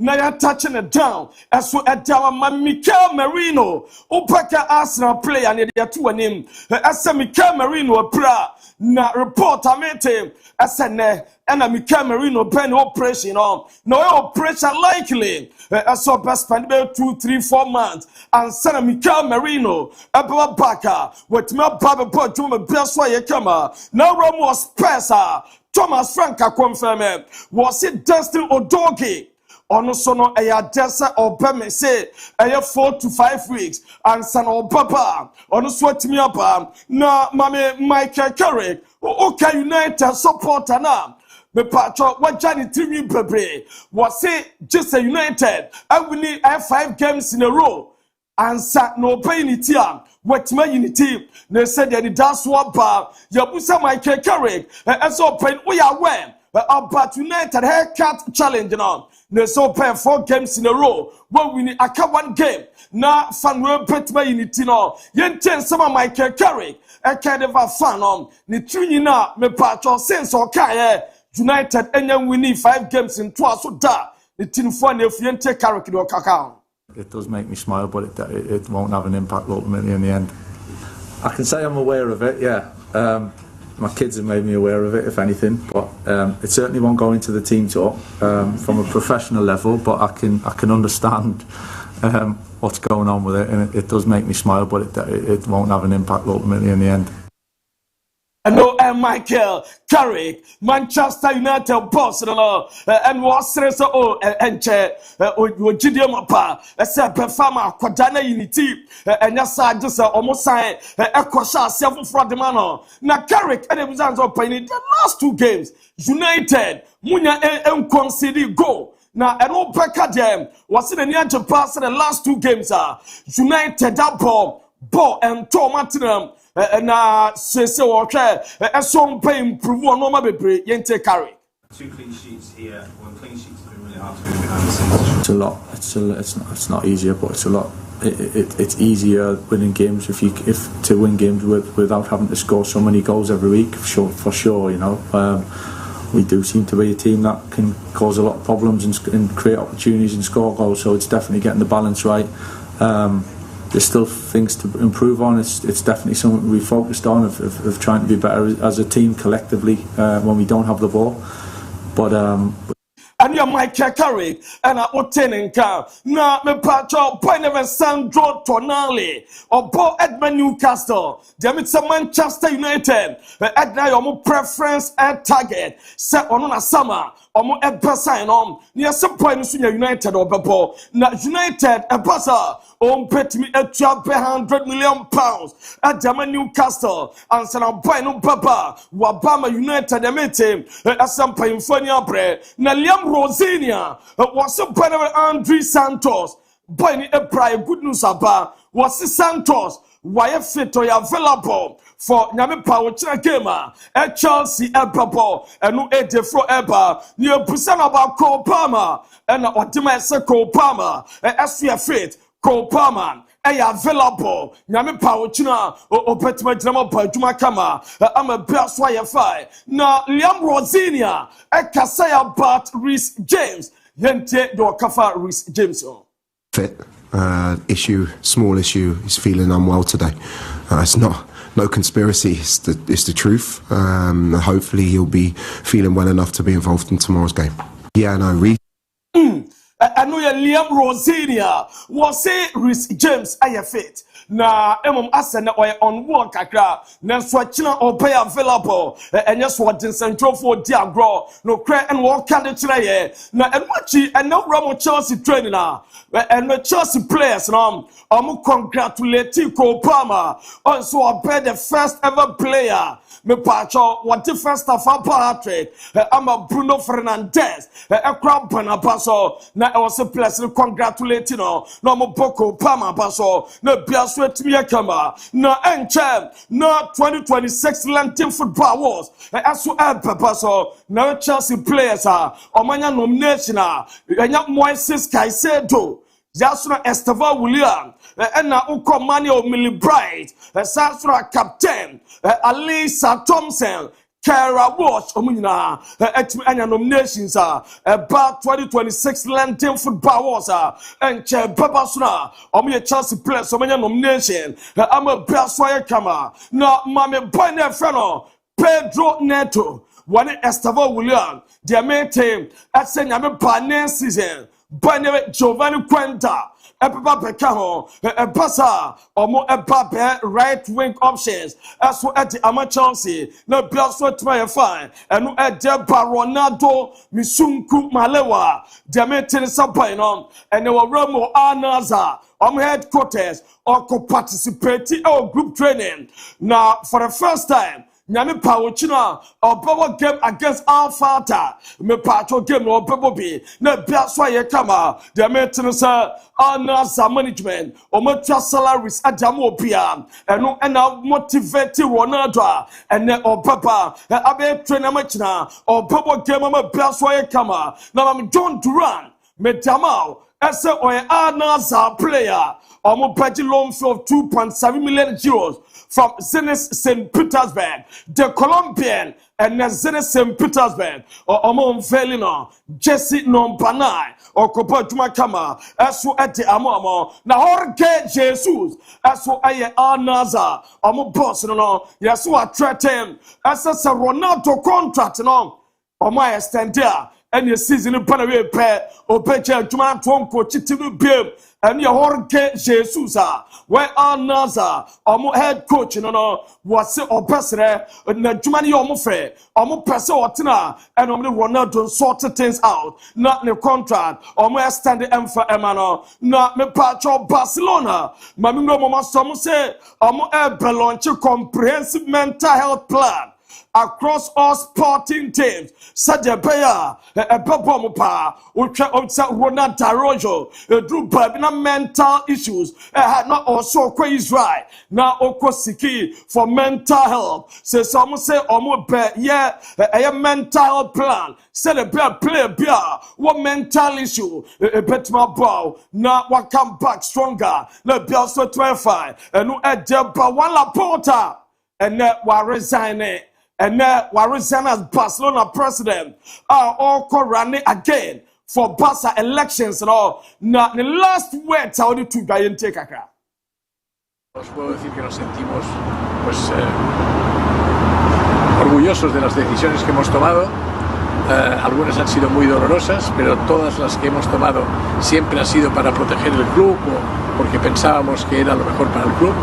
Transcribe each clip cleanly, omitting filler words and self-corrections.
Now you're touching it down. As so at Mikel Merino, Opaka Arsenal player, and they're two name. As Mikel Merino, pra, na report I made him. As and a Mikel Merino pen operation on. No operation likely. As so best spend about 2, 3, 4 months. And send a Mikel Merino, a Baka, with my Baba Port to my best way come. Now Rome was Pesa. Thomas Franka confirmed. Was it Dustin Odogi? Ono sono desa obeme say 4 to 5 weeks and san obaba ono sweat me up na mame Michael Carrick okay United supporter na me patcho wajani timi bebre was say just a United and we need 5 games in a row and sat no pain it here what my unity they said that that's what ba yabusa Michael Carrick and so pain we are when about United haircut challenge now. They so play 4 games in a row. When we need a 1 game. Now fan will put my unity now. Yen ten some of Michael Carrick. I kind of a fan on. Ni trini na me patcho sense okay. United and then we need 5 games in 2 so da. The team fun if yen take Carrick do kakao. It does make me smile, but it won't have an impact ultimately in the end. I can say I'm aware of it, yeah. My kids have made me aware of it, if anything, but it certainly won't go into the team talk from a professional level. But I can understand what's going on with it, and it does make me smile. But it won't have an impact ultimately in the end. I know Michael Carrick, Manchester United boss, and was so and Gideon Mapa, a separate farmer, Quadana Unity, and yes, I just almost signed a Kosha 7 for the man. Now, Carrick and the results of the last 2 games, United, Munya and conceded goal. Now, an old Pekka Jam was in the near to pass in the last 2 games. United that ball and Tom Martinum. Na se okay so pay improve on normal bebre yente carry 2 clean sheets here, 1 clean sheet has been really hard to do behind the scenes. It's a lot. It's not easier, but it's a lot. It's easier winning games if to win games without having to score so many goals every week for sure, you know. We do seem to be a team that can cause a lot of problems and create opportunities and score goals, so it's definitely getting the balance right. There's still things to improve on. It's definitely something we focused on of trying to be better as a team collectively when we don't have the ball. But and you're Michael Carrick and I obtaining car. Now me patcho point never Sandro Tonali or Bo Edmund Newcastle. Damn it's a Manchester United. Edna your preference and target set on a summer. Omo ebe sign on near some point in United or Babo. Now United a buzzer on pet me a £100 million at German Newcastle and San Albino Papa Wabama United a meeting at some point for bread. Now Liam Rosinia was a better Andre Santos. Boy a prior good news about was Santos. Why fit or available for Nyame Power Gamer at Chelsea Ebabo and no Edefro Eba near Pusan about Cole Palmer and Otimasa Cole Palmer as we are fit Cole Palmer. Available Nyame Power China or Petma Drama Pajuma Kama. I'm a best Wi-Fi. Now Liam Rosinia at Kasaya Bat Reese James. Yente do Kafa Reese James. Fit small issue. He's feeling unwell today. It's no conspiracy. It's the truth. Hopefully he'll be feeling well enough to be involved in tomorrow's game. Yeah, no, I know Liam Rosinia was a Reese James. I have fit. Na asena on work kakra na swachina obey available and just what in central for diagro no cre and walk can ye na enwachi and no Ramo Chelsea training na and the Chelsea players now congratulate Cole Palmer also obey the first ever player me pacho what the first of our Patrick I'm a Bruno Fernandes a crowd paso na I was a pleasure congratulating no mo Boko Palmer paso no sweat me a camera. No champ, no 2026 London football wars. As well, Papa, so now Chelsea players are on my nomination. And young Moises Caicedo, Jasuna Esteva William, and now Ukomani or Millie Bright, Sasra Captain, Alisa Thompson, Kara Watch Omuna anya nominations about 2026 London Football Awards and Che Babasuna omu Chelsea players omanya nomination I'm a Braswaya Kama na mame boy ne freno Pedro Neto one Estavo William their main team at Senyame Panen season Bane Giovanni Quenta Epapa Pekamo, a Bassa, or more a right wing options, as well at the Chelsea, no Bielso to my fine, and no at Deba Ronaldo, Misunku Malewa, Diametin Sampanon, and our Romo Anaza, headquarters, or co-participating or group training. Now, for the first time, Nyame Pawchina or Bobo game against Alfata. Me Pacho game or Bobo B. Ne Biaswa Yakama, the maintenance Anasa management or mutual salaries at Jamopia and no and motivated Ronaldo and ne or Papa Abe trainer machina or Bobo game of Biaswa Yakama. Now I'm John Duran, Metamau, as a Anasa player or more budget loan fee of 2.7 million euros. From Zenit St. Petersburg, the Colombian and Zenit St. Petersburg, or MON-FRI, Jesse Nompanai, or Kopa Jumakama, as so at the Amamo, Nahorke Jesus, as so Aye Naza, or more boss, no, yes, so I threaten, as a Ronaldo contract, no, or my stand there, and your season in Panaway pair, or Pecha Juman Tonko Chitibu Bim. And your Jorge Jesus, where our Naza, or head coach, was it or Pesre, and the Jumani or Mofre, or Peso or Tina, and only Ronaldo sorted things out, not the contract, or more standing M for Emano, not me patch of Barcelona. Mamingo Mama Somo say, or more launch a comprehensive mental health plan. Across all sporting teams, Sadia Baya, a Papomopa, Ronald Tarojo, Drew Babina mental issues, had not also quite right. Now, Okosiki for mental health. Says someone say, yeah, a mental health plan. Said a play beer, what mental issue, a bet my bow, now what come back stronger, let be also 25, and no at Deba one La Porta, and that was resigning. And now Warren as Barcelona president are all running again for Barca elections and all. Now the last words I want to take acá. Os puedo decir que nos sentimos pues orgullosos de las decisiones que hemos tomado. Algunas han sido muy dolorosas, pero todas las que hemos tomado siempre han sido para proteger el club o porque pensábamos que era lo mejor para el club.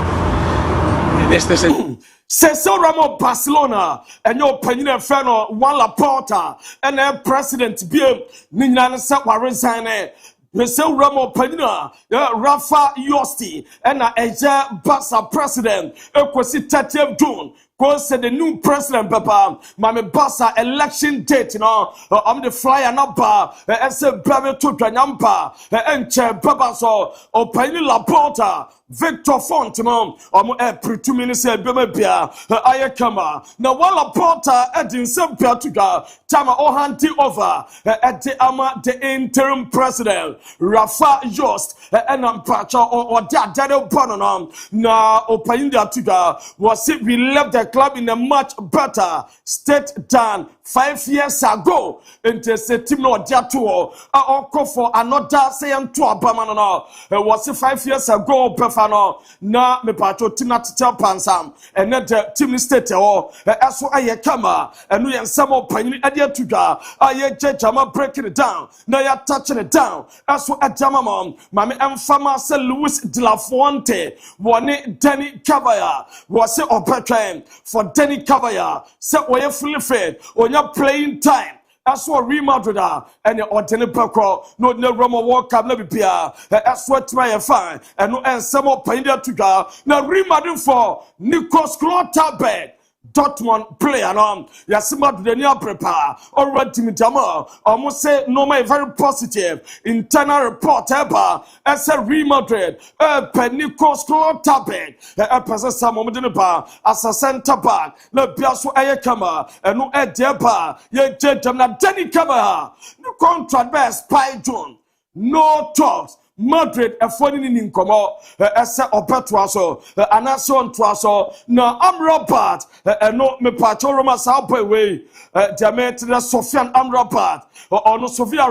En este sentido. Cesar Ramo Barcelona and your opinion friend Juan Laporta and their president Bill Ninan Sawa resign. Mr. Ramo Penina, Rafa Yosti, and Aja Barca president, Equasi 30th June. Said the new president, Papa, Mame Barca election date, I'm the flyer number, as a brother to the number, and Chair Papa so, or Penny Laporta, Victor Fontenot, or every 2 minutes, Bemebia, Ayakama. Now, while Laporta at in some Piatuga, Tama or Hanti over at the Ama, the interim president, Rafa Yost, and Ampacha or Dado Bonanum. Now, Opinda Tuga was it we left the club in a much better state than 5 years ago. Into the team no Jatuo, or call for another saying to a Bamano. Was it 5 years ago, Pefano? Na me pato Tina Tell Pansam, and then the team state or as so I come, and we and some more penny idea to go. I Jama breaking it down. Now you're touching it down. As so at Jamamon, Mammy and Fama Sir Louis de la Fuente, one Danny Cavaya, was it or Petrain for Danny Cavaya, set where you're fully fed on your playing time. As what Real Madrid and the ordinary Pacro, no Roma World Cup, never be as what my fine, and no and some more pain there to go. Now Real Madrid for Nikos Klotabed. Dortmund player Yasima the near prepare already Mitama almost say no my very positive internal report ever as a Real Madrid Nikos Klotabed a person some moment in the bar as a center back na Biaso Ayakama and no Edeba ye Jam na Danny Kaba no contract best by June no talks Madrid efoni ni nkomo ese obeto aso anaso onto aso na Amrabat no me pacho Roma sao we Diametra Sofian Amrabat or Sofia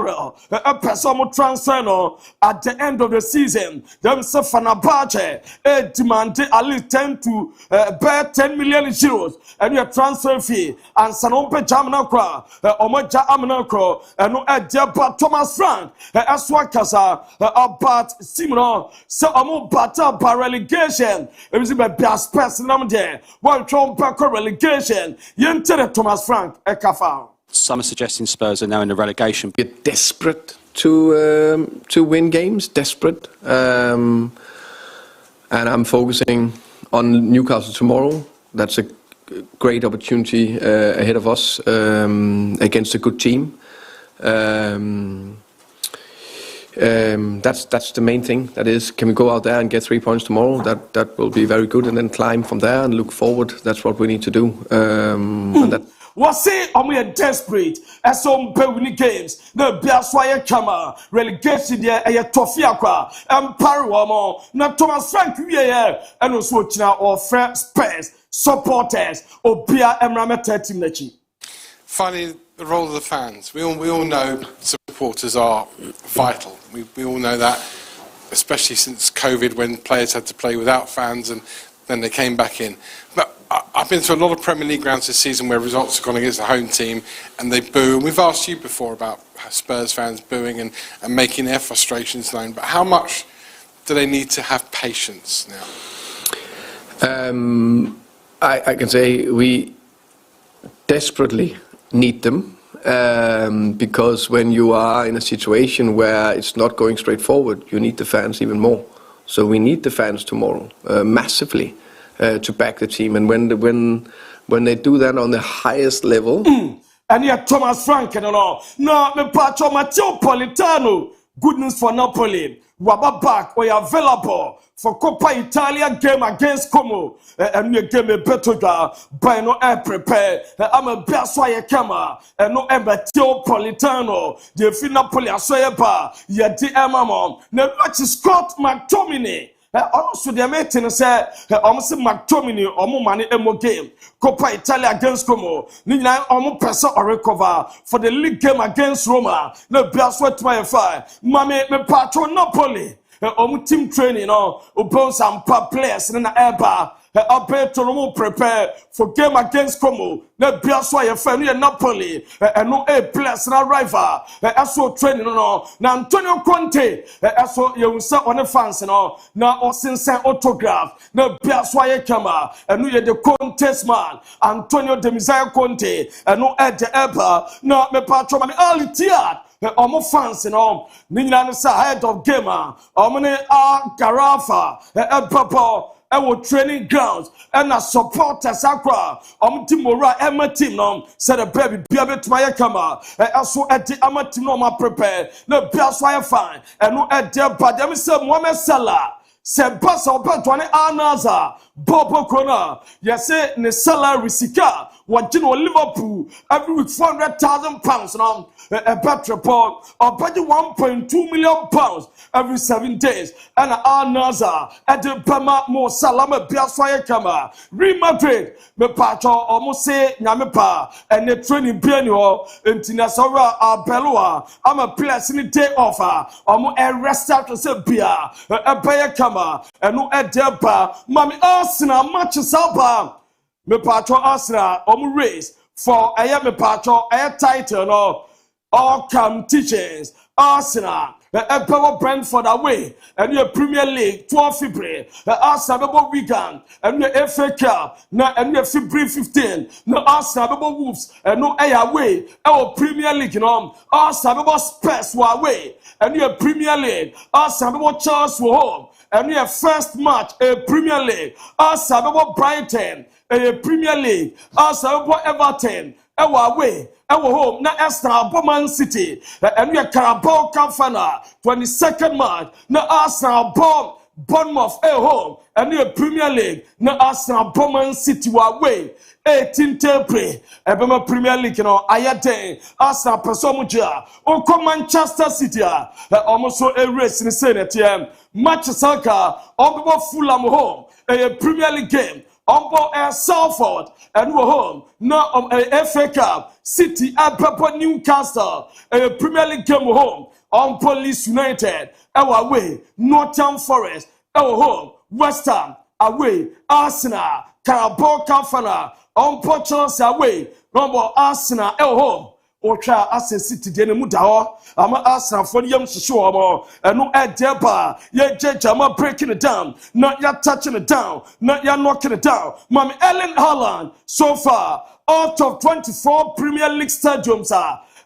a person transfer no at the end of the season. Them say Fenerbahce demanded at least 10 to 10 million euros and your transfer fee and Sanompe Jamnakra Omoja Amnakro and no Edeba Thomas Frank as Wakasa about Simon so Omo Bata by relegation. It was a best person there. One Trump relegation. Yentere Thomas Frank Ekafao. Some are suggesting Spurs are now in the relegation. You're desperate to win games, desperate. And I'm focusing on Newcastle tomorrow. That's a great opportunity ahead of us against a good team. That's the main thing. That is, can we go out there and get 3 points tomorrow? That will be very good, and then climb from there and look forward. That's what we need to do. And was say I'm desperate as some winning games. The Biaswaya Kama relegation there a Tofiakwa and Paruamo. Now Thomas Frank and also China or Spurs supporters or Bia Emrameta team Nechi. Finally, the role of the fans. We all know supporters are vital. We all know that, especially since COVID, when players had to play without fans and then they came back in. But I've been to a lot of Premier League grounds this season where results have gone against the home team and they boo. And we've asked you before about Spurs fans booing and making their frustrations known. But how much do they need to have patience now? I can say we desperately need them because when you are in a situation where it's not going straight forward, you need the fans even more. So we need the fans tomorrow massively to back the team, and when they do that on the highest level. And yet Thomas Frank and all. No, me pacho Matteo Politano. Good news for Napoli. Waba back we are available for Coppa Italia game against Como. And you game a better by no air prepare. I'm a best why you come and no Matteo Politano. The Napoli asoyeba. Ya di Emma. Ne watch Scott McTominay. Also, the meeting said, almost McTominay or money emo game. Coppa Italia against Como. Nina almost person or recover for the league game against Roma. No best what to my fire. Mammy, me patron Napoli. Team training, upon some players in the air bar. Alberto prepare for game against Como. The Biaswaya family Napoli and no A plus and rival. Also training now Antonio Conte. Also you say on the fans now since autograph. The Biaswaya Kama and we the contest man Antonio de Mizaya Conte and no at the Eba. No me patron early tier. Omo fans Nina head of gamer. Omne Garafa Papa. Our training grounds and our supporters akwa Timora Emma team said a baby to my kama also at the Emma team no prepare no Biaswaya fine and no at their but them say Mohamed Salah said pass or Petwane Anaza Bobo Kona say ne Salah Risika what Liverpool every week £400,000 now a bet report or budget £1.2 million every 7 days and Anaza at the Pama Mo Salama Biaswaya Kama Real Madrid me patcho almost say Nyamepa and the training biennial in Tinasora Belua I'm a place in the day offer I'm a rest out to say beer a Baya Kama and no at Deba Mammy Arsenal matches up me patcho Arsenal race for I am a patcho a title no all come teachers Arsenal Power Brentford away and your Premier League 12 February Arsenal weekend and your FA Cup now and your February 15 no Arsenal Wolves and no away our Premier League Arsenal Spurs were away and your Premier League Arsenal Chelsea were home and your first match a Premier League Arsenal Brighton a Premier League Arsenal Everton away our home na Arsenal Man City and we are Carabao Cup final 22nd March na Arsenal Bournemouth home and the Premier League na Arsenal Man City away 18th April ebema Premier League no ayade Arsenal personamuja oko Manchester City almost so a race in Senate match soccer obo Fulham home a Premier League game Ombo Salford and we're home now FA Cup City Papa Newcastle a Premier League game home on Police United away Northern Forest home West Ham away Arsenal Carabao Cup on Chelsea away number Arsenal home Ocha Arsenal City de mu da ho ama Arsenal for yam hyehyɛ omo eno edeba ye jejama breaking it down not ya touching it down not ya knocking it down Mami Erling Haaland so far out of 24 Premier League stadiums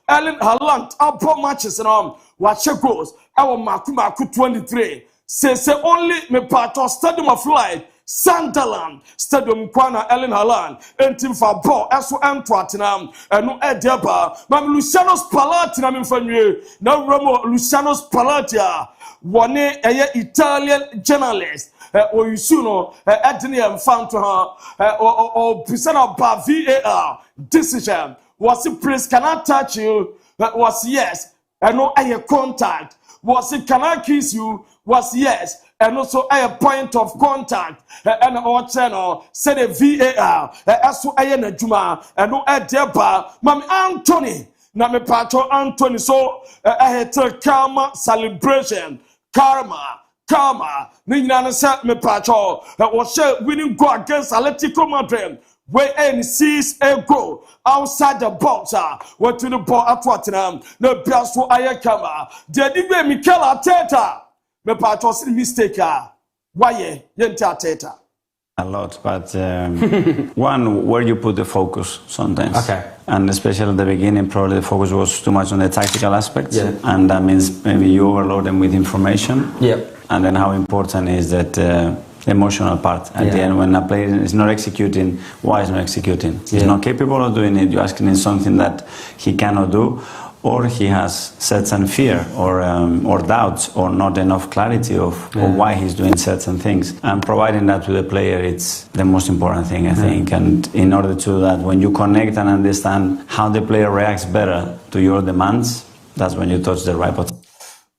Erling Haaland up matches and watch goals our maku 23 say only me part of Stadium of Light Sunderland Stadium Kwana Erling Haaland and team for ball eso Tottenham no edeba Mam Luciano Spalletti na memfanwe na Ramo Luciano Spalletti one Italian journalist or you soon Anthony Mfanto or present about VAR decision was the press cannot touch you was yes and no contact was it cannot kiss you was yes and also a point of contact and our channel said a VAR as so na juma and no edeba Mam Anthony na me patro Anthony so I had to karma celebration karma Nina said me patro that was winning goal against Atletico Madrid where any sees a goal outside the box went to the ball at Tottenham no Biaso Ayakama the Dibe Mikel Arteta me patro see mistake why yenta Arteta a lot, but one, where you put the focus sometimes. Okay. And especially at the beginning, probably the focus was too much on the tactical aspects. Yeah. And that means maybe you overload them with information. Yep. And then how important is that emotional part at the end when a player is not executing, why is not executing? He's not capable of doing it, you're asking him something that he cannot do, or he has certain fear or doubts or not enough clarity of why he's doing certain things. And providing that to the player, it's the most important thing, I think. And in order to do that, when you connect and understand how the player reacts better to your demands, that's when you touch the right button.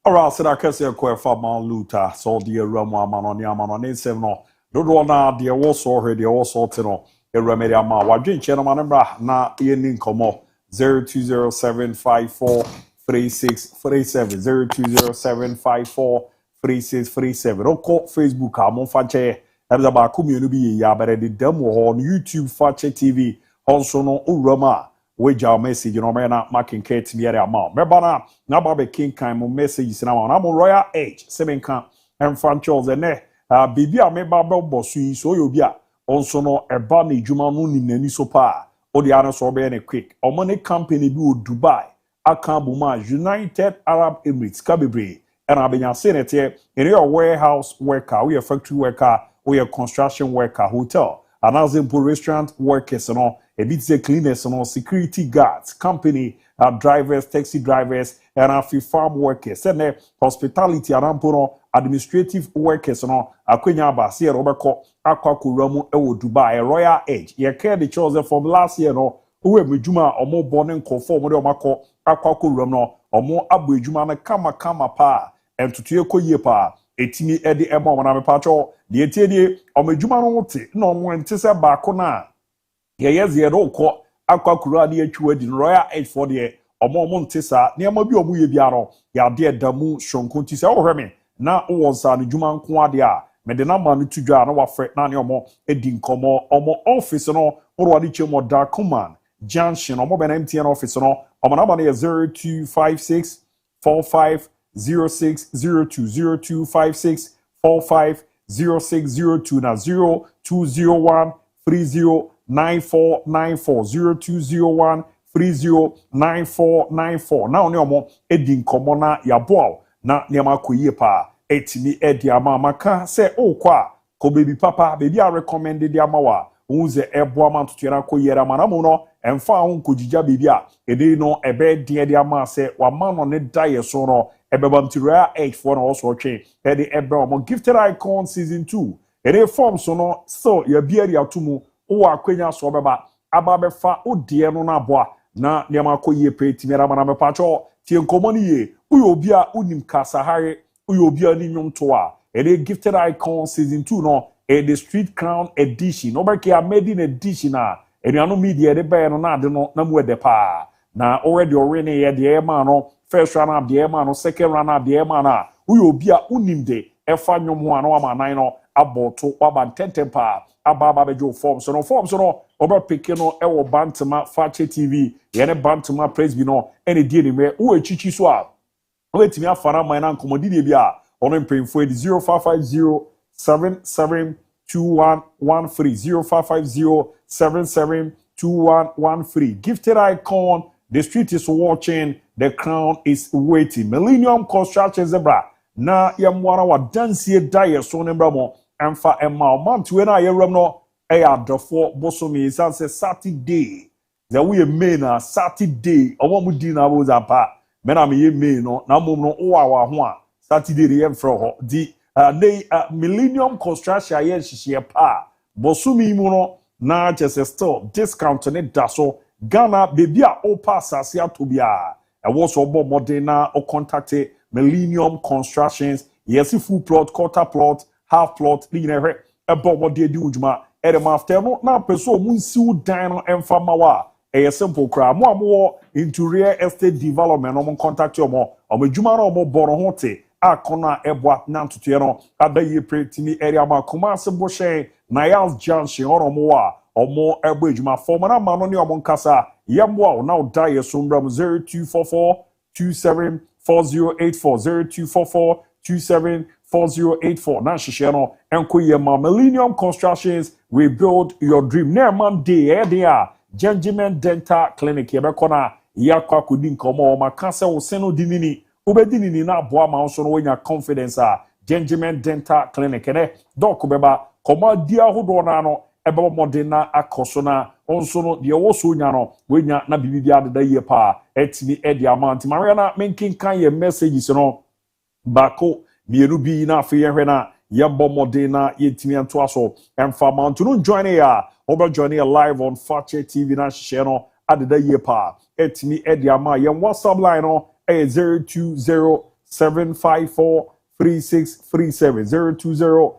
All right, so that case here for Man Luther, so the Ramo man seven no. Do na the also heard the also no. A remedy ma wadwin che no manembra na yenin komo 0207543637 0207543637 oko Facebook amon fache ebza ba community bi ya bare de demo on YouTube fache TV also no urama weja message no me na marking kate mi area ma me bana na ba be king kan mo message na ma na mo royal age sebenka emfanchos ene bibi a me ba bo su so yo bia also no eba na ejuma no ni nani so pa odi ana so be na quick omone company bi o Dubai akabuma United Arab Emirates kabebre and abenya senete in your warehouse worker we a factory worker we a construction worker hotel anazempo restaurant workers no a bit the cleaners no security guards company drivers taxi drivers and afi farm workers and hospitality arampo administrative workers no akwenya abase e robeko akwakoramu e wo Dubai Royal Age ye care the chose from last year no we medjuma omo born nkofo mo de omako akwakoramu no omo abo edjuma na kama pa entutu ekoyie pa etimi edi ema mo na me pacho de etiedie omo edjuma no wote na omo ntese baako na ye zero ko akwakora de atwa di Royal Age for de omo ntesa ne ma bi omo ye biaro ya de damu shonko ntise wo hweme na wonsa no djuma nko ade a me de na ma no tudwa na wa fre na ne omo edi nkomo omo office no oro ade chemo Darkuman Junction omo be na MTN office no omo na ba na 0256 45 0602 0256450602 na 0201 309494 0201 na oni omo edi nkomo na yaboa na niama koyie pa etimi edi ama maka se okwa ko baby papa baby a recommended di ama wa unze eboa man tutuera ko yera manamo no emfa ho nkojija bibia ede no ebe de ama se wa man no ne daye so no ebeba mtira 8 for no so twe ede ebe omo gifted icon season 2 ede form so no so ya biari atumu wo akwenya so beba aba befa odie no na aboa na niam akoyie pe timera mana mepacho tie nkomoni ye uyo bia unim kasahare uyo bia ni nyomto a ede gifted icon season 2 no the street crown edition obeke a made in edition a enuano media de be no na ade no na mu de pa na already already ye de ma no first round up de ma no second round up de ma na uyo bia unim de efa nyom ho ana ma nan no aboto waba tentem pa ababa bejo form so no oba pick no e wo bantama Fakye TV ye ne bantama praise bi no ene die ni me wo echichi so a wetimi afara man na nkomodi de bia ono mpemfo edi 0550 772113 0550 772113 gifted icon the street is watching the crown is waiting Millennium Construction Zebra na yamwara wa dansie daye so ne bramo emfa emma mantu na yeram no e adofo bosomi sanse Saturday the we me na Saturday omo mudi na bo zapa me na me ye me no na mom no wa ho a Saturday re emfro ho di Millennium Construction yen hihie pa bosumi mu no na just still discount ne daso Ghana baby a opa asase atobia e wo so obo modern na o contact Millennium Constructions yes full plot quarter plot half plot ni ne hwe e bo modern di ujuma e dem after no na person mu nsiu dan no emfa mawa e simple kra mo amo into real estate development no contact yo mo ejuma no mo boro ho te akona eboa na ntutu no adaye pretimi area ma Kumasi Boshe Nayals Junction oromo a omo ebo ejuma form na ma no ne omo nkasa yemwa na odaye sombram 0244 274084 0244 na hihye no enko yema Millennium Constructions we build your dream na man day there Gentleman Dental Clinic yebekona yakwa kudi nkomo ma kanse wo seno dinini ubedinini na aboa ma nso no wenya confidence a Gentleman Dental Clinic ne doc beba koma dia hodo na no ebe modern na akoso na onso no de wo so nya no wenya na bibibia de da ye pa etimi e dia amount maria na menkin kan ye messages no bako mienu bi na afi ye hwe na yembo modern na yetimi anto aso emfa amount no join ya oba join ya live on Fakye TV na hye no adeda ye pa etimi e dia ma ye WhatsApp line no 020-754-3637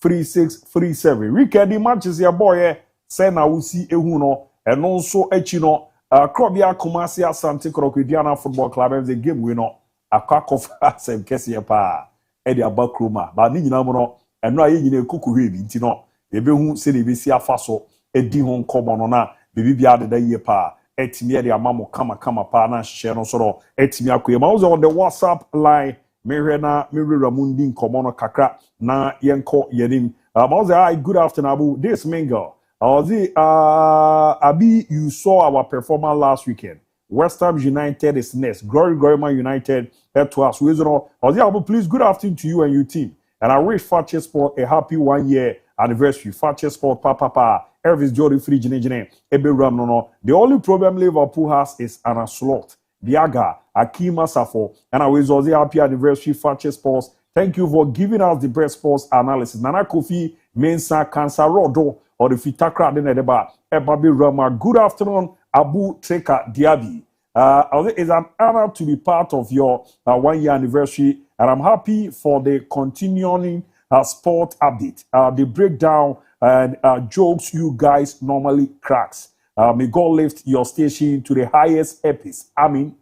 020-754-3637 weekend matches ya boy say na wusi ehu no eno nso achi no Krobia Kumasi Asante Krokwediana Football Club the game we no akwakof asem kese ya pa e dia bakroma ba ni nyina mo no eno aye nyina ekuku hwebi nti no ebehu se de besi afaso edi ho nkomo no na bibibia adeda ye pa etimi ya amamo kama pa na hye no soro etimi akoye ma on the WhatsApp line mehwe na mewura mundi nkomo no kakra na yenko yenim hi good afternoon Abu this mingle Abi you saw our performance last weekend West Ham United is next Glory Man United head to us Abu please good afternoon to you and your team and I wish Fakye Sport a happy 1 year anniversary Fakye Sport papa Elvis Jordan free jine ebe ram no the only problem Liverpool has is an slot Diaga Akima Safo and I wish Ozi happy anniversary Fakye Sports thank you for giving us the best sports analysis Nana Kofi Mensa Cancer Rodo or the Fitakra den edeba Ebabi Rama good afternoon Abu Treka DIABY it's an honor to be part of your 1 year anniversary and I'm happy for the continuing sport update the breakdown and jokes you guys normally cracks. May God lift your station to the highest epics. Amen.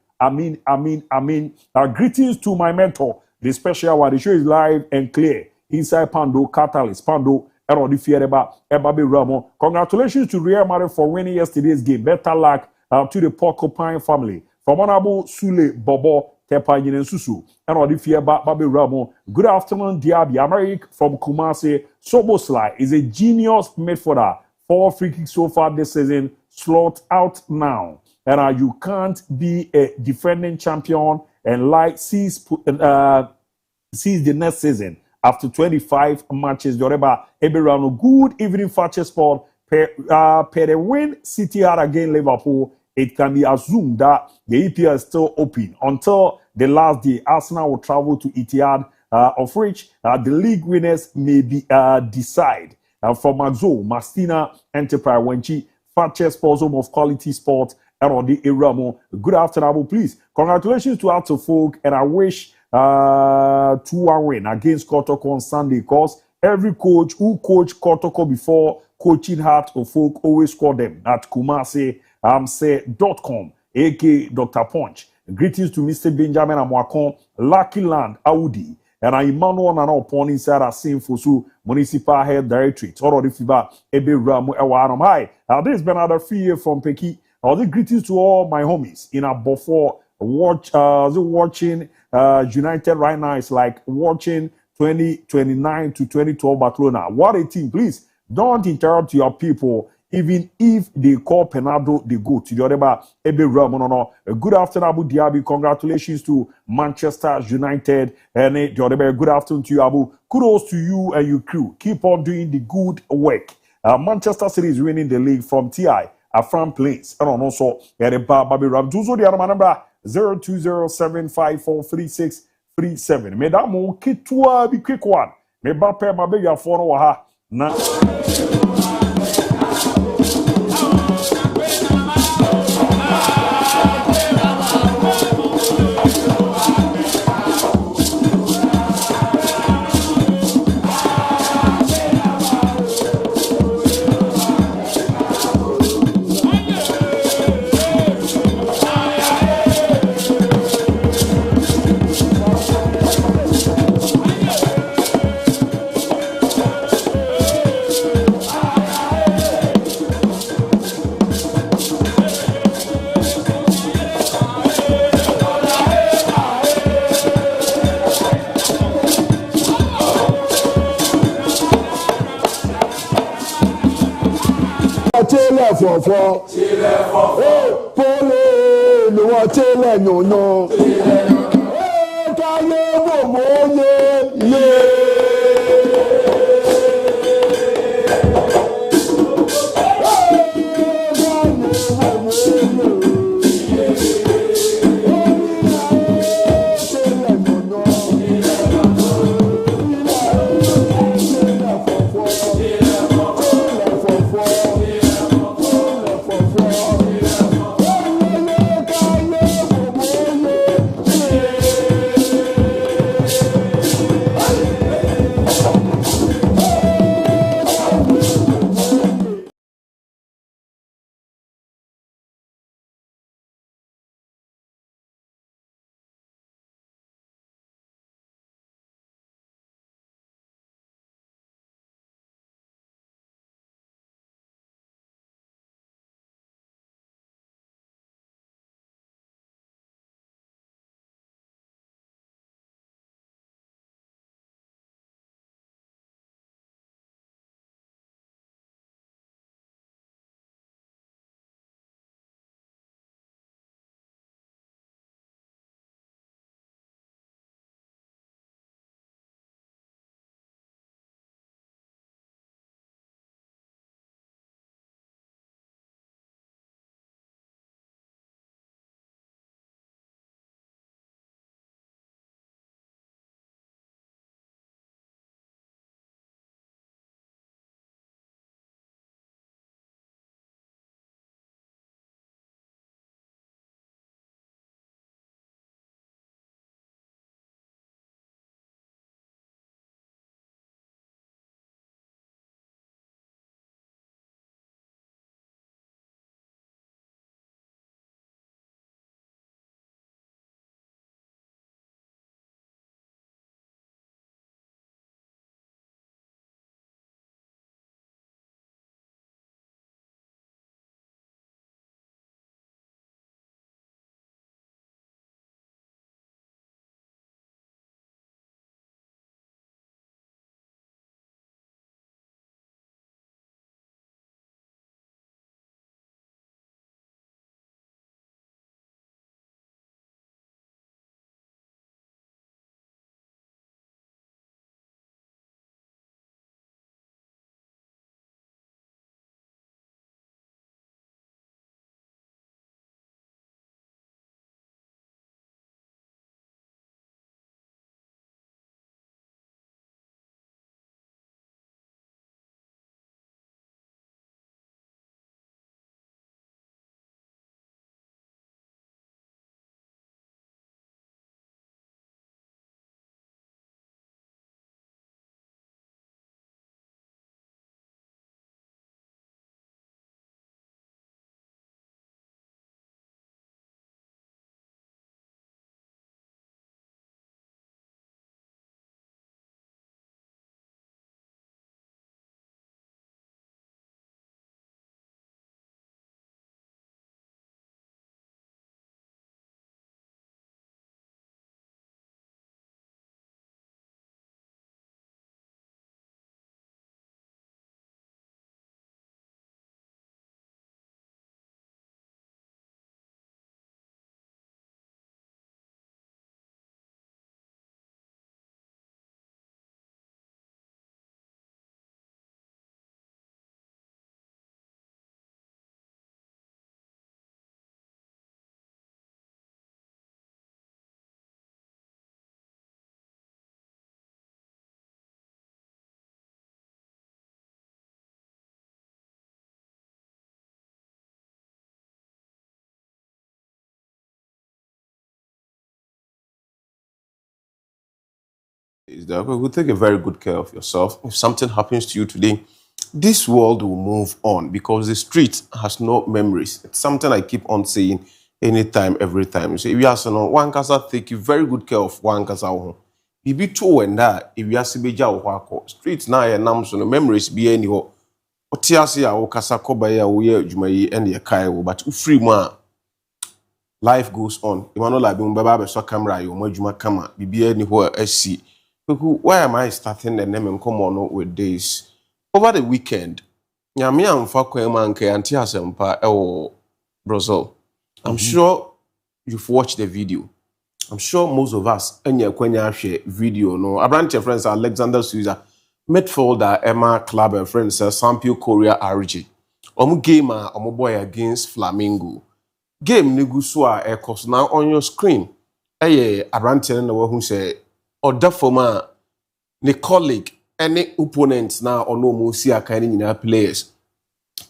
Greetings to my mentor, the special one. The show is live and clear. Inside Pando, Catalyst, Pando, Erodi Fiereba, Ebabi Ramo. Congratulations to Real Madrid for winning yesterday's game. Better luck to the Porcupine family. From Honorable Sule Bobo, Tepa Yin Susu, Erodi Fieba, Babi Ramo. Good afternoon, DIABY. Americ from Kumasi. Soboslai is a genius midfielder. 4 free kicks so far this season. Slot out now. And you can't be a defending champion and like seize the next season. after 25 matches. Yoreba Eberano, good evening, Fakye Sport. Per the win City had against Liverpool, it can be assumed that the EPL is still open until the last day. Arsenal will travel to Etihad, of which the league winners may be decide. From Maxo, Mastina Enterprise, Wenchi, Fakye Sports, home of quality sport, and the Eramo. Good afternoon, please. Congratulations to Arthur Folk, and I wish 2-1 win against Kotoko on Sunday, because every coach who coached Kotoko before coaching Heart of Folk always score them at Kumasi.com, aka Dr. Punch. Greetings to Mr. Benjamin Amwakon, Lucky Land, Audi, and Emmanuel Nana upon inside a same Fosu Municipal Health Directorate. Already Fiba Ebe Ramu Ewanam. Hi, this has been another free from Peki. Greetings to all my homies in a Bofor watching United right now. It's like watching 2029 to 2012 Barcelona. What a team, please. Don't interrupt your people, even if they call Penado the goat. Good afternoon, Abu Dhabi. Congratulations to Manchester United. And good afternoon to you, Abu. Kudos to you and your crew. Keep on doing the good work. Manchester City is winning the league from TI. Afram Plains. And also, Babi Ramduzo, the other number 0207543637. Mesdames, Kitua, be quick one. Me bape ma be ya for no ha na Pole, no tele no no. Kaye wo mo ye. is that we will take a very good care of yourself. If something happens to you today, this world will move on because the street has no memories. It's something I keep on saying anytime, every time. You say, if you have someone, one casa take very good care of one casa. If you two and that, if you have Sibeja or streets now, and now so no memories be anyhow. Otiasia or casa kobaya, we Jumai and the Kai, but free man. Life goes on. You want to like being Baba so camera, you want Juma camera, be anywhere SC. Why am I starting the name and come on with this? Over the weekend, Nyame and Fakye manke anti asempa Brazil. I'm sure you've watched the video. I'm sure most of us share video. No, I branch your friends Alexander Souza, midfielder Emma Club and friends Sampio Korea RG. Gamer boy against Flamengo. Game Nigusua Ecos now on your screen. A branch who say or defoma the colleague. Any opponents now or no more see a kind of players.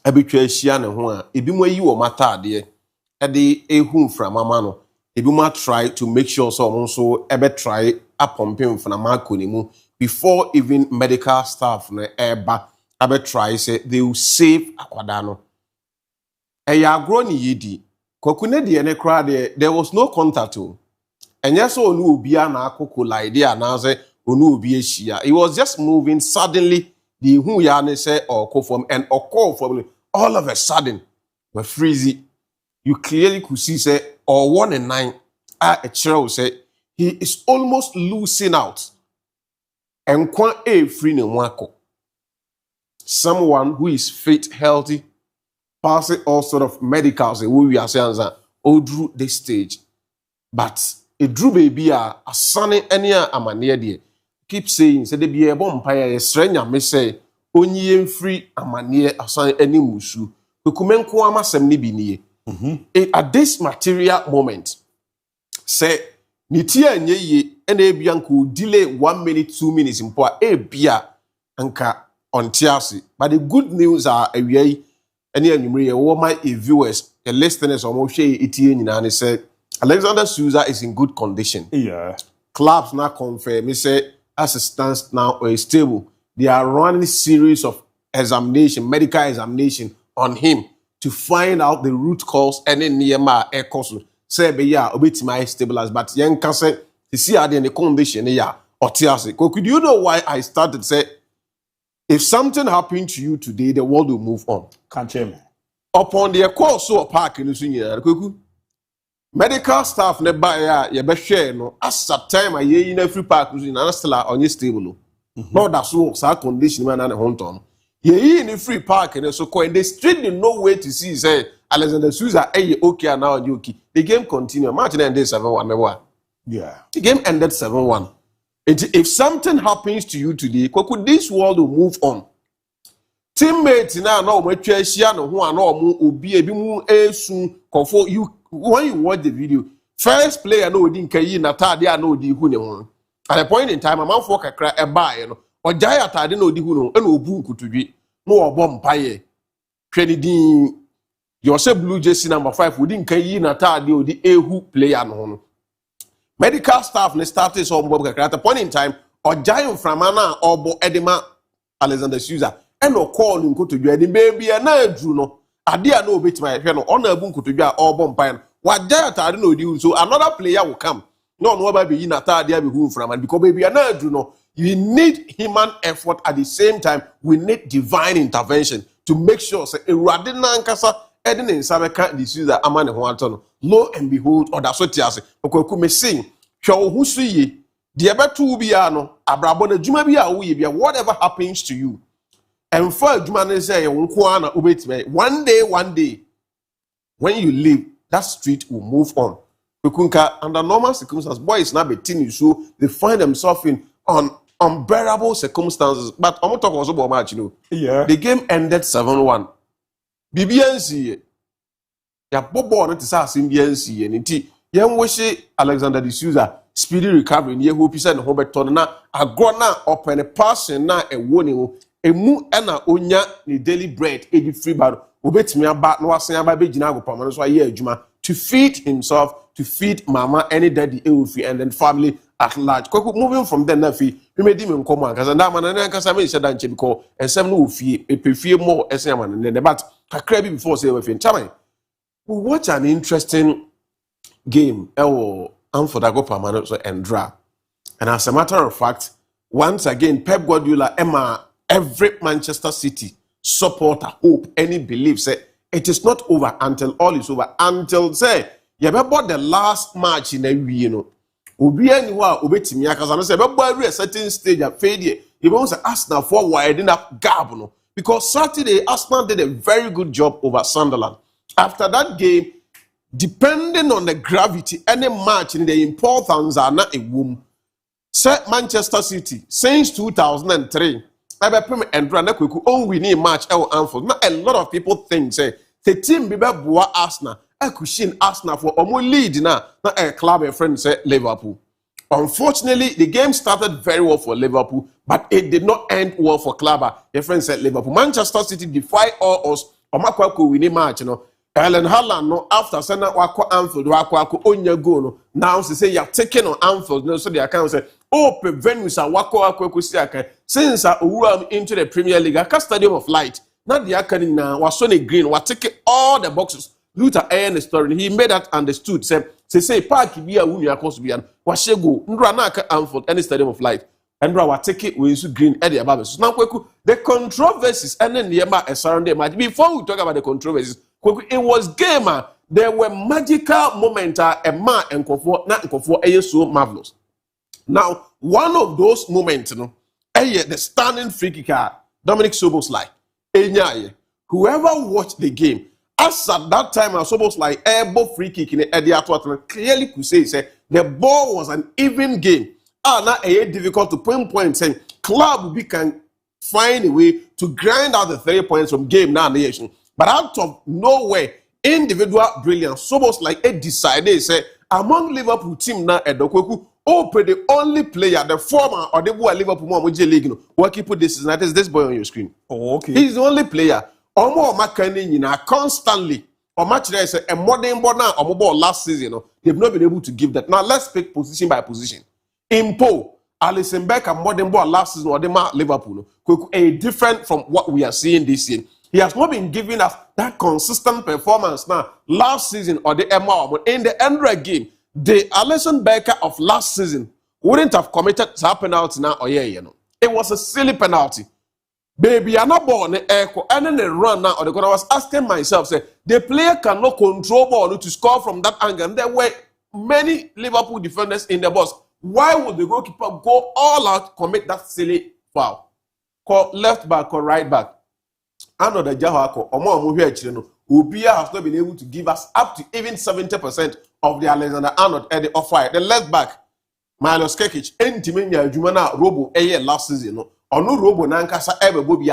Habitual Shiana Hua, if you you or Mata, dear, at the a home from Mamano, if you might try to make sure someone so ever try a pumping from a Marconimu before even medical staff no ever ever try say they will save Aquadano. A ya grown yidi, Kokunedi and a crowd there was no contact. And yes, all no be an akoko idea now say. It was just moving suddenly. The who ya say or call from and or call from all of a sudden were freezy. You clearly could see say or 1 and 9. A child say he is almost losing out. And quite a free wako. Someone who is fit, healthy, passing all sort of medicals. We are saying that all drew this stage, but it drew baby a sunny any amania dear. Keep saying, say, they be a bompire, a stranger may say, only free amania assign any musu. We could kwama semni bini. At this material moment, say, Nitia and ye, and a bianco delay 1 minute, 2 minutes in poor a beer anka on Tiasi. But the good news are a way, any all my viewers, the listeners, almost say it and said, Alexander Souza is in good condition. Yeah. Clubs now confirm, me say, as it stands now, is stable. They are running a series of medical examination on him to find out the root cause and then near air cause. Say, be ya, obit my stabilize, but young cancer, to see how the condition, yeah, or tears. Could you know why I started to say, if something happened to you today, the world will move on? Can't you? Upon the course so park in the senior, medical staff ne ba ya ye be share no asa time aye in every park na still on your stable no that so sa condition man na honton ye in free park and so in the street they no way to see say Alexander Souza okay now on okay the game continue match ended 7-1 yeah the game ended 7-1 if something happens to you today could this world will move on teammates now no we twa hia no ho ana omo obi ebi mu esu confo you when you watch the video, first player no di nkayi na tade a no di hu ne ho. At a point in time, a man for kakra e bae no. O jaya tade no di hu no, e no obu nkutudwi. No obo mpaye. Hwene din your say blue jersey number 5 we di nkayi na tade o di ehu player no no. Medical staff ne started so obo kakra at a point in time, o jaya frama na obo edema Alexander Souza. E no call nkutudwi e di baby e na adru no. Adia no bit my no on a bunko to be all bomb what giant I don't know so another player will come. No baby in a third be who from and because baby I do know you need human effort at the same time we need divine intervention to make sure say a radina nkasa eden in sabeka this is the amane ho lo and behold or that's what tiase okwaku me sing hwe wo so yi de beto bia no abrabo na djuma bia wo ye bia whatever happens to you. And for Jumane say, one day, when you leave, that street will move on. Under normal circumstances, boys now be teenage, so they find themselves in unbearable circumstances. But I'm not talking about much, you know. Yeah. The game ended 7-1. BBNC, ya bobo na tisa BBNC, and inti, young wish Alexander D'Souza speedy recovery. Ye hope he said Robert na agrona open a passion na a warning. Emu ena onya ni daily bread edi free bad obetimi aba no wasen aba be gina agopama so aye adwuma to feed himself to feed mama any daddy and then family at large. Moving from there, we made him in common because that man and Kasame said that because and some no fee, a prefer more as a man and then but a crabby before say with him. We watch an interesting game, Amfodago Pamano and Dra. And as a matter of fact, once again, Pep Guardiola, Emma, every Manchester City supporter, hope, any belief, say it is not over until all is over. Until say, you remember the last match in the week, you know. Obi anywhere, Obi Timia, because I say, every a certain stage of failure, you want to Arsenal for widening up gap, no? Because Saturday, Arsenal did a very good job over Sunderland. After that game, depending on the gravity, any match in the importance are not a womb. Set Manchester City since 2003. And winning match Anfield. Now a lot of people think say the team be boa Arsenal. I could see Arsenal for lead now. Not a club a friend say Liverpool. Unfortunately, the game started very well for Liverpool, but it did not end well for Clubber. Your friend said Liverpool. Manchester City defy all us. Omakwa winning match, you know. Erling Haaland no after sending wako Anfield wako onya go no. Now she say you're taking on Anfield. No, so the account say oh venues are wako since I into the Premier League. A stadium of light. Not the academy now was Sonny Green. Was taking all the boxes. Luther Ayan story. He made that understood. Say park be a woman across be an was go Ndranaka Anfield any stadium of light. And we take it with Green Eddie Ababa. So now the controversies and then the surrounding match. Before we talk about the controversies. It was gamer. There were magical moments. A man and comfort, not comfort. So marvelous. Now, one of those moments, you know, the standing free kicker, Dominic Szoboszlai. Whoever watched the game, as at that time, Szoboszlai elbow free kick in the clearly could say the ball was an even game. Now difficult to pinpoint saying club we can find a way to grind out the 3 points from game now nation. But out of nowhere, individual brilliance, Szoboszlai like decided say among Liverpool team now at the the only player, the former or the boy Liverpool Mojo League, what you put this is this boy on your screen. Oh, okay. He's the only player. Omo Makani constantly. Or match there is a modern border or mobile last season. They've not been able to give that. Now let's pick position by position. Impo, Alisson Becker, modern ball last season or the Liverpool. A different from what we are seeing this year. He has not been giving us that consistent performance now. Last season or the MO, in the Android game, the Alisson Becker of last season wouldn't have committed that penalty now or It was a silly penalty. Baby, I'm not born echo and then they run now or the I was asking myself, say the player cannot control ball to score from that angle. And there were many Liverpool defenders in the box. Why would the goalkeeper go all out commit that silly foul? Call left back or right back. Another Jahako, Ubia has not been able to give us up to even 70% of the Alexander Arnold at the off-fire. The left back, Milos Kekic, Entimenia Jumana Robo last season. Or no Robo Nankasa ever Bobby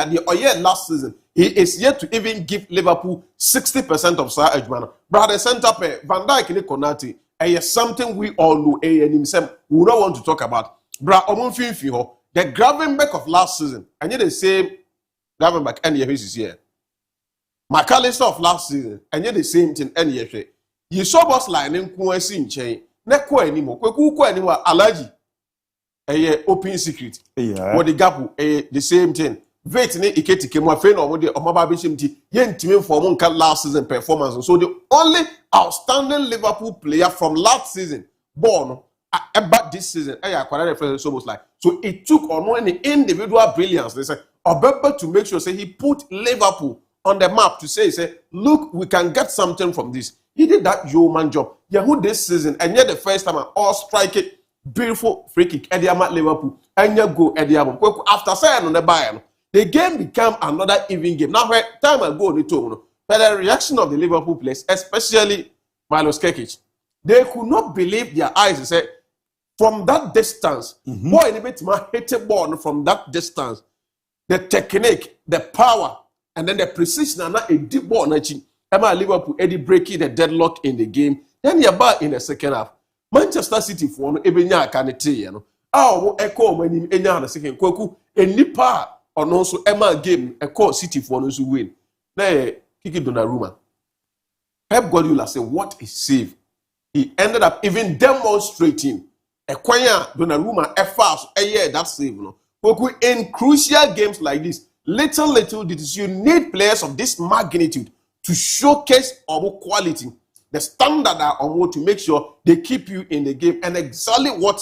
last season. He is yet to even give Liverpool 60% of Sir Ejmana. Brother Center Van Dijk in the Konati. Something we all know and himself we don't want to talk about. Bra Omonfinfiho, the Gravenberch of last season, and yet the same Gravenberch and years here. McAllister of last season, and yet the same thing and years. You saw boss line in Kuesin chain, Neko anymore, Kwekuko anymore, allergy. Open secret. What the gap, the same thing. Vetine Iketi came my friend or the Omababishimti, yen team for one last season performance. So the only outstanding Liverpool player from last season, born about this season, so it took on any individual brilliance. They say, Obeba to make sure say he put Liverpool on the map to say, look, we can get something from this. He did that yeoman job. Who this season, and yet the first time all strike it, beautiful free kick, Ediama Liverpool, and you go Ediama. After saying on the Bayern. The game became another even game. Now, where time ago, but the reaction of the Liverpool players, especially Milos Kekic, they could not believe their eyes. They said, from that distance, boy, a bit more hit a ball from that distance. The technique, the power, and then the precision, and not a deep ball. Emma Liverpool, Eddie breaking the deadlock in the game. Then you're back in the second half. Manchester City for Ebenya Kanete, echo when in the second Kweku, a nipa. Or also Emma game a call City for those who win. Now, kick it Donnarumma. Pep Guardiola say what is save. he ended up even demonstrating a kwanya Donnarumma efforts that save no. In crucial games like this, little did you need players of this magnitude to showcase our quality, the standard to make sure they keep you in the game, and exactly what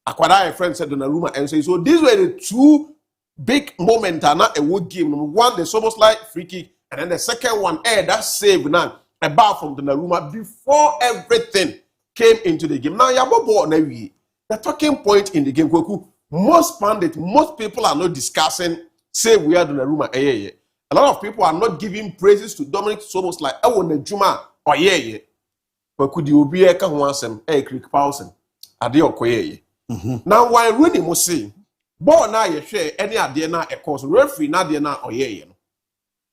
Akwada friend said Donnarumma and say. So these were the two big moments a wood game. Number one, the Szoboszlai free kick, and then the second one, that save now about from Donnarumma before everything came into the game. Now the talking point in the game, most pundits, most people are not discussing say we are Donnarumma. A lot of people are not giving praises to Dominic Szoboszlai. I want a Juma or but could you be a Kawansem, a Creek Paulson, a deal Koye? Now, why Rooney must say, Bo na ye share any idea na a cause referee na dia na or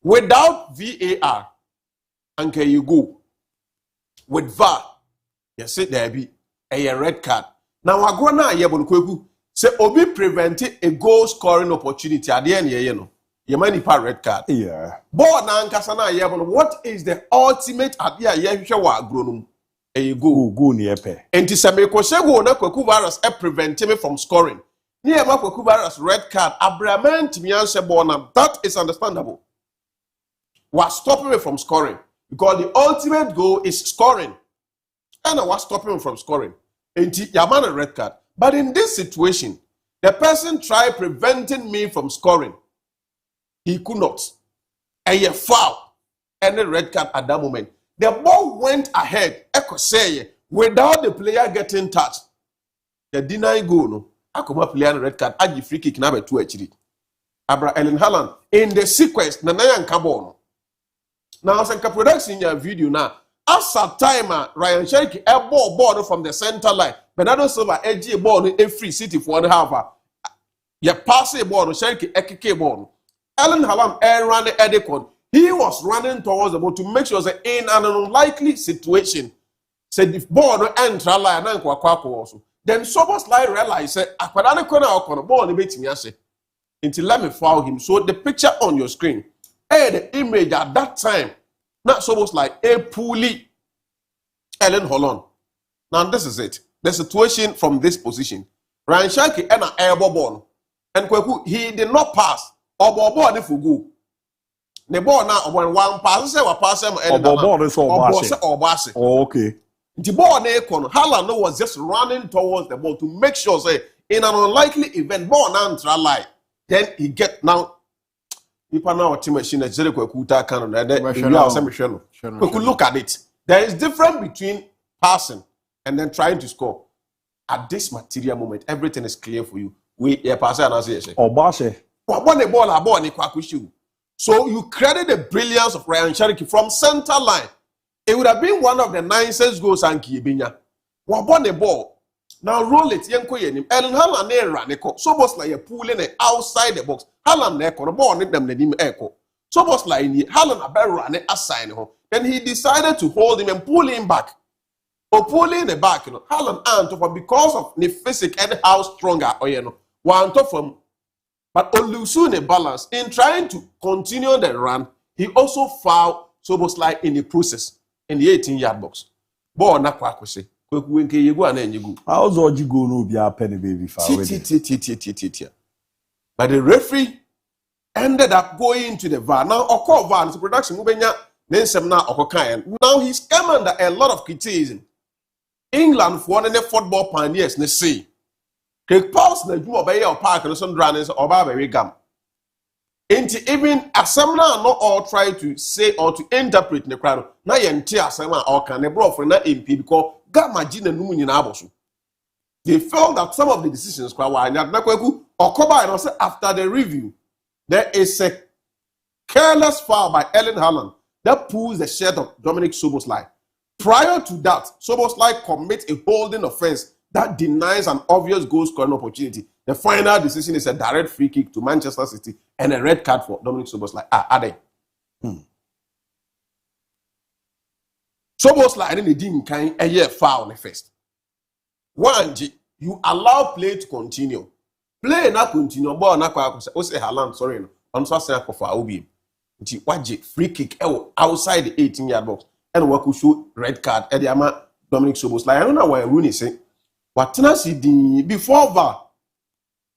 without VAR, and can you go with VAR? You sit there be a red card. Now, I go na ye bon say Obi prevented a goal scoring opportunity at the end, you know. You might need a red card. Yeah. But now, what is the ultimate idea? You show grown. You go near pay. And to some Ekosego na Kwaku virus preventing me from scoring. Near Kwaku virus red card. Abraman Timian Sebona. That is understandable. Was stopping me from scoring because the ultimate goal is scoring, and I was stopping him from scoring. And Yaman a red card. But in this situation, the person tried preventing me from scoring. He could not. And he foul and a red card at that moment. The ball went ahead, without the player getting touched. The deny goal, no. I come up player red card, I give free kick number 2 actually. Abra Ellen Haaland in the sequence, Nanayan Kabon. Now, as a production in your video now, as a timer, Ryan Cherky a ball from the center line. Bernardo Silva edgy ball in a free city for 1.5. You pass a ball, Cherky a kick ball. Ellen Haaland ran the Edicon. He was running towards the ball to make sure that in an unlikely situation, said if ball no enter line and also. Then Szoboszlai realized that Akwadane corner ball the bit me until let me foul him. So the picture on your screen, the image at that time, not Szoboszlai a pulley Ellen Haaland. Now this is it. The situation from this position. Ryan Cherky and an elbow ball, and Kweku he did not pass. Or ball if you go. The ball now when one pass, say what pass him and okay. The ball Haaland was just running towards the ball to make sure say in an unlikely event ball now try lie. Then he get now. People now team machine that Jericho Kuta can we could look at it. There is difference between passing and then trying to score. At this material moment, everything is clear for you. We pass and answer. So you credit the brilliance of Ryan Cherky from center line. It would have been one of the nicest goals and Kibinya. Wabon the ball. Now roll it, Yanko Yenim. Ellen Haaland ran a co. So much like a pulling it outside the box. Haaland echo, the ball need them the echo. So much like Haaland a better run it aside home. Then he decided to hold him and pull him back. Or pull in the back, you know. Haaland and because of the physics and how stronger or you know. One top from but Olusun balance in trying to continue the run, he also fouled Szoboszlai in the process in the 18-yard box. Ball na kwa kwese. Kweku wenke yegu ana nyegu. How's Ojigo no be a penny baby foul? But the referee ended up going to the VAR. Now Oko VAR is production mubenya nensem na Okokan. Now he's come under a lot of criticism. England for one of the football pioneers ne say Craig Paulson na dwuma obey your park no so dranes oba be gam. Enti even asem na no all try to say or to interpret the crowd. Na ye nti asem a all can the bro for na MP because gamma gina num nyina aboso. They felt that some of the decisions kwa wa nya na kwaku okoba no say after the review there is a careless foul by Erling Haaland that pulls the shirt of Dominic Szoboszlai. Prior to that, Szoboszlai commits a holding offense that denies an obvious goal scoring opportunity. The final decision is a direct free kick to Manchester City and a red card for Dominic Szoboszlai. Szoboszlai didn't kind a year foul the first. One, you allow play to continue. Play not continue. Ball not quite. Say Haaland, sorry, no. I'm so saying for ABOU. Free kick outside the 18-yard box and we could show red card. Ediama Dominic Szoboszlai. I don't know why Rooney say. But before VAR,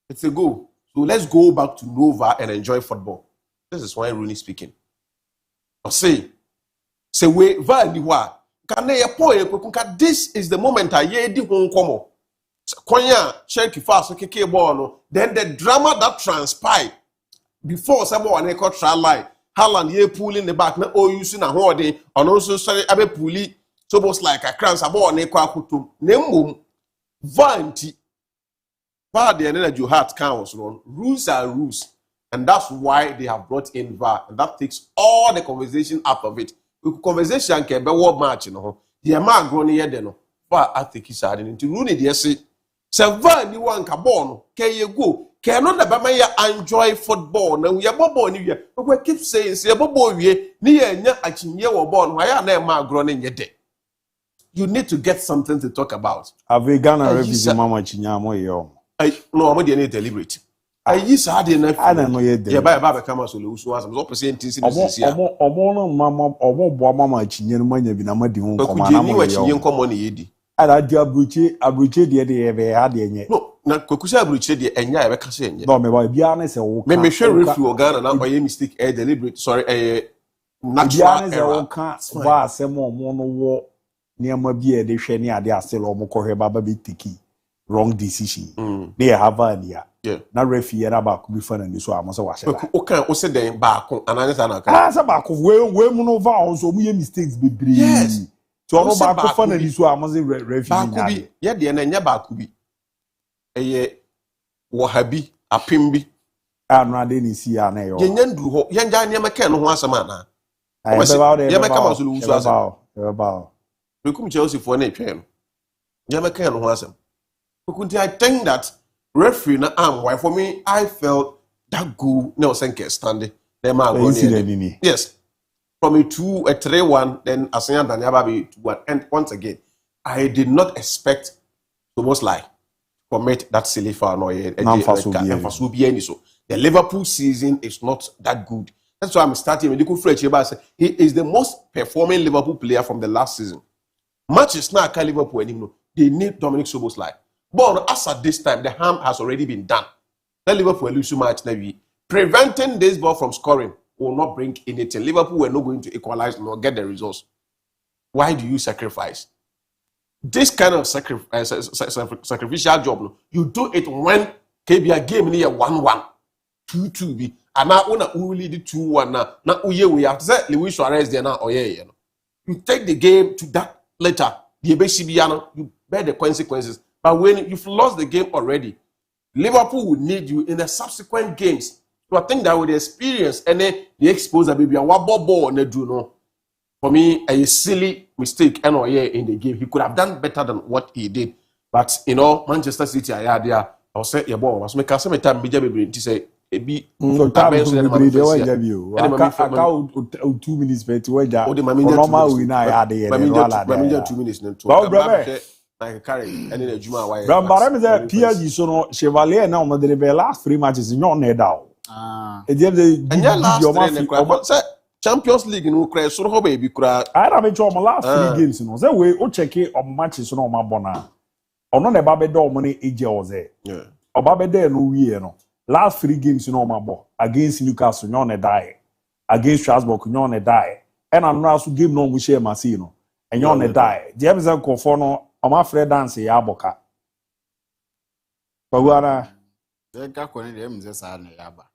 it's a go. So let's go back to no VAR and enjoy football. This is why Rooney speaking. Or say we VAR ni wa. This is the moment I hear the home come. Konya check fast okay ball. Then the drama that transpired before someone caught trial line. Haaland ye pulling the back na o using a holding and also sorry abe pulling so almost like a crans about ne kwa kutum nemmum vanti VAR the energy heart counts on rules are rules and that's why they have brought in VAR and that takes all the conversation out of it. Conversation can be world match no the man grown here de no VAR I think is adding into Rooney dey say VAR ni wan ka ball no can you go cannot the bama enjoy football na we ball ni we we keep saying say ball we ni ya nya achinye wo ball no ya na ma grown nye de. You need to get something to talk about. Ave Ghana refuse mama chinya mo yo. No, I'm dey deliberate. I use hard enough. I don't know yet. Yeah, by come so lu so as I'm presenting this year. Omo no mama omo bo mama chinya no manya bi na ma di ho nkoma na mo yo. Chinya nkoma na yedi. Ada di abruche de e be ha de enye. No, na kokusa abruche de enya e be ka se enye. No me ba bia na se wo ka. Me share referee Ghana na oye mistake deliberate sorry natural error. Bia na se wo ka ba asem omo no wo niam bi e de hwe ne ade aselo omo kohwe baba bi tiki wrong decision. They have idea. Yeah. Na referee era ba ku bi fa na ni so amo se wa she. O kan o se den ba ko ananya na kan. Se ba ko we mu no va on so mu ye mistakes bebre. Yes. So no ba ko fa na ni so amo se referee ba ku bi ye de na nya ba ku bi. Eye wahabi apimbi anu ade ni si ya na yo. Ye nyanduru ho ye nja nya meka no ho asama na. Ye meka ma so lu so asama. Ye ba. Rekum Chelsea for na etwe no. Ye meka no ho asama. I think that referee na why for me I felt that goal Nelson can stand it. Yes. From a 3-1 then Asanya Daniaba be 2-1 and once again I did not expect almost like commit that silly foul no yet. So the Liverpool season is not that good. That's why I'm starting with the he is the most performing Liverpool player from the last season. Matches now can Liverpool anymore. They need Dominic Szoboszlai. But as at this time, the harm has already been done. Let Liverpool lose so much. Preventing this ball from scoring will not bring anything. Liverpool were not going to equalize nor get the results. Why do you sacrifice? This kind of sacrificial job, you do it when KBA game near 1-1, 2-2 and now only the 2-1 now we have to say Luis Suarez there now. You take the game to that later. You bear the consequences. But when you've lost the game already, Liverpool would need you in the subsequent games. So I think that with the experience and then the exposure, baby, and what ball and do no. For me, a silly mistake in the game. He could have done better than what he did. But Manchester City, I had there. I'll say your ball was make some time baby to say a be 2 minutes better. Oh, the normal winner I had there. 2 minutes. Like carry any the Juma why. Brambara me say PSG so no Chevalier na o the last 3 matches no da. E dey the Champions League no cry so ho baby kura. I na me cho my last 3 games no. Say we o check o matches no ma bona. Ono na ba be do mo ne eje o ze. Yeah. Oba be there no wie no. Last 3 games no ma bo against Newcastle no na die. Against Strasbourg no na die. And another so game no we share Marseille no. And no na die. The episode ko for no Oma Fred dance ya boka. Pagwana. Deka ko ni dem ze sa na ya ba.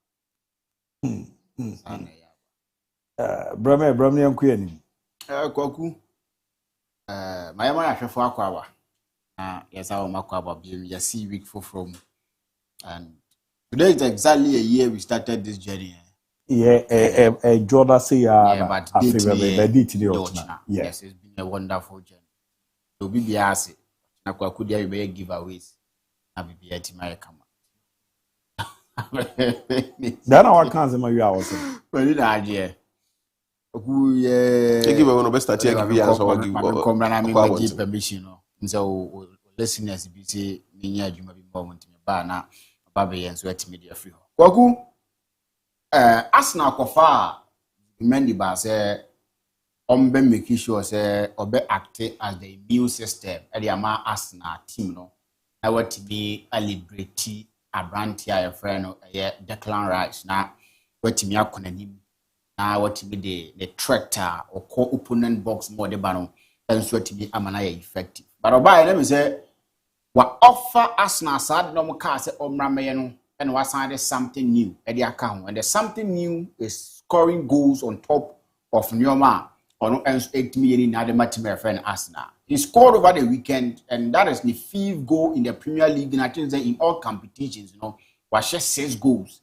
Brame yanku ya ni. Kwaku. Mayama ya hwefo akwa ba. Yes I makwa ba bi ya see week from. And today is exactly a year we started this journey. Yeah, Jordan say yeah, but yes, it's been a wonderful journey. So be biase na kwaku dia be giveaways na be biati my kama then our can't my you also well you na je oku ye give we no best start here give answer what give come na me give permission no nso listeners be say me nya adwuma bi mo ntime ba na ba be yen so atime dia free kwaku Arsenal kofa mendi ba say be making sure say obe act as the immune system and the ama Arsenal team no na what be a liberty abrantia your friend no Declan Rice na what me akonanim na what be the threat or opponent box more the banon and so to be amana effective but oba let me say what offer Arsenal sad no ka say omrame no and what sign something new at the account and the something new is scoring goals on top of Nyoma on 8 million in other team friend Arsenal. He scored over the weekend, and that is the 5th goal in the Premier League. And I think that in all competitions, was just 6 goals.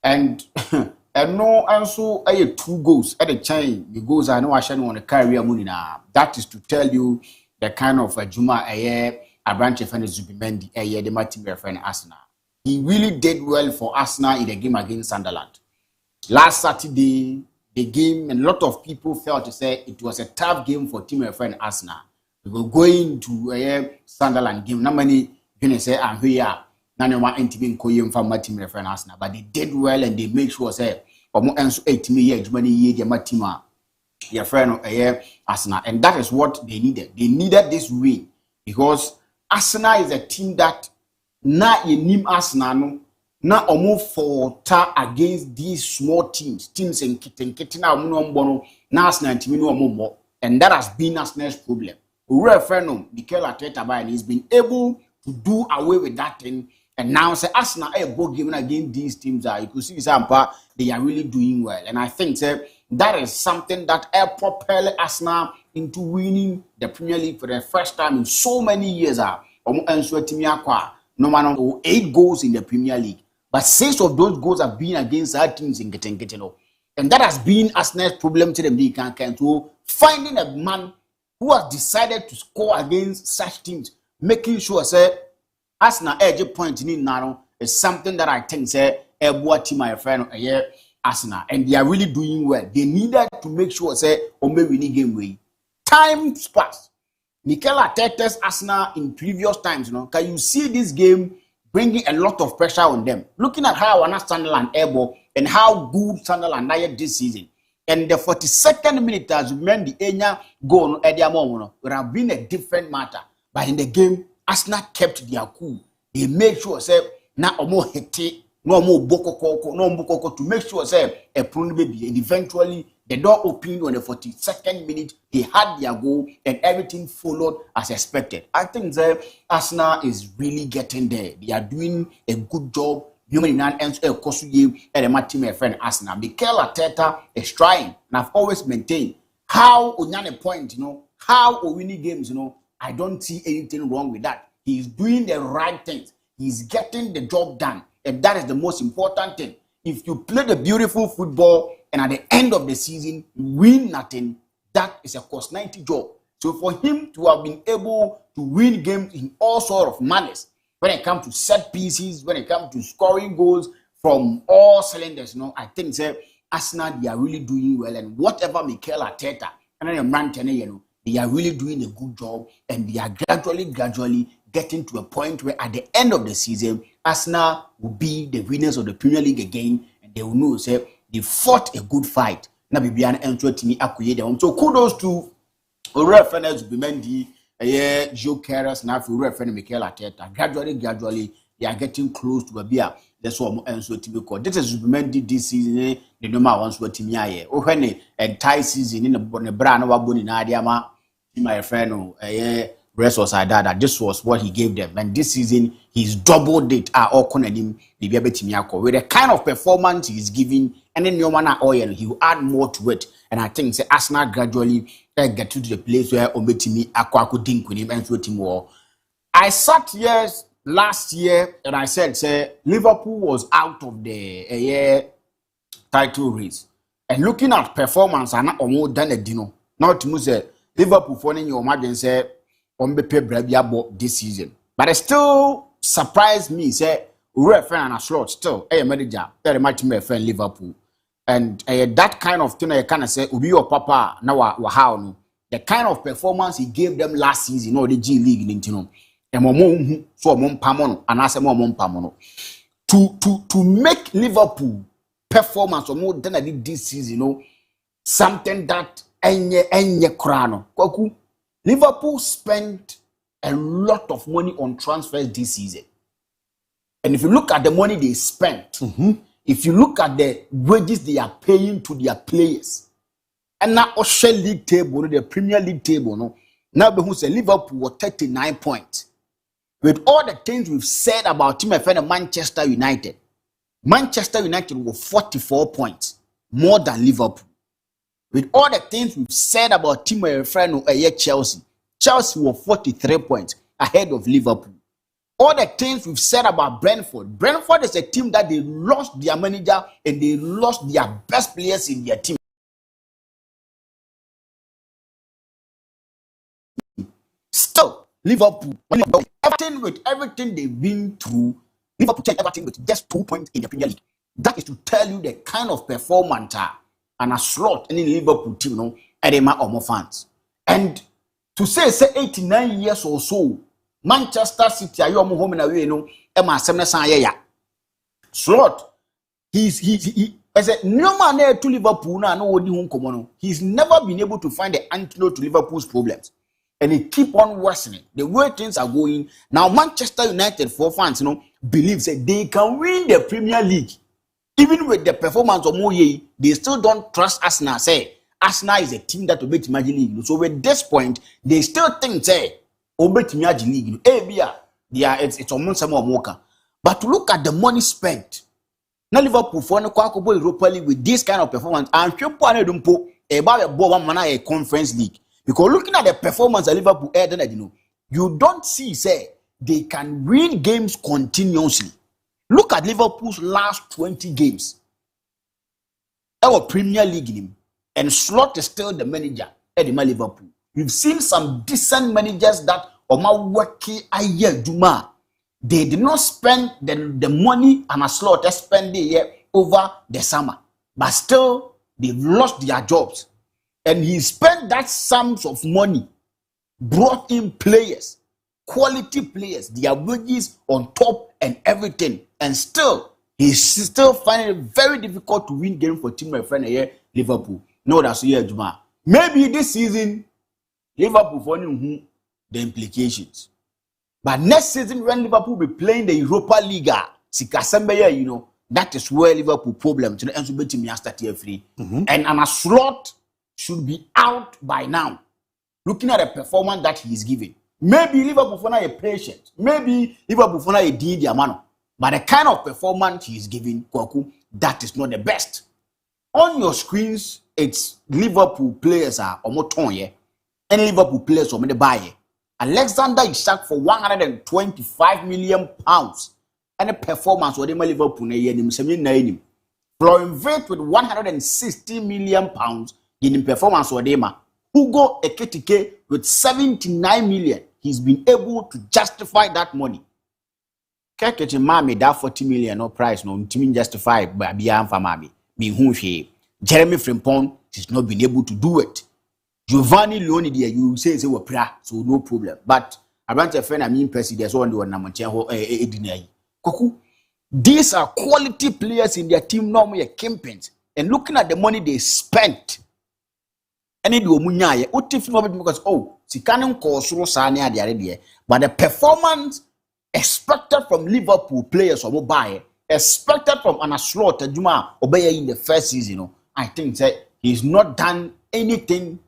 And no, also 2 goals at the chain. The goals I know I shouldn't want to carry a money now. That is to tell you the kind of Juma a branch of Zubimendi the team friend Arsenal. He really did well for Arsenal in the game against Sunderland. Last Saturday, the game, and a lot of people felt to say it was a tough game for team friend Arsenal. We were going to a Sunderland game. Not many going to say, I'm here. None of my team going from my team friend Arsenal, but they did well and they make sure say, almost 8 million money year, my team, your friend Arsenal, and that is what they needed. They needed this win because Arsenal is a team that na yenim Arsenal no. Na omo for against these small teams in kitten na omo na Arsenal team no omo, and that has been Arsenal's problem. Referendum Mikel Arteta by and he's been able to do away with that thing, and now say Arsenal a both game against these teams you could see Zampa they are really doing well, and I think that is something that propel Arsenal into winning the Premier League for the first time in so many years. Omo enso team akwa no man 8 goals in the Premier League. But 6 of those goals have been against our teams in getting. And that has been Arsenal's problem to the league. So finding a man who has decided to score against such teams, making sure say Arsenal edge point in now is something that I think say ABOU team my friend Arsenal, and they are really doing well. They needed to make sure say Ome winning game way. Time passed. Mikel Arteta's Arsenal in previous times, can you see this game bringing a lot of pressure on them? Looking at how Sunderland ABOU and how good Sunderland are this season. And the 42nd minute, as we meant the Enya goal at the moment, would have been a different matter. But in the game, Arsenal kept their cool. They made sure, say, na omo hete, no more boko to make sure, say, a prune baby. And eventually, the door opened on the 42nd minute. They had their goal, and everything followed as expected. I think that Arsenal is really getting there. They are doing a good job. Human and my team friend Arsenal. Mikel Arteta is trying, and I've always maintained how Onyane point, how winning games, I don't see anything wrong with that. He's doing the right things. He's getting the job done, and that is the most important thing. If you play the beautiful football and at the end of the season you win nothing, that is a cost 90 job. So for him to have been able to win games in all sorts of manners, when it comes to set pieces, when it comes to scoring goals from all cylinders, I think Arsenal, they are really doing well. And whatever Mikel Arteta and then they are really doing a good job, and they are gradually getting to a point where at the end of the season, Arsenal will be the winners of the Premier League again, and they will know they fought a good fight. So kudos to reference Zubimendi, Joe Carras, now for reference Mikel Arteta. Gradually, they are getting close to a beer. That's what I'm so typical. This is Zubimendi this season, the number one sweat team. Oh, when the entire season in the brand of Abuni Nadiama, my friend, rest was that this was what he gave them. And this season, he's doubled it. With the kind of performance he's giving, and then Yomana Oil, he will add more to it. And I think Arsenal gradually get to the place where Ometimi Akwaku Dink with him and with him. I sat here last year and I said, Liverpool was out of the title race. And looking at performance, I'm not more than a dino. Not to say Liverpool phoning your imagine say Ombepe Brabia this season. But it still surprised me, say, we're a friend and a slot still, manager, very much my friend Liverpool. And that kind of thing, I kind of say, Ubi your papa, now how no. The kind of performance he gave them last season, the G League, to make Liverpool performance or more than I did this season, something that enye krano. Kwaku, Liverpool spent a lot of money on transfers this season. And if you look at the money they spent, if you look at the wages they are paying to their players, and now Osha League table, the Premier League table, no, now who say Liverpool were 39 points. With all the things we've said about team of Manchester United were 44 points more than Liverpool. With all the things we've said about team of Chelsea were 43 points ahead of Liverpool. All the things we've said about Brentford is a team that they lost their manager and they lost their best players in their team. Still, Liverpool, with everything they've been through, Liverpool checked everything with just 2 points in the Premier League. That is to tell you the kind of performance and a slot in the Liverpool team, no, Edema or more fans. And to say 89 years or so, Manchester City, are you home and away, no, Emma Semna Slot, he as a no man to Liverpool now, no one home. He's never been able to find the antidote to Liverpool's problems. And it keep on worsening. The way things are going now, Manchester United for fans, believes that they can win the Premier League, even with the performance of Moye. They still don't trust Arsenal. Say Arsenal is a team that will beat Magic League. So at this point, they still think say beat Magic League. It's almost some more. But to look at the money spent, now Liverpool for no Europa League with this kind of performance, and people are about a Conference League. Because looking at the performance of Liverpool, you don't see, say, they can win games continuously. Look at Liverpool's last 20 games. Our Premier League, and Slot is still the manager at the Liverpool. We've seen some decent managers that they did not spend the money and a Slot spend the year over the summer, but still they've lost their jobs. And he spent that sums of money, brought in players, quality players, their wages on top and everything. And still, he's still finding it very difficult to win games for team my friend here, Liverpool. No, that's here, Juma. Maybe this season, Liverpool for the implications. But next season, when Liverpool be playing the Europa League, that is where Liverpool problem to the end of team start here free. And a Slot should be out by now. Looking at the performance that he is giving. Maybe Liverpool for a patient. Maybe Liverpool for a DD man. But the kind of performance he is giving, Kwaku, that is not the best. On your screens, it's Liverpool players are Omotonye. And Liverpool players are the buyer. Alexander Isak for £125 million. And the performance of the Liverpool Florian Wirtz with £160 million. In performance or Dema, Hugo Ekitike with 79 million, he's been able to justify that money. Keketi mami that 40 million no price no team justify by beyond famami. Jeremy Frimpong has not been able to do it. Giovanni Leone there you say they were prayer, so no problem. But I want a friend I mean Percy there's one Namanche Koku. These are quality players in their team normally campaigns. And looking at the money they spent. And it will munyaye because sikanin kosuro sani adi but the performance expected from Liverpool players or buy expected from an Slot Juma obey in the first season, I think that he's not done anything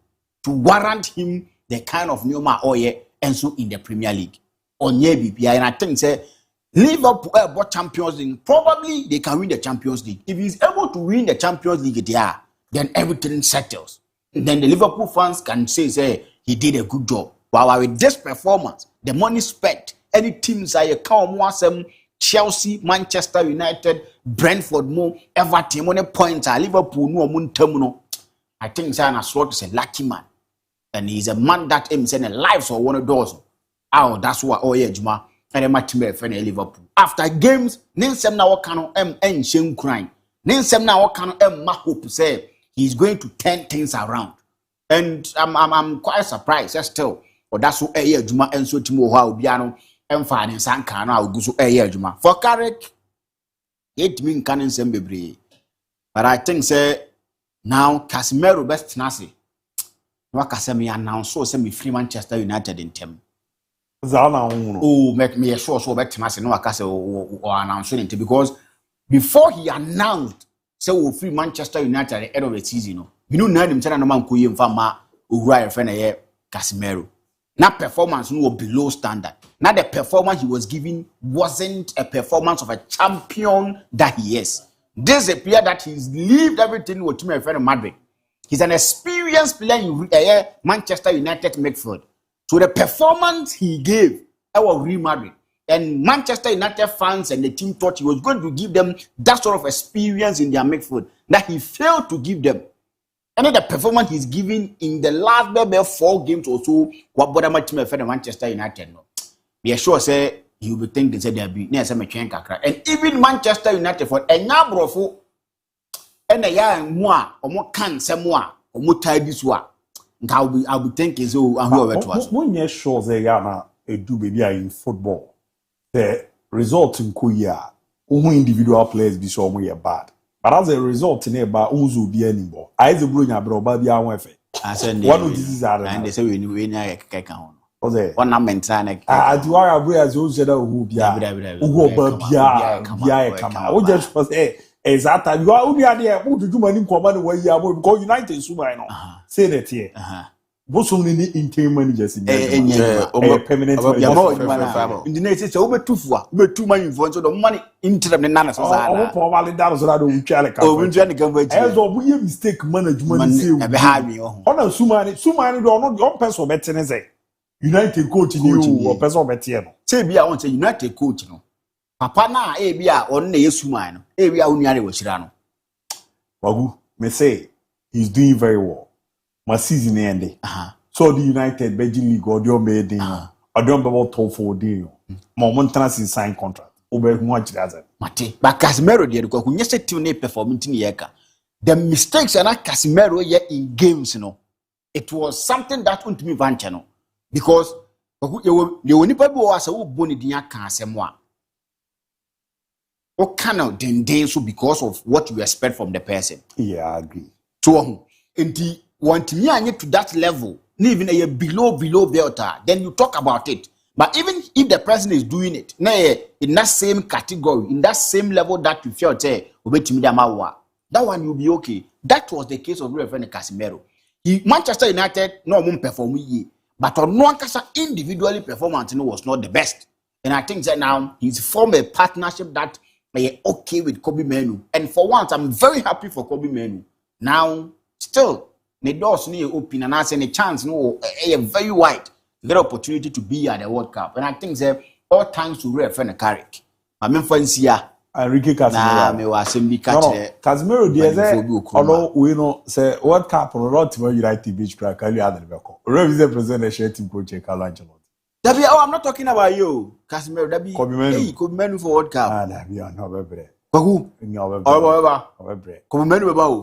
to warrant him the kind of Neoma Oye and so in the Premier League or BPI. And I think that Liverpool bought Champions League. Probably they can win the Champions League. If he's able to win the Champions League there, then everything settles. Then the Liverpool fans can say he did a good job. While with this performance, the money spent, any teams are come Chelsea, Manchester United, Brentford, Everton, money points are Liverpool, no terminal. I think Sana Slot is a lucky man. And he's a man that aims in the lives of one of those. Oh, that's what Juma and a match me friend Liverpool. After games, Ninsem now cano Shen crying. Ninsem now cano hope say he's going to turn things around. And I'm quite surprised still. But that's what Juma and so Timo Biano and Fan Sanka now go so Juma. For Carrick, it mean canon Sembebre. But I think say now Casimiro best Nasi. Wakasa me announce so say me free Manchester United in tem. Zana Oh, make me sure so bet me say no wakasa or announce it because before he announced say we free Manchester United at the end of the season, no. You know na him say na man koye mfa ma owura friend na Casemiro. Na performance no below standard. Now the performance he was giving wasn't a performance of a champion that he is. This is a player that he's lived everything with my friend Madrid. He's an experienced player in Manchester United midfield. So the performance he gave, I was Real Madrid. And Manchester United fans and the team thought he was going to give them that sort of experience in their midfield that he failed to give them. And then the performance he's giving in the last 4 games or so, what bother my team for Manchester United? No, be sure say you will think they said they'll be near some kakra. And even Manchester United for a nyabrofu and a young moi or more can some more or more tidy swap. I'll be thinking so. And whoever it was. When you sure they are a do baby in football, the result in Korea, only individual players be so bad. But as a result, in about Uzu be anymore. I the blue bro, baby, I went. One of these are and they say we knew any account. One mentanic. I do our agree as you said, who be who just was exactly you are only idea who to do money command where you are because United Subaino. Say that here. What's only the interim managers in permanent in the next over 2 money for the money interim and nana. Mistake management. On a Sumani don't your person better say United coach you or person better. Say be I want a United coach no. Papa na ebia on na Sumani no. Ebia unyare wo chira no. Wagu me say he's doing very well. My season ended. So the United Belgian League or the made I don't about top 4 deal. My Montana sign contract. Over much as Mate, but Casemiro did because when you said to performance in Yeka, the mistakes are not Casemiro yet in games, you know. It was something that went to me Vanchano because you only people was a bony diak Casemwa. What kind of den so because of what you expect from the person? Yeah, I agree. So, and want me and to that level, even a below Delta, then you talk about it. But even if the person is doing it, in that same category, in that same level that you feel, that one will be okay. That was the case of Real Casemiro. Manchester United no one perform but on one individually performance was not the best. And I think that now he's formed a partnership that is okay with Kobe Manu. And for once, I'm very happy for Kobe Manu. Now, still, the doors near open and I say a chance a very wide get opportunity to be at the World Cup. And I think that all thanks to Real Carrick. I mean fancy Enrique Casemiro. Me was simply catch Casemiro dey although we know say World Cup on lot to United beach crack early other beko. Real president share team coach Carlo Ancelotti. Dabi, I'm not talking about you, Casemiro. Dabi, Kobe Manu for World Cup. Dabi, no bebre. Kwaku. Kobe Manu beba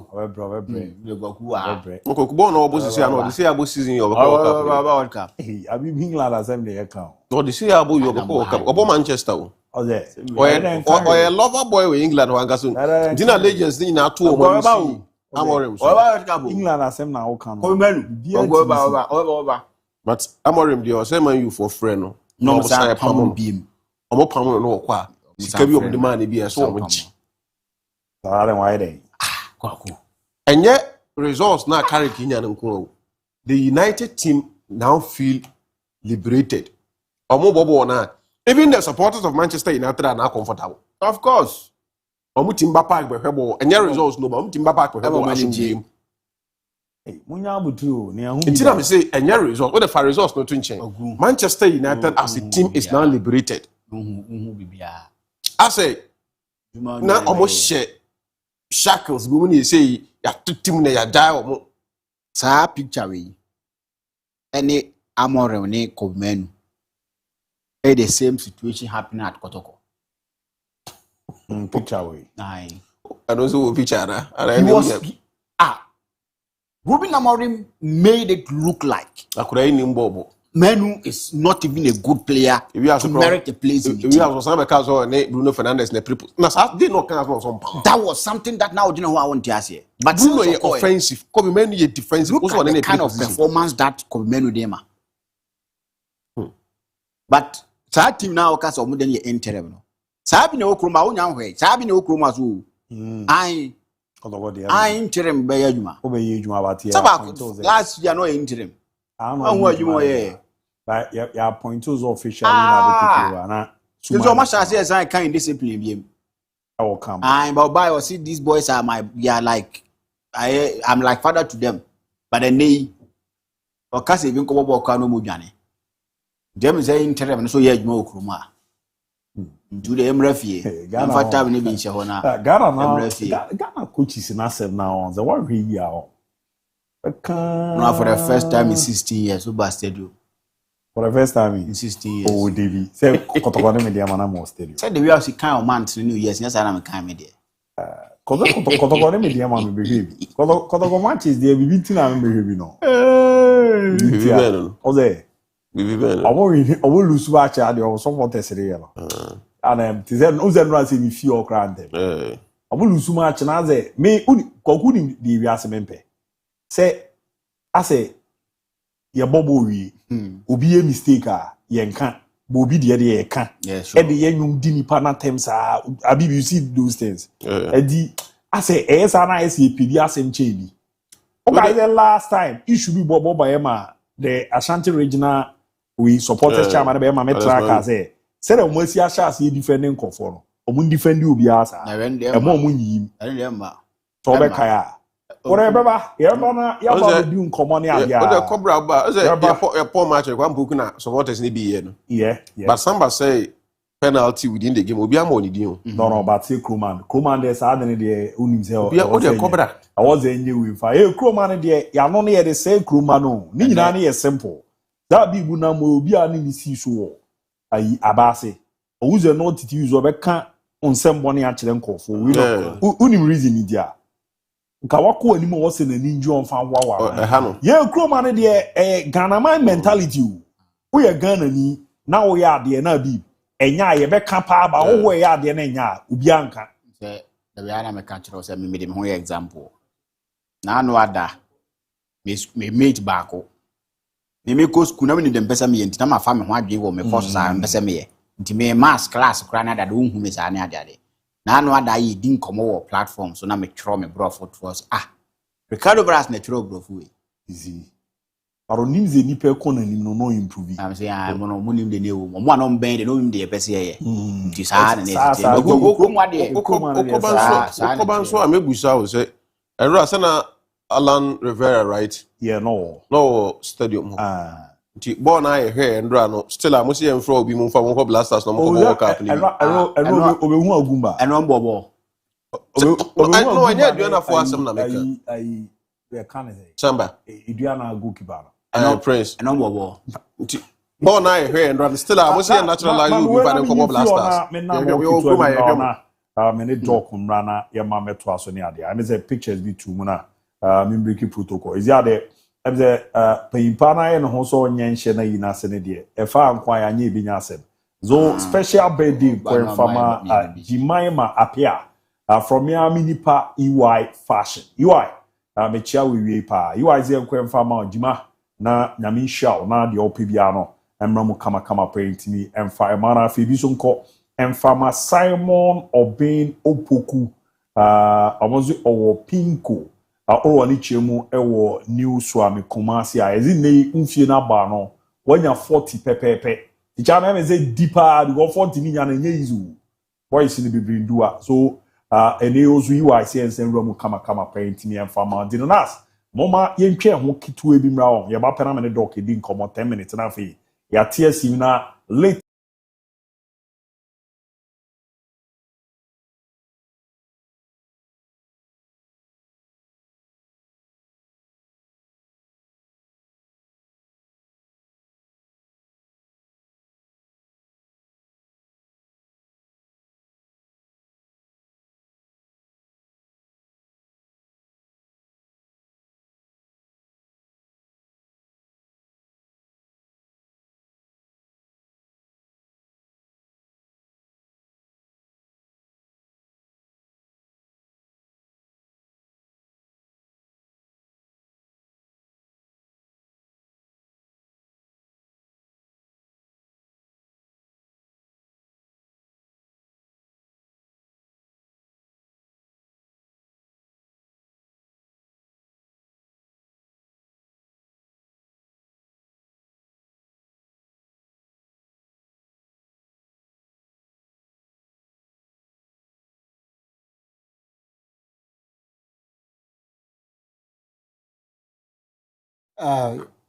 Okay, Kubo no opposition no. They say ABOU season you World Cup. Hey, I be England assembly account. No, they say ABOU you World Cup. Obo Manchester. Oh there. Or a lover boy with England wangasun. Dina legends ni na two o Amorim. England assembly na account. Kobe Manu. But Amorim dey say man you for friend no say pam biem. Omo pam no kwa. Sika bi omo de man bi so omo chi. Sare why dey. Kwaku. And yet results now carry Kenya nko. The United team now feel liberated. Omo bobo na. Even the supporters of Manchester United are now comfortable. Of course. Omo timba park be hwebo. And yet results no, omo timba park be hwebo game. Hey, munya abutu ne ahu. Until I say and yet results. What the results no to change. Manchester United as a team is now liberated. I say na omo share shackles but when you say ya team na ya die omo sa picture we any Amorim ne Kobe Manu the same situation happening at Kotoko. Picture we Aye. And also picture na Ruben Amorim made it look like akura ni mbobo Menu is not even a good player to merit a place in the team. Bruno Fernandes that was something that now you know what I want to say. But Bruno is offensive. Kobe Menu is defensive. Look at the kind of performance that Kobe Menu dema. But that team now because of modern interim. Sabi ne okroma wonya hwe. Sabi ne okroma so. I interim be adwuma. Obeye adwuma ba tie. Last year no interim. I don't know. But ya point to officially na na. So much as yes I can discipline him. I will come. But by or see these boys are like I'm like father to them. But then they or case even ko bobo ka no mo dwane. Dem say interim so ye adwuma okroma. To the MRFA. Ghana coaches in Asem now. The one really are. No, for the first time in 16 years, Uber Stadium. For the first time in 16 years. Oh, David. Say, Kotokone Media Manamo Stadium. Say the way I see kind of man to New Year's. Yes, I'm a kind media. Kotokone Media Man behave. Kotokone matches there. We beat him behave. No. Oh, there. I will lose watch. I will somewhat tested. And Uzen Rasi mi fi okra ntem. Amulu suma chena ze me koku ni di wiase mempe. Say ase ye bobo wi. Obi ye mistake a ye nka, bo obi de ye ka. E de ye nyum di nipa na tem sa abibi you see those things. E di ase esa na ese pedi asem chebi. Okay, the last time it should be bobo by Emma the Ashanti regional we supporters chairman be Emma metraka say said a mercy ashas ye defending conform. Omun defend you be asa. A more moon Tobe Kaya. Whatever, Yabana, Yabba doing common. Yeah, Cobra, a poor match, one book now, supporters need be in. Yeah, but somebody say penalty within the game will be a money deal. No, but say Crewman. Crewman, there's suddenly the himself. Cobra. I was a new if I Crewman, you're not near the same Crewman. Nini is simple. That be Bunam will be an easy so. Ayi abase owuze no titi use obeka onsem bone a kire nkofo we no unim reason dia nka wako anim wo se na ninju onfa wawa ye kroma ne de Ghana man mentality wo ye Ghana ni na wo ya de na bi enya ye beka pa ba wo ya de na enya obi anka se the we ana me ka kire se me dem ho example na no ada me mate baako me go school na me dem pesa me enti na ma fa me ho adwe wo me course sa pesa me ye enti me mass class kra na da do hu me sa ne ade na no ada yi din komo wo platform so na me tro me bro for was Ricardo Bras na tro bro fu easy aro nim ze ni pe ko na nim no improve am say mo nim de ne wo mo no ben de no nim de pesa ye enti sa na ne go mo ade ko ban so amebusa wo say enro asana Alan Rivera, right? Yeah, no stadium. Born I hear and run. Still, I must see him from Bimu from Blasters. No more walk up. I know Gumba. I know Bobo. No, I did enough for some. I can't say. Samba. Idiana goalkeeper. I know Prince. I know Bobo. Born I hear and run. Still, I must see a natural life. You find from Blasters. Many talk on Rana, your mamma to us on the idea. I mean, the pictures be too muna. Mimbiki protocol. Is there the Pimpana and Hoso Yanshena in Asenedia? A farm quite a be Nasem. So special birthday when Fama Jimaima appear from your minipa EY fashion. EY, Mechia we pa. EY Zem Quen Fama Jima na Yami Shao na the Opibiano and Ramu Kama paint me and Fireman Fibison Co and Fama Simon Obin Opoku Amozu or Pinko. Oni chemu ewo new swami Kumasi a ezi nei mfie na ba no wanya 40 pepepe ticha na me say deeper the 40 ni nya na nye izu boys ni bibiri ndua so ene ozu yi wa sense nro kama paint ni enfama dinanas moma yentwe ho kitu ebi mra o ye ba pena me ne doc edi nkomo 10 minutes na fe ya TSC na late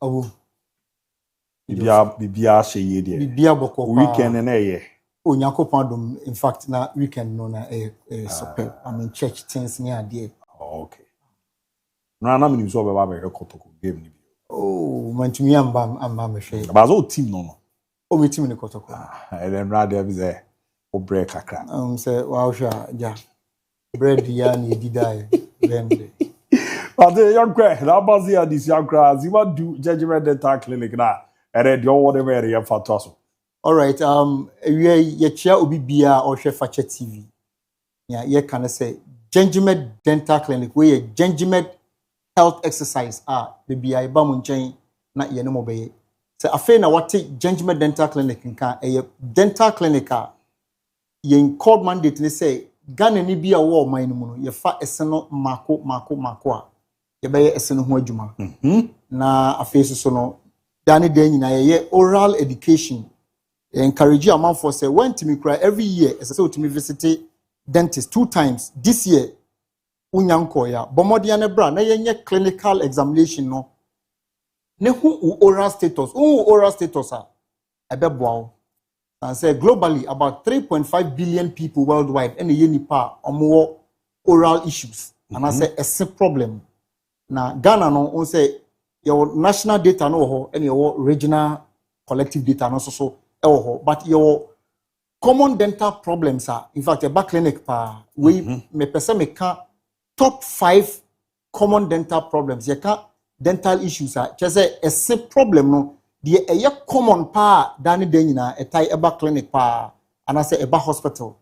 Abu. Bibia sheye de. Bibia boko. Weekend na ye. Onyankopon dom, in fact na weekend no na super. I mean church things near there. Okay. Na me so be ba be kotoko game ni bi. Oh, mantumi amba me hwe. Ba zo team no. O me team ni kotoko. And then rather be say o break akra. Say wa hwa ja. Bread ya na edidai. Then but young guy, that was here this young guy. You want do judgment dental clinic na. And you whatever area for to. All right, ye chia obi bia or hwe Fakye TV. Yeah, ye can say Gingimed Dental Clinic where Gingimed health exercise the bia ba mo nchen na ye no mo be. Say afa na what Gingimed Dental Clinic nka dental clinic ye in called mandate ni say Ghana ni bia wo man no mu no ye fa eseno mako a ye be ye eseno ho adwuma. Na afa so no dane den nyina ye oral education. Encourage your man for say when to me cry every year as I say to me visit dentist 2 times this year unyanko ya bomodi ane bra na yenye clinical examination no ne hu oral status ebeboa and say globally about 3.5 billion people worldwide and ye nipa omo oral issues and I say a problem na Ghana no on say your national data no ho and your regional collective data no so but your common dental problems are in fact a back clinic we me person me can top 5 common dental problems you can dental issues are just a simple problem no the common dani denina a tie back clinic and I say a back hospital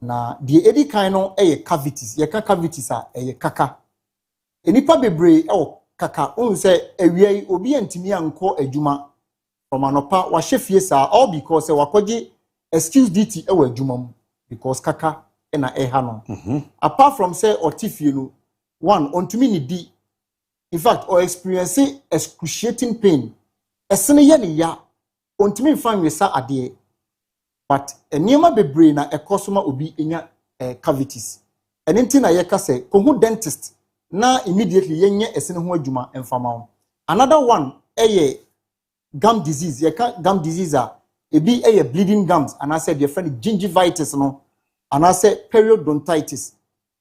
na the edi kind no cavities you can cavities are a kaka enipa bebre kaka on say ewie obi antimi anko adwuma from anopa wa hye sa all because wakoje excuse DT ewa adwuma because kaka na ha no apart from say otifie no one ontumi ni di in fact or experience excruciating pain esene ye ne ya ontumi fan wesa ade but eniema bebre na ekosoma obi enya cavities enenti na ye ka say kohu dentist na immediately yenye esene ho adwuma emfama another one gum disease ye ka gum disease ebi bleeding gums and I said your friend gingivitis no and I said periodontitis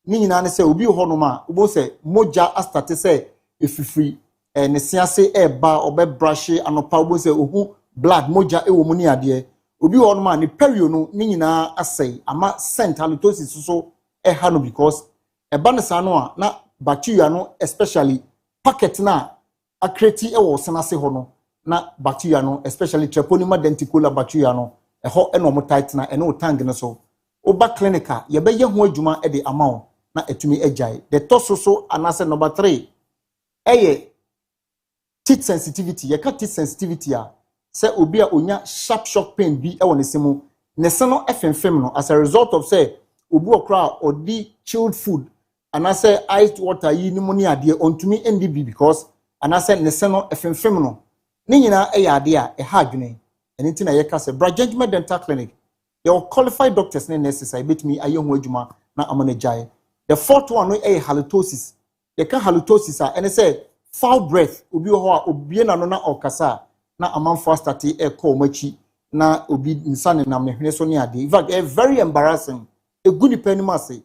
ni nyina ne say obi ho no ma obo say moja astarte say efifiri ne siase ba obe brush anopa obo say ohu blood moja ewo mu ni ade obi ho no ma ne perio no ni nyina asay ama scent halitosis so ha no because ba ne sa no na bacteria no especially packet na akreti ewo senase ho no na bacteria no especially Treponema denticola bacteria no ho eno tight na eno tang no so oba clinica ye be ye ho adwuma e de ama na etumi agyae the toso anase number 3 teeth sensitivity ye ka teeth sensitivity say obi a onya sharp shock pain bi e woni semu ne se no efemfem no as a result of say obi okra odi chilled food anase iced water yi ni mu ni ade ontumi endi bi because anase ne se no efemfem no ni nyina ade a ha adwene enti na ye ka say Gingimed Dental Clinic your qualified doctors and nurses I bet me aye ho adwuma na amanagyae the fourth one no halitosis ye ka halitosis and say foul breath obi ho a obie na no na okasa na amanfo start call machi na obi nsane na mehwene so ne ade in fact very embarrassing a good penima say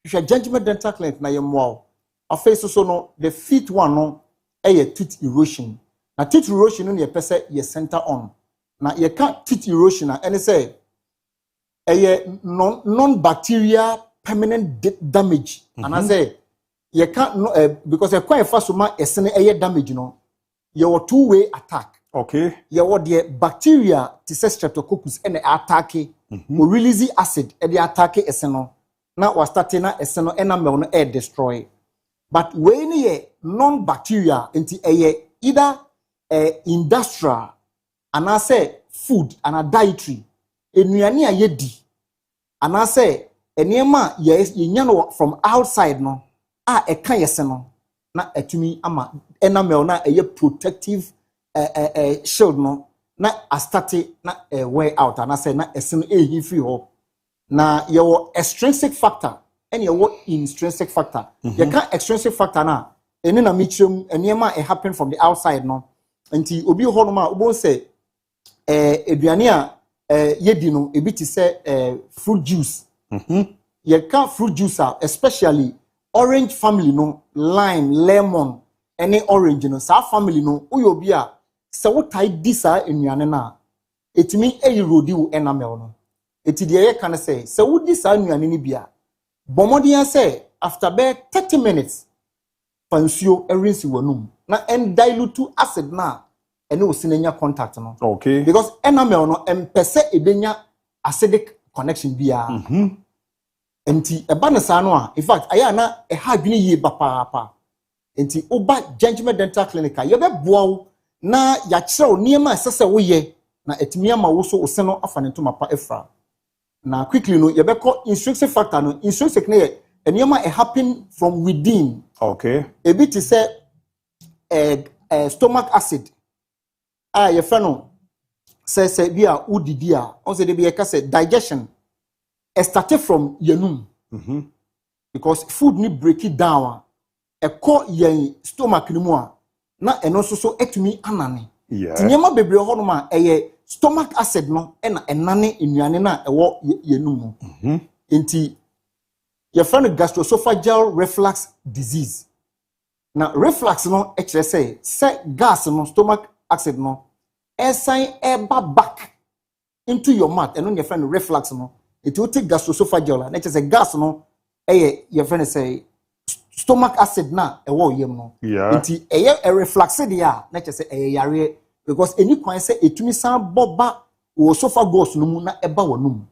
Gingimed Dental Clinic na ye mo afa so no the fifth one no tooth erosion na tooth erosion no ye pese ye center on na ye ka tooth erosion and say non-bacterial permanent damage and I say you can't because a quite fast ma esene damage no your two-way attack okay your the bacteria Streptococcus and attack will release acid and the attack eseno na was starting na eseno enamel no destroy but when ye non-bacterial into either industrial and I say food and a dietary enuane a yedi and I say enema ye nya from outside no eka yese no na etumi ama enamel na protective shield no na astate na wear out and I say na ese no free ho na your extrinsic factor and your intrinsic factor you can extrinsic factor na ene na michirem enema e happen from the outside no nti obi ho no ma obo say aduane a yedi no ebi ti say fruit juice ye can fruit juice especially orange family no lime lemon any orange no sa family no uyo obi a se wo tai di sa enuane na etimi eyirodi wo enamel no eti de ye kan say se wo di sa enuane ni bia bomodian say after be 30 minutes fansio erinsi wanum na en dilute acid na ene osinenya contact no okay because enamel no empese ebenya acidic connection bia enti eba ne sa no a in fact aya na e ha adwene yie ba enti oba Gentleman Dental Clinic ye be boawo na ya kire niema sese wo ye na etimi ama wo so ose no afa ne to mapa efra na quickly no ye be call intrinsic factor no intrinsic ne niema e happen from within okay a bit is say stomach acid ye fa no say bia udidi a on say de be ka say digestion started from yanum because food need break it down e ko yen stomach ni mu a na eno so etumi anane tinyema bebre ho no ma stomach acid no e na enane enuane na ewo yanum no enti your friend gastroesophageal reflux disease na reflux no e kire say gas no stomach acid no e sign back into your mouth and on your friend reflux no it will take gastroesophageal na say gas no your friend say stomach acid na ewo yem no nti a reflux dia na say yare because any kwan say etumi san boba wo esophagus no mu na eba wanum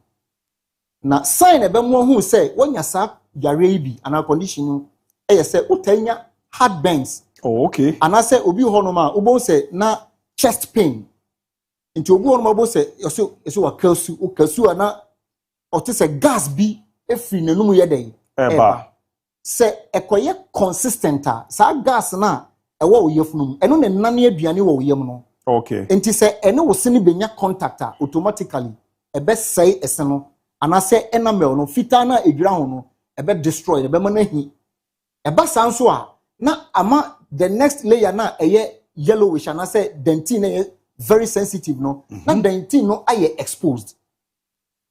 na sign ebe mo hu say wonya sa yare bi ana condition say utanya heartburns okay ana say obi ho no ma obo say na chest pain nti obi ho no ma obo say so wa kasu ana o te say gas bi efri nanum ye den eba say ekoye consistent sa gas na ewo wo yefunum eno ne nane aduane wo yem no okay nti say ene wo sene benya contact automatically ebe say eseno ana say enamel no fita na edwira ho no ebe destroy ebe manahi eba sanso a na ama the next layer na yellowish and I say dentin very sensitive no na dentin no aye exposed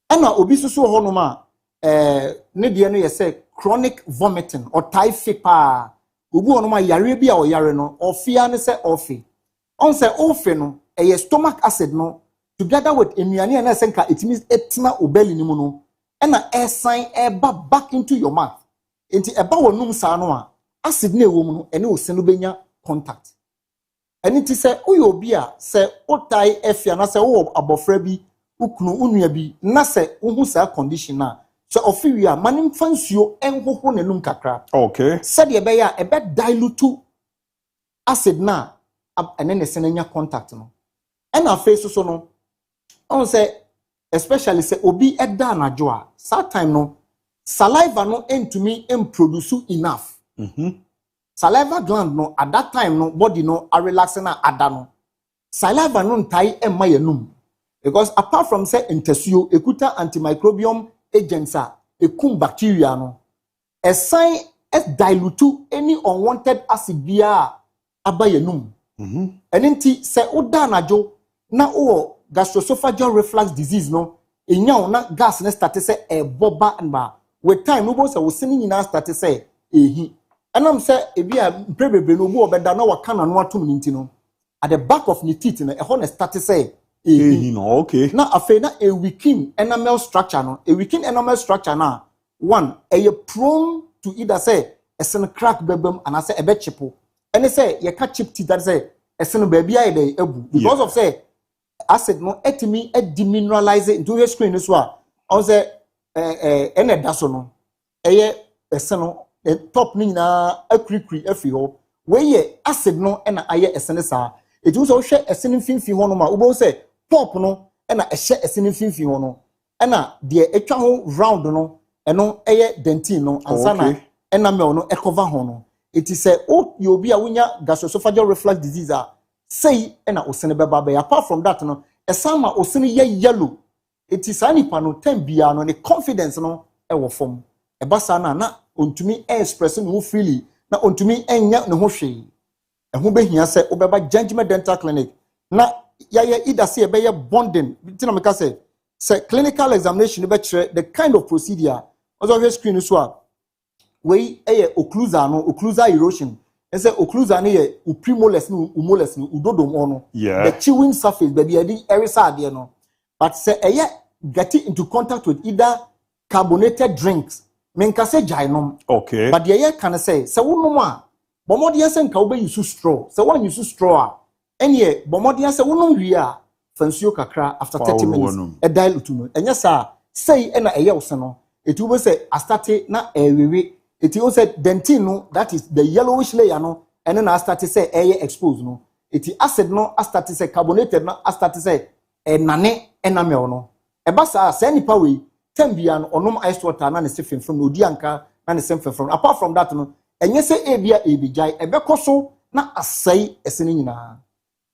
ana obi so ho no ma ne de no say chronic vomiting or typhic pa obi ho no ma yare bi a o yare no ofia ne say ofi on say ofi no stomach acid no together with enuane na senka it means etina obeli ni mu no na sign back into your mouth enti eba wonum sa no a acid na ewo mu no ene o se no benya contact eni ti se uyo obi a se otai efia na se wo abofra bi ukunu unua bi na se uhu sa condition na so ofiwi a manim fansuo enhoho nanum kakra okay se de be ya ebe dilute acid na ene ne se nya contact no ena face so no on say especially say obi eda anajo a that time no saliva no entumi produce enough saliva gland no at that time no body no a relaxing na ada no saliva no ntai emma yanum because apart from say intesio ekuta antimicrobial agents ekum bacteria no a sign dilute any unwanted acid bia abayanum eninti say oda anajo na o gastroesophageal reflux disease no enya na gas na start say boba nba with time no bo say wo sini nyina start say ehi enam say ebi a prebebe no bo obeda na waka na no atom ninti no at the back of the teeth no e ho na start say ehi no okay na afa na a weaken enamel structure no a weaken enamel structure na one prone to either say esen crack bebem and say ebe chipo and say ye ka chip teeth that say esen ba bia dey ebu because of say acid no etimi demineralize into your screen so a on say ene da so no esen no top ni na akrikri afi ho we ye acid no na aye esen sa etu so hwe esen finfi ho no ma ubo say pop no na ehye esen finfi ho no na de etwa ho round no eno dentin no ansa na enamel no cover ho no it is you obi a wunya gastroesophageal reflux disease say na osene beba be apart from that no esama osene ye yellow it is anipa no tem bia no ne confidence no e wo fom e basa na ontumi express no freely na ontumi enya ne ho hwe ɛho behia sɛ obeba Judgment Dental Clinic na yɛyɛ either say ɛbɛyɛ bonding tina meka sɛ clinical examination be kyerɛ the kind of procedure also hwɛ screen so a wei ɛyɛ occlusal erosion ɛsɛ occlusal no yɛ premolars no molars no udodom ono the chewing surface baby ɛdi ɛresa adeɛ no but sɛ ɛyɛ getting into contact with either carbonated drinks menka sɛ gyaenom okay but yɛyɛ kan sɛ wonom a bomodiya sɛ nka wo be use straw sɛ one use straw a ɛne bomodiya sɛ wonom wie a fansuo kakra after 30 minutes a dilute no ɛnyɛ saa sei ɛna ɛyɛ wo sɛ no eti wo sɛ astate na ɛwewe eti wo sɛ dentin no that is the yellowish layer no ɛne na astate sɛ ɛyɛ exposed no eti acid no astate sɛ carbonated no astate sɛ ɛnane ɛnamɛw no ɛba saa sɛ nipa wei tembia no onom ice water na ne se fenfem no odi anka na ne se fenfem apart from that no enye se ebia ebijai ebekɔ so na asai esene nyina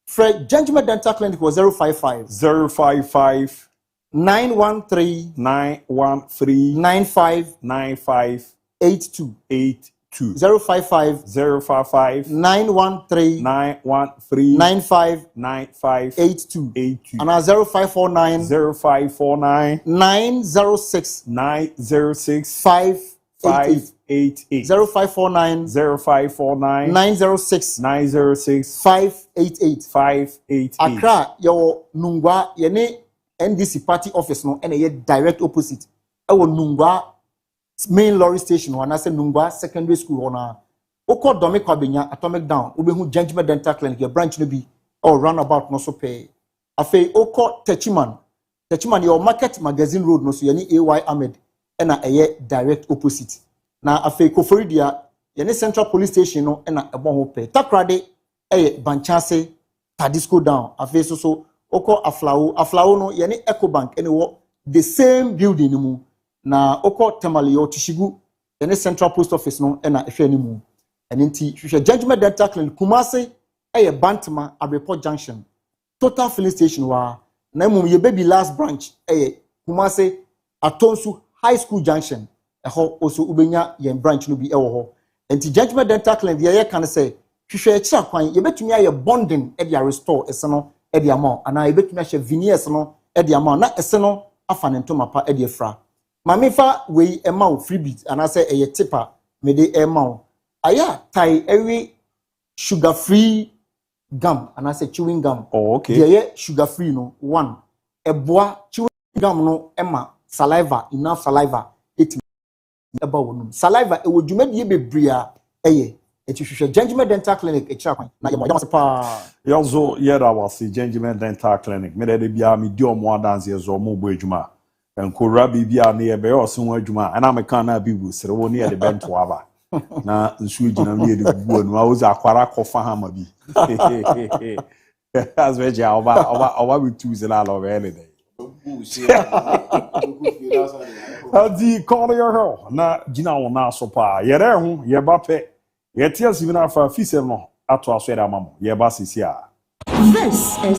Fred Judgment Dental Clinic was 055 913 95 82 055 913 95 82 and 0549 906 588 0549 906 588 Accra your Nungwa yene NDC party office no and a direct opposite our Nungwa main lorry station one I say Nungwa secondary school ona oko dome kwabenya atomic down obehu Judgment Dental Clinic your branch no be or roundabout no so pay afei oko Techiman your market magazine road no so yene AY Ahmed na eye direct opposite na afei Koforidia yene central police station no na ebon ho pay takrade eye Banchase Tadisco down afei so oko aflawo no yene Ecobank ene wo the same building mu na oko Temali yo Tishigu yene central post office no na ehwe ni mu ene nti hwehwe Judgment Dental Clinic Kumase eye Bantama Abreport Junction total filling station wa na mum ye baby last branch eye Kumase Atonsu High School Junction eho also ubenya yen branch no bi ewo ho enti Judgment Dental Clinic ye kan say hwehwe akira kwan ye betumi aye bonding e dia restore ese no e dia ma ana ye betumi ahye veneers no e dia ma na ese no afa ne ntoma pa e dia fra ma me fa we e ma freebie ana say eye tipper me de e ma aya tai every sugar free gum ana say chewing gum okay ye sugar free no one eboa chewing gum no ema saliva enough saliva it about wonum saliva e wodwumadie bebria eye etihwehwe Judgment Dental Clinic ekira kwan na yemo pa yozo yera wasi Judgment Dental Clinic me de bia me di omo adanse yezo omo bo adwuma enkora bibia na ye be oso ho adwuma ana me kan na bibu sere wo ne ye de bento aba na nsu ejina me ye de gugu anu awoza akwara kofa ha ma bi as we ja oba we tuze la lo be any Adi call your hell na gina wona so pa yere ho ye ba pe ye tia sibina fa fisem no ato aso era mamo ye ba sisi a this is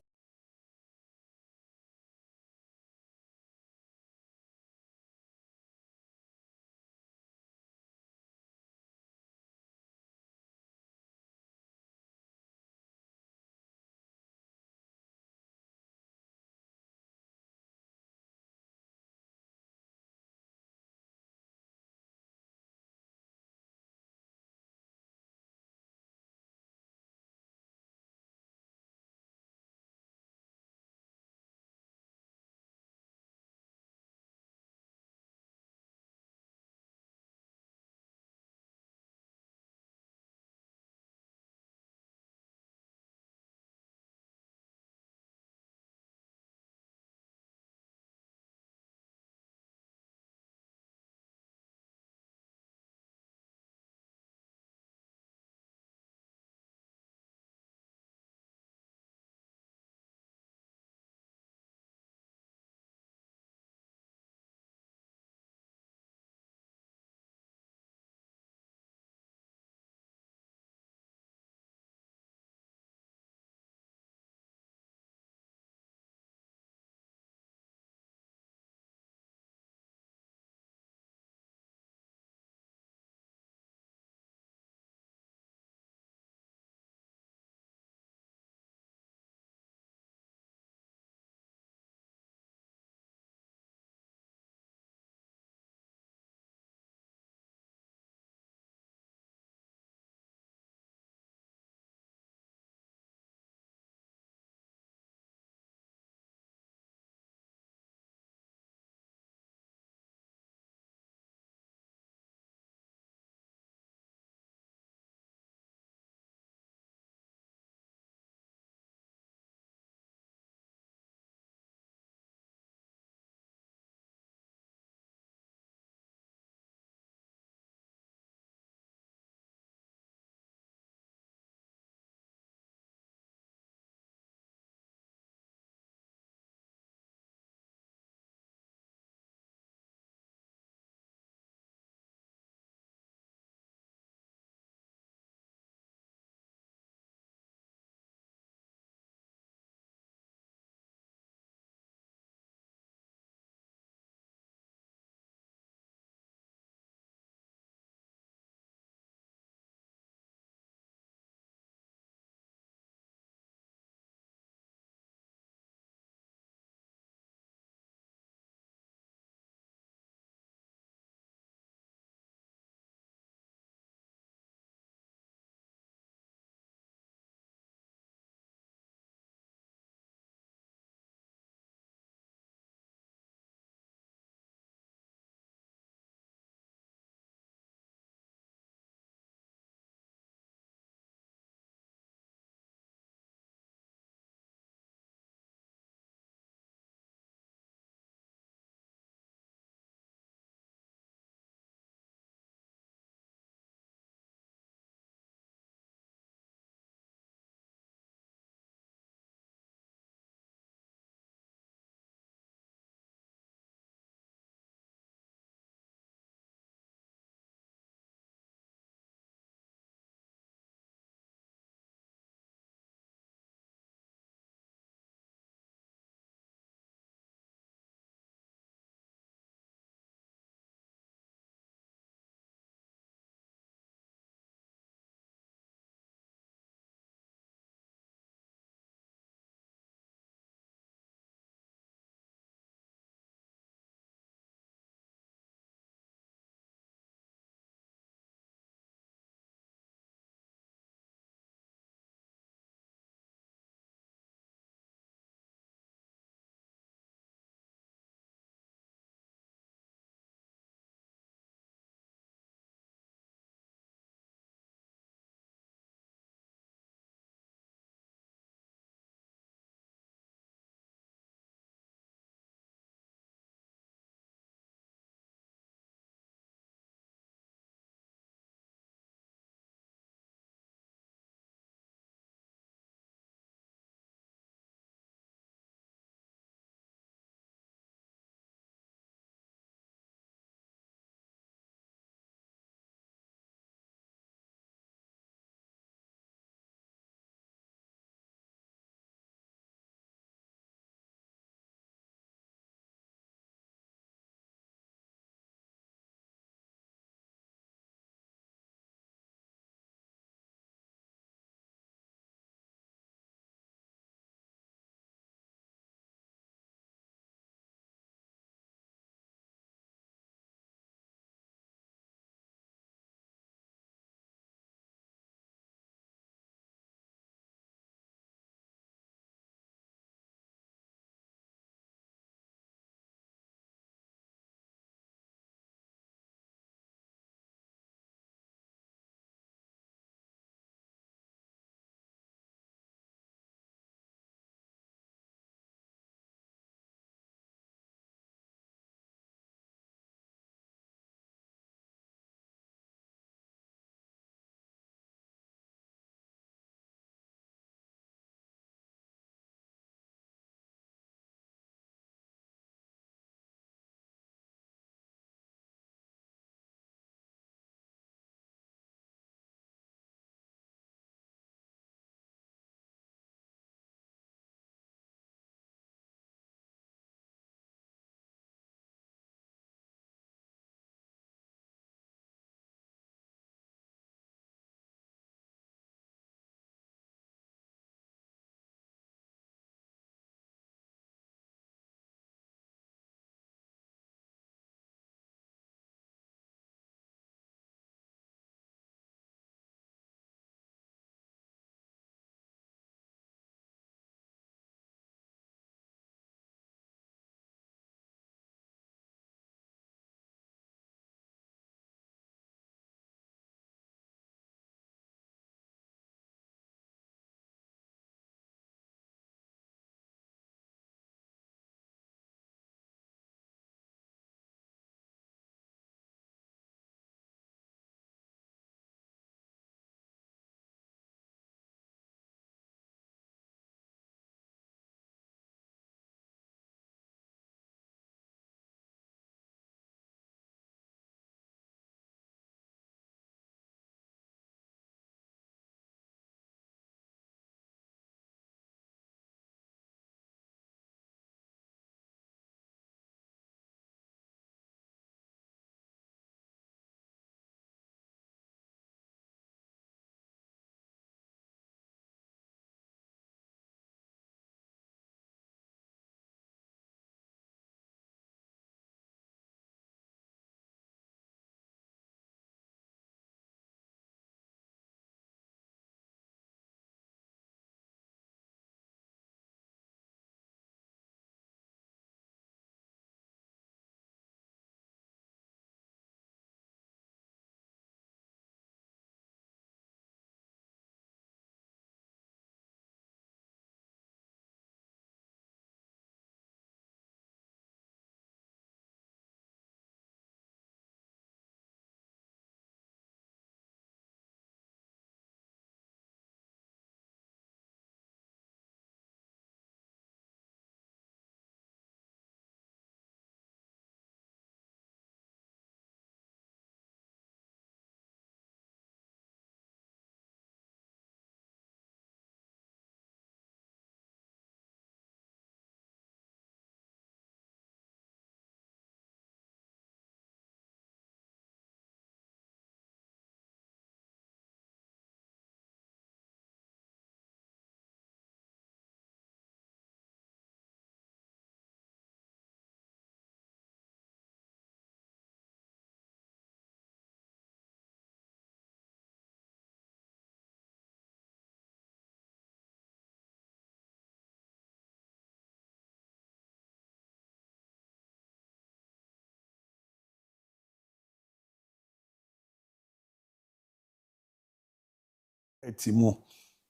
etimu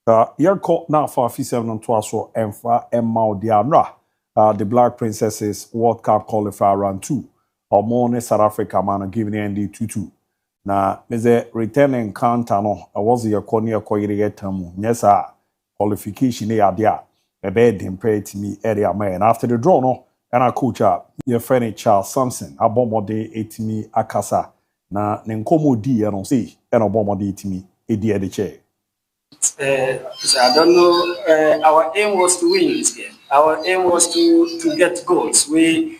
yɛkɔ na afa afisɛm no ntoa so ɛmfa ɛma odi amra the Black Princesses World Cup qualifier round 2 ɔmo ne South Africa man giving ND 2-2 na meze return encounter no was yɛkɔ ne yɛkɔ yere yɛtamu nyesa qualification ne yade a ebe dempe etimi area man after the draw no and coach your friend Charles Samson abomode etimi akasa na ne nkomo di no say and abomode etimi edi ede che I don't know. Our aim was to win this game. Our aim was to get goals. We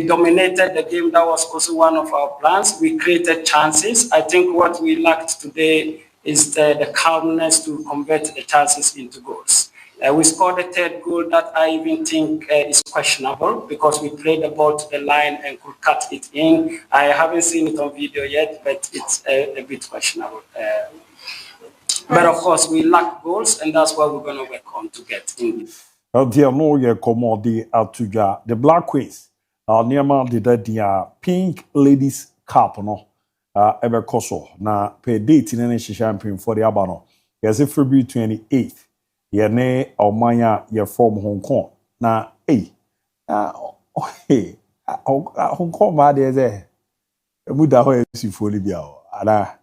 dominated the game. That was also one of our plans. We created chances. I think what we lacked today is the calmness to convert the chances into goals. We scored a third goal that I even think is questionable because we played the ball to the line and could cut it in. I haven't seen it on video yet, but it's a bit questionable. But of course, we lack goals, and that's what we're going to work on to get in. Dear no, ye commodi atuja the Black Queens. Nearma did the Pink Ladies Cup no. Ever koso na per date in any champion for the Abano. Yes, February 28th. Ye ne Omanya ye from Hong Kong. Na Hong Kong ma de ze. Muda ho esi foli bia o. Ada.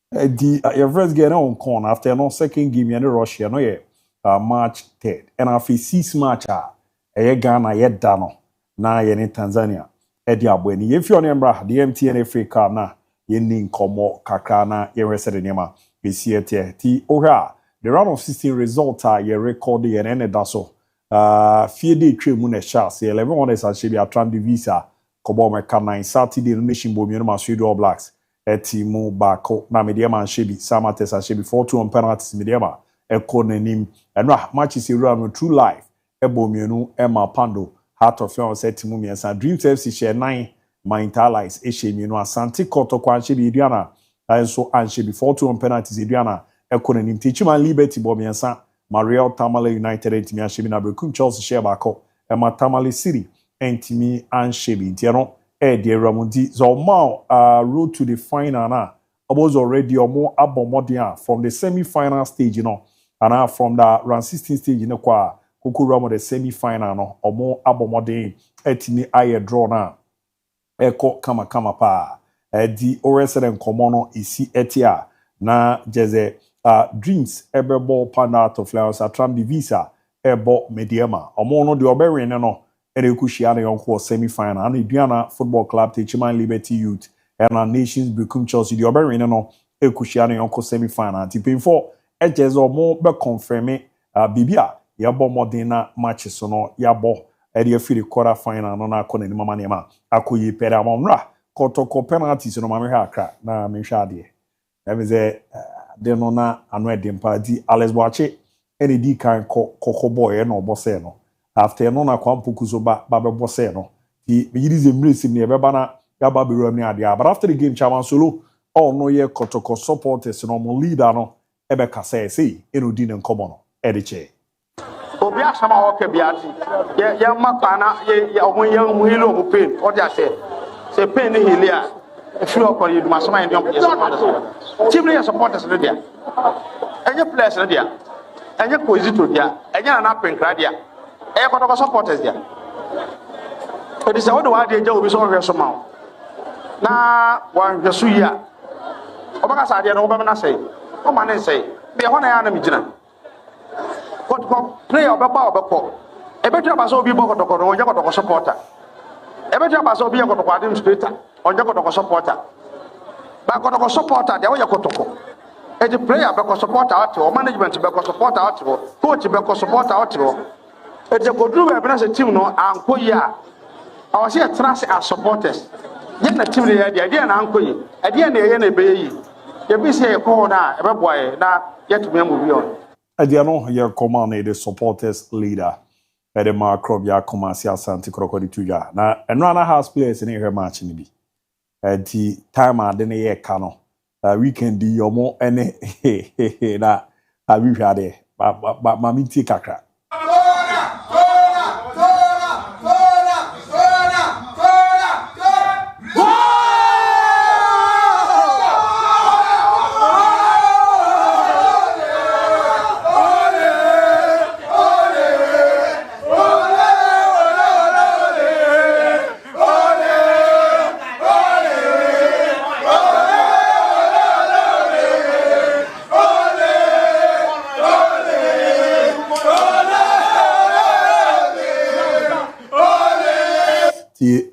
Your first game on corn after no second game in Russia no ye March 3rd and after 6 match Ghana yet dano na ye in Tanzania edi abweni if you remember the MTN Africa na ye nin komo kakra na ye resede nema we see it ti oha the round of 16 result ye record ye ene daso fiede twemu na chance 11 on is actually a tram visa kobo me ka 9 Saturday nation bomi no Masudi All Blacks etimu bako na mediama shebi samatesa shebi 4-2 on penalties mediama eko nanim enra match is around true life ebo mienu Emma Pando Heart of Fiance etimu miensa Dreams FC share 9 Maintalais eshe mienu Asante Kotoko shebi Adriana so and shebi 4-2 on penalties Adriana eko nanim Tichima Liberty bo miensa Mariel Tamale United entimi shebi na Brekum Chelsea share bako Emma Tamale City entimi and shebi tieno dear Ramundi, so road to the final na was already more abomodia from the semi-final stage, and from the round 16 stage, Kuku Ramo the semi-final no, or more abomodi etini aye draw na eko kama pa di oreseren komono isi etia na jeze dreams ebe ball panda to flowers atram divisa ebo mediama omo no de obere no Erekushia Yonko semi-final and Indiana Football Club Tichiman Liberty Youth and our nations become Chelsea the Oberyn no Erekushia Yonko semi-final. Tipin for edges or more be confirming Bibia Yabo Modena matches no Yabo Edia Fili quarter final no na kone ni mama nema Akuyi pera monra Kotoko penalties no mama haka na menshade. That means de no na anwe dempa di Alex Boache any di kan koko boy no bosse no. After no na kwampuku so ba bose no he yiri zemresi ne be bana ya ba beru amni ade but after the game chairman solo all no ye kotoko supporters no mo leader no ebe kasa say enodi ne nkomo no ediche obi asama wo ke biati ye makana ye ohun ye mu hilo mu pain o dia se pain ni hilia efi okori yedu masama ye ndom ye supporters team ne supporters no dia enye players no dia enye kozito dia enye na penkra dia got a supporters there. It is all the way they do with all your small. Now, one Yasuya. Obaka Sadia, Obama say, oh, man, say, be a one enemy dinner. What play of a power before? A better Basso be Boko or Yakoto supporter. A better Basso be a Kotoka splitter or Yakoto supporter. But Kotoka supporter, the way Yakotoko. A player because support out or management because support out or coach because support out or. It's a good room as a team, no, and Koya. I was here trust as supporters. Yet the team, the idea and Uncle, at the end, they bay. You be say a corner, a boy, now yet to be on. Adiano, your command, the supporters leader, Edema Crobia, Commercial Santi Crocodile Tuja. Now, and Rana has players in her match in the at the time I didn't hear Cano. We can do your more any that I wish I had, but Mamiti Kakra.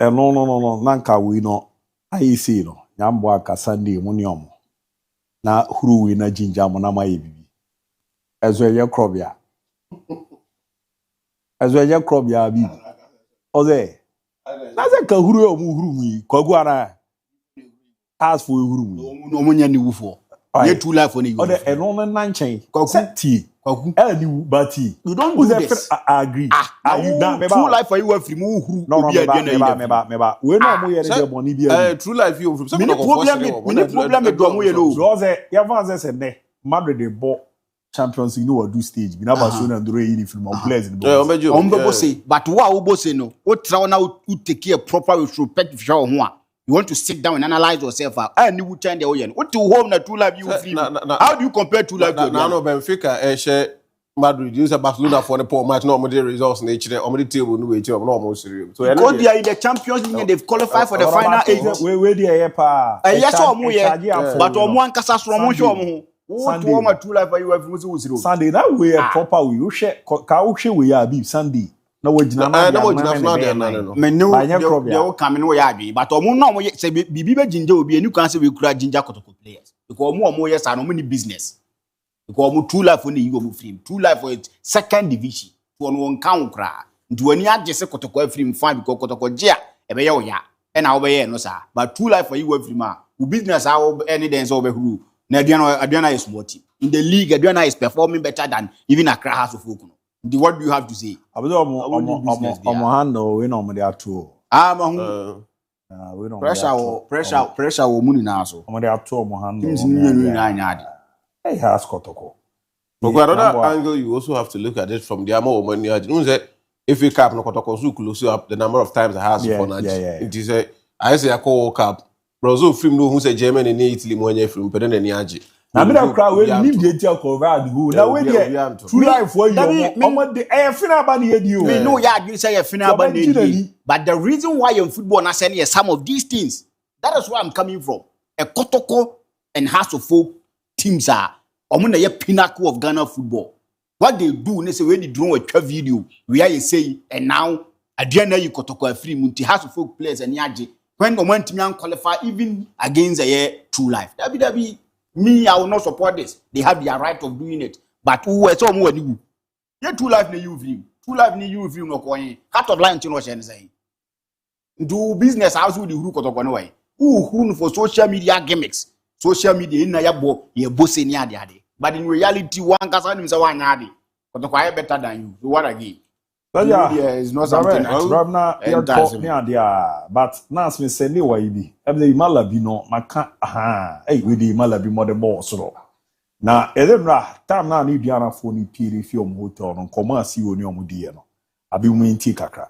no nanka we no I see no nyambo aka Sunday muniom na huru we na jinja mo na maye bibi ezo ye krobia bibi oze na ze ka huru o mu huru mu kwagu ara as for huru mu no munya ni wufo ye two life on you ode eno no nanchen kwaku any bati you don't do this I agree you na me two life for you free mu huru obi adie na meba we no mo ye de boni bia true life you from mini problem do mo ye no because ya fanze se ne Madrid dey ball Champions League no do stage bi na Barcelona ndoro yi film on players in the on say but what we say no o try na o take a proper retrospective show ho a you want to sit down and analyze yourself and you turn the way what to home na two life you free how do you compare two life to no Benfica share Madrid use Barcelona for the poor match no more results na each on the table no we no more serious so because they are in the Champions League and they've qualified for the final 8 we dey here pa yes o mo ye but o mo ankasa so mo hwe o mo what to my two life you have musu zero Sunday that way proper we you share ka o hwe we ya bi Sunday na wajina no me no they will come in we abi but omo no mo say bibi be ginger obi enu kan say we kura ginger kotoko players because omo yes and omo ni business because omo two life on the you free two life for it second division to on kan kura nti wani agese kotoko free fine because kotoko gia e be ye oya e na wo be ye no sa but two life for you free ma u business how any dance over who na Adriana is small team in the league. Adriana is performing better than even Accra House of Folk. What do you have to say? Omo handle we no me dey ato. We no pressure wo muni na so. Omo dey ato omo handle. Teams ni yenu na anyade. Hey has kotoko. But another angle you also have to look at it from the amount of money. You know that if you cap no kotoko so close up the number of times it has for now. It is I say I call cap. Brazil film no who say Germany and Italy mo nya film pede na ni age. Na me da kra we ni bi eti cover the go. Na we dey true life for you. Omo dey final ba na yedi o. Me no ya agree say final ba na yedi. But the reason why in football na say some of these things, that is where I'm coming from. A Kotoko and House of Folk teams are omo na ye pinnacle of Ghana football. What they do, they say when they draw a video, we are say and now Adriana you Kotoko free munti House of Folk players and yaji. When the one team qualify even against a true life. WWE, me, I will not support this. They have their right of doing it. But who is some one you? Yeah, true life ni you view. True life ni you view no coin. Cut of line to no say. Do business house with the who got on way. Who for social media gimmicks. Social media in na bo ye bossy near the ade. But in reality, one can himself one yadi. But the quiet better than you. So what again? Yeah, it's not something but now me say ni wa ibi eble malabi no maka we di malabi mo de boss ro na edenra time na ni diana fo ni piri fi om hotel no komo asi oni om die no abi mu nti kakra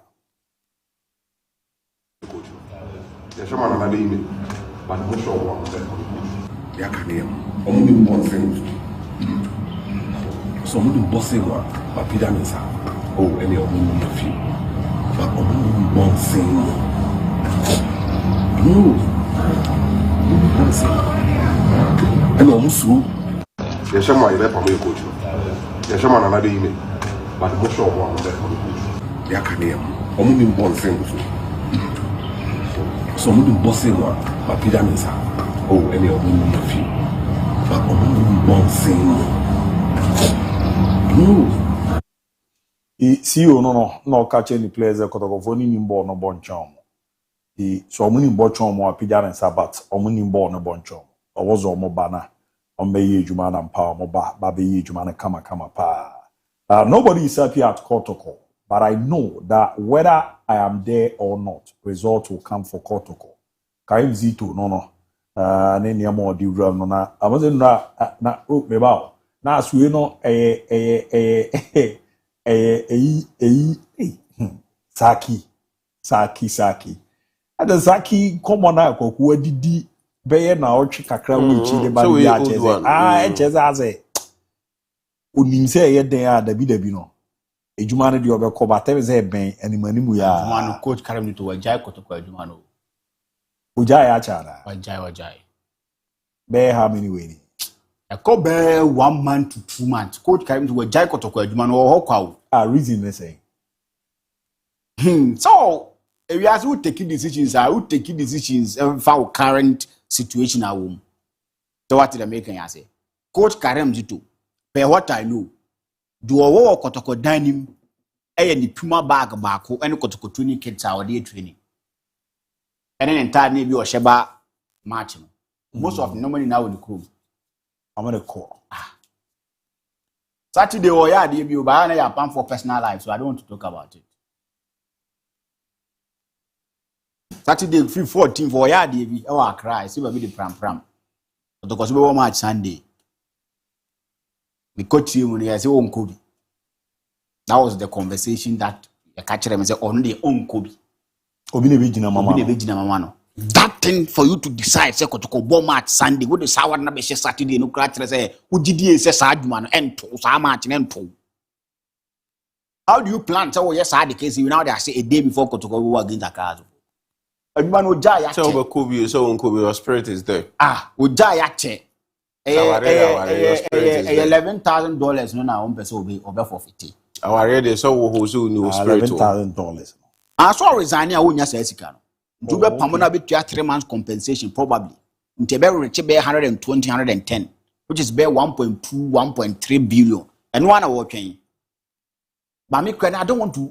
ya shoma na de ime but mo show wa mo ya kaniem om ni bon things so mo di bossing wa ba pidamisa any of them will feel. But one thing. No. One thing. And almost so. Yes, I'm my left on your coach. Yes, I'm another email. But the most of one left on the coach. Yeah, can you? Only one thing. So, I'm not bossing one. But Pidamisa. Any of them will feel. But only one thing. No. CEO no catch any players Kotoko for ni nimbo no bonchom. So omo nimbo chom mo apija na sabat omo nimbo no bonchom. Owozo omo bana. Omo ye adwuma na mpa omo ba be ye adwuma na kama pa. Nobody is happy at Kotoko, but I know that whether I am there or not, result will come for Kotoko. Kaim Zito no. Ne niamo di real no na. Amaze na meba. Na asue no Saki. Ada Saki common na kwaku adidi beye na ochi kakra wuchi de ba ya cheze. Cheze aze. Onim se ye den a dabi no. Ejuma no de obekọ ba tebe ze ben animanimu ya. Ejuma no coach Karim to wajai Kotoko ejuma no. Ujai achara. Wajai. Be how many way? A cobe 1 month to 2 months. Coach Karim to wajai Kotoko ejuma no ho kwa. Reason they say. So If you ask who taking decisions, I would take decisions for our current situation at home. So what did I make? I say, Coach Karem Zito, per what I know, do a war kotoko dining, any Puma bag bako, and kotoko training kids our day training. And then entire Navy or Sheba marching. Most of nobody now in the crew. I'm gonna call. Saturday or yeah, DIABY, but I have planned for personal life, so I don't want to talk about it. Saturday, 14 for yeah, DIABY, oh, I cry, see, the pram. Because we were match Sunday. We coach him when he has own Kobe. That was the conversation that the catcher and said, only own Kobe. That thing for you to decide, say, to go match Sunday, what the sour number Saturday, no cracker say, who did he say, Sadman, and to Samat and to. How do you plan? So, yes, I had the case, you know, they say a day before to go against the cars. Everyone would die. So, Kobe, so Kobe, your spirit is there. Would die at $11,000 no na on person be over for 50. Our radio so who so no spirit $11,000. I saw resigning I won't say sika. To be pamona be 3 months compensation probably. Ntebe reach be 120 110 which is be 1.2 1.3 billion. And one award twen. But me I don't want to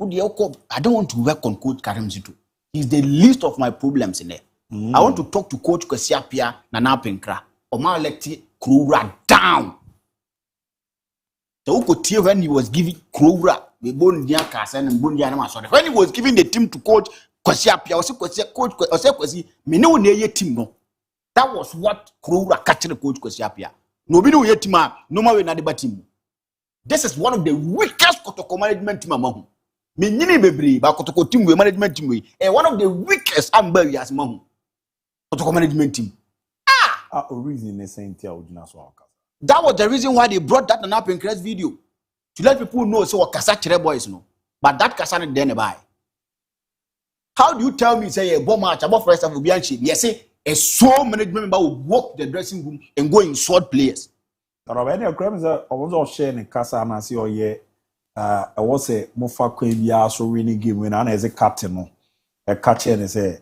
work on Coach Karem Zito. He's the least of my problems in there. I want to talk to Coach Kwesiapia Nana Penkra. Oma elected Krura down. So when he was giving Krura, when he was giving the team to Coach Kwesiapia, that was what Krura catching the Coach Kwesiapia. Nobody will team, no more in the team. This is one of the weakest Kotoko management team among Minini Bebri, but Kotoko team management team, and one of the weakest Amberias among Kotoko management team. That was the reason why they brought that up in Crest video to let people know so what Kasa boys know. But that Kasa didn't buy. How do you tell me say a bomb match about first of Bianchi? Yes, say a so management member will walk the dressing room and go insult players. I was all sharing Kasa and I see oh yeah. I was a Fakye so winning game when I as a captain a catcher and say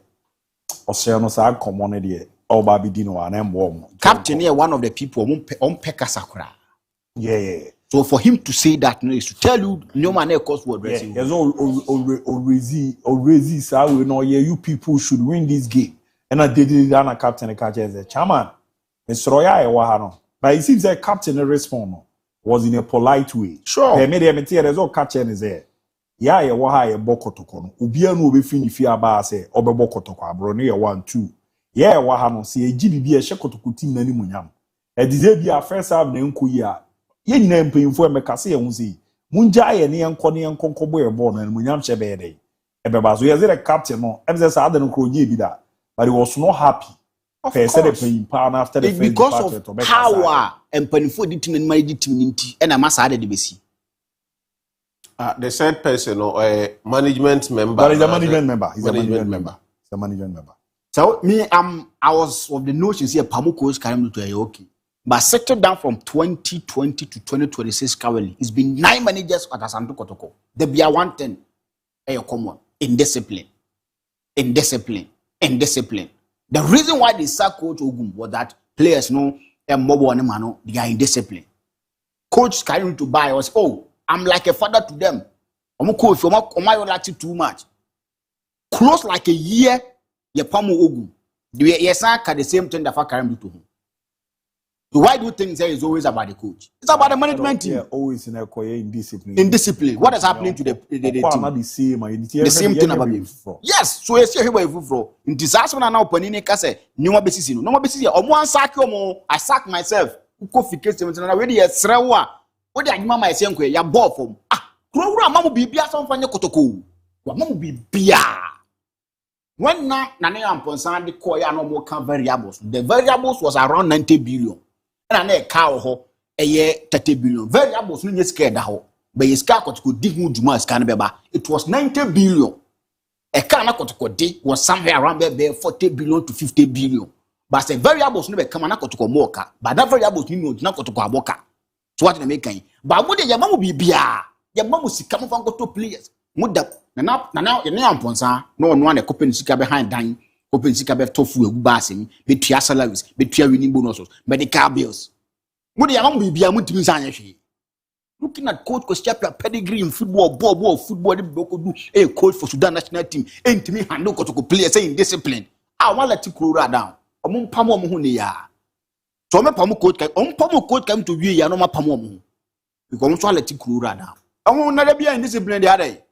Oceano sa common Captain here, one of the people on Pekasakura. Yeah. So for him to say that, is to tell you no man cost word dressing. Yes, already, sir, we know you people should win this game. And I did it on a captain and catcher as a chairman. It's Roya Wahano. But it seems that captain respond was in a polite way. Sure. They made a material as all catcher is there. Yeah, Waha Bokotokon. Ubian will be finished if you are say, Ober Bokotoko, Bronia 1 2. Yeah, wahano si ejibibi e shekotoku team na ni munyam. E dize bi a first half na nko yi a ye nyina mpanyimfo emekase ye hu si munja ye ne enko boy ball na munyam che be dey. E be ba so ye the captain no em say sa adan kro nye bi da. But he was not happy. Of course. After the because of power empanyimfo di team na manage team nti e na masa ade de besi. The third person or management member. But he's a management member. He's a management member. So me, I was of the notion here, Pamuko's Karem to okay. But settled down from 2020 to 2026 currently, it's been 9 managers at Asanto Kotoko. There be a 110 common indiscipline. The reason why they sacked Coach Ogum was that players know mobile and mano, they are indiscipline. Coach Karem to buy was, oh, I'm like a father to them. I'm coach, I'm like too much. Close like a year. Ye pamu ogu. Yes, the same thing that Fakye do to him. So why do you think that is always about the coach? It's about the management team. Yeah, always in a indiscipline. Indiscipline. What is happening to the team? The same thing about me. Yes. So you see here in disaster now panini kase nyoma besisi no. Nyoma besisi omo ansaki omo. I sack myself. Uko fike statement na we dey srewa. What dey adwuma my senko ya ball from. Kuro mamu bibia so mfanye kotoko. Wa mamu bibia. When Nane Amponsan the Koya no more variables, the variables was around 90 billion. And a cow a year 30 billion. Variables no scared how. But you scar could dig Mujumas can be. It was 90 billion. A car was somewhere around there 40 billion to 50 billion. But the variables never come and to Moka. But that variables you not to Kaboka. So what they make? But would your mom be beer? Your mom will come from go to players. muda na amponsa no no na kopen sika behind dan kopen sika be tofu egu basem betua salaries betua winning bonuses medical bills muda ya mambu bia mutimi sanya hwe looking at coach Kostiapia pedigree in football football the boko do a coach for Sudan national team entimi handle kotoko players say indiscipline wala ti kurura down omo pamo omo hu ne ya so me pamo coach kai omo pamo coach kai to wie ya no ma pamo omo because omo so ala ti kurura down omo na da bia indiscipline dey adai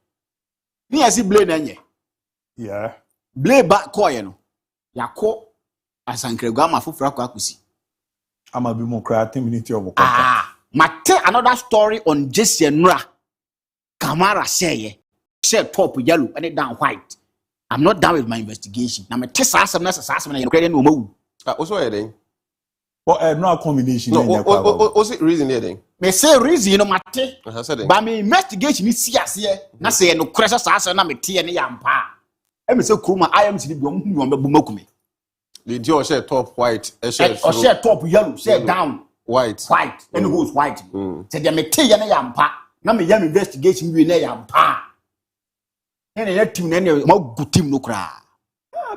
ni asi blame na nye yeah blame back koye no yakọ asankregu ama fofura kwa akusi ama bi mo cry 10 minutes of mate another story on Jesse Nra Kamara say top yellow and it down white. I'm not done with my investigation. Na me test asem na asem na you credit no mawu. Also heading. But no combination no was it reason heading? Me say reason no mate. But me investigation is here na say no crash asem na me tie ne yampa. E me say kuruma IMC bi om hu be bumakumi. The Joe share top white, share top yellow, share down white, and who's white. Say they me tie na yampa. Na me yam investigation we na yampa. Ene ya team na ma gu team no kra.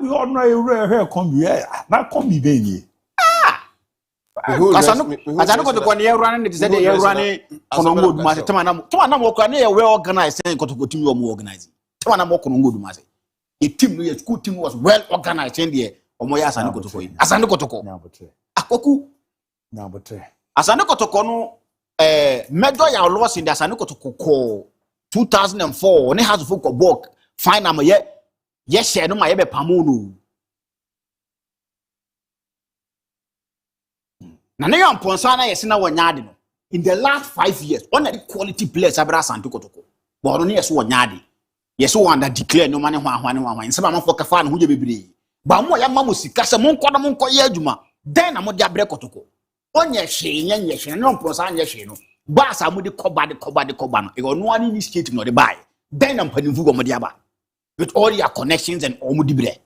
We ordinary hair come here. Na come be benye. Asano ko to ne run ne say dey run kono ngodu ma say tema na mo kra na ye well organized say ko to team you organize. Tema na mo kono ngodu ma say. A team no school team was well organized in there. Omo ya asano ko to ko. Asano ko to ko. Akoku. Asano ko to ko no major ya loss in the asano ko to ko 2004 ne has for book fine am ye share no ma ye be pamono na ne yon ponsa na yes na wanyade no in the last 5 years on the quality players abra santo kotoko but no yes wanyade yes wanda declare no mane hwan nsema man for kafa no huje bebre ba mo ya mamu sika se mon kodo mon koye adwuma den na mo de abre kotoko onye hwe nye no ponsa nye hwe no ba sa mo de koba no e ono ani initiative no de buy then am panimfu go mo de aba with all your connections and all mo di bre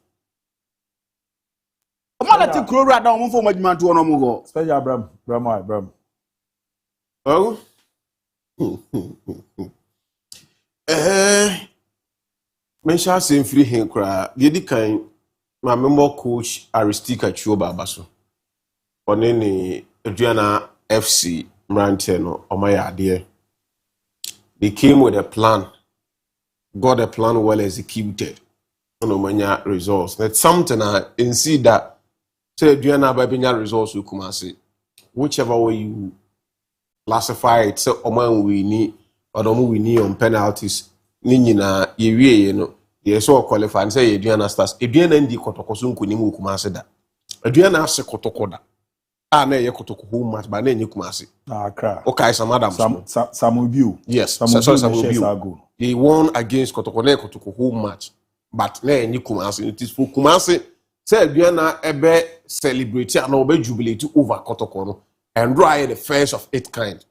o ma lati krora da mo fo mo adwuma to ono mo go special Abraham oh Mensha sem free hen kra de di kan ma member coach Aristika Chuoba Baso one ni Adriana FC Mranteno Omayade. They came with a plan, got a plan well executed, and many results. That's something I see that say Adriana Babinya results you come say whichever way you classify it, say Oman we need or don't we need on penalties. Nina you know they so qualify and say Adriana starts Adriana ndi kotokosun kunimu kuma say that Adriana se kotokoda. Na ye kotoko home match ba na enye kumase akra okay some madam some ABOU yes some ABOU they won against kotoko na kotoko home match but na enye kumase it is for kumase say Adriana ebe celebrate and obe jubilate over kotoko no and draw the first of its kind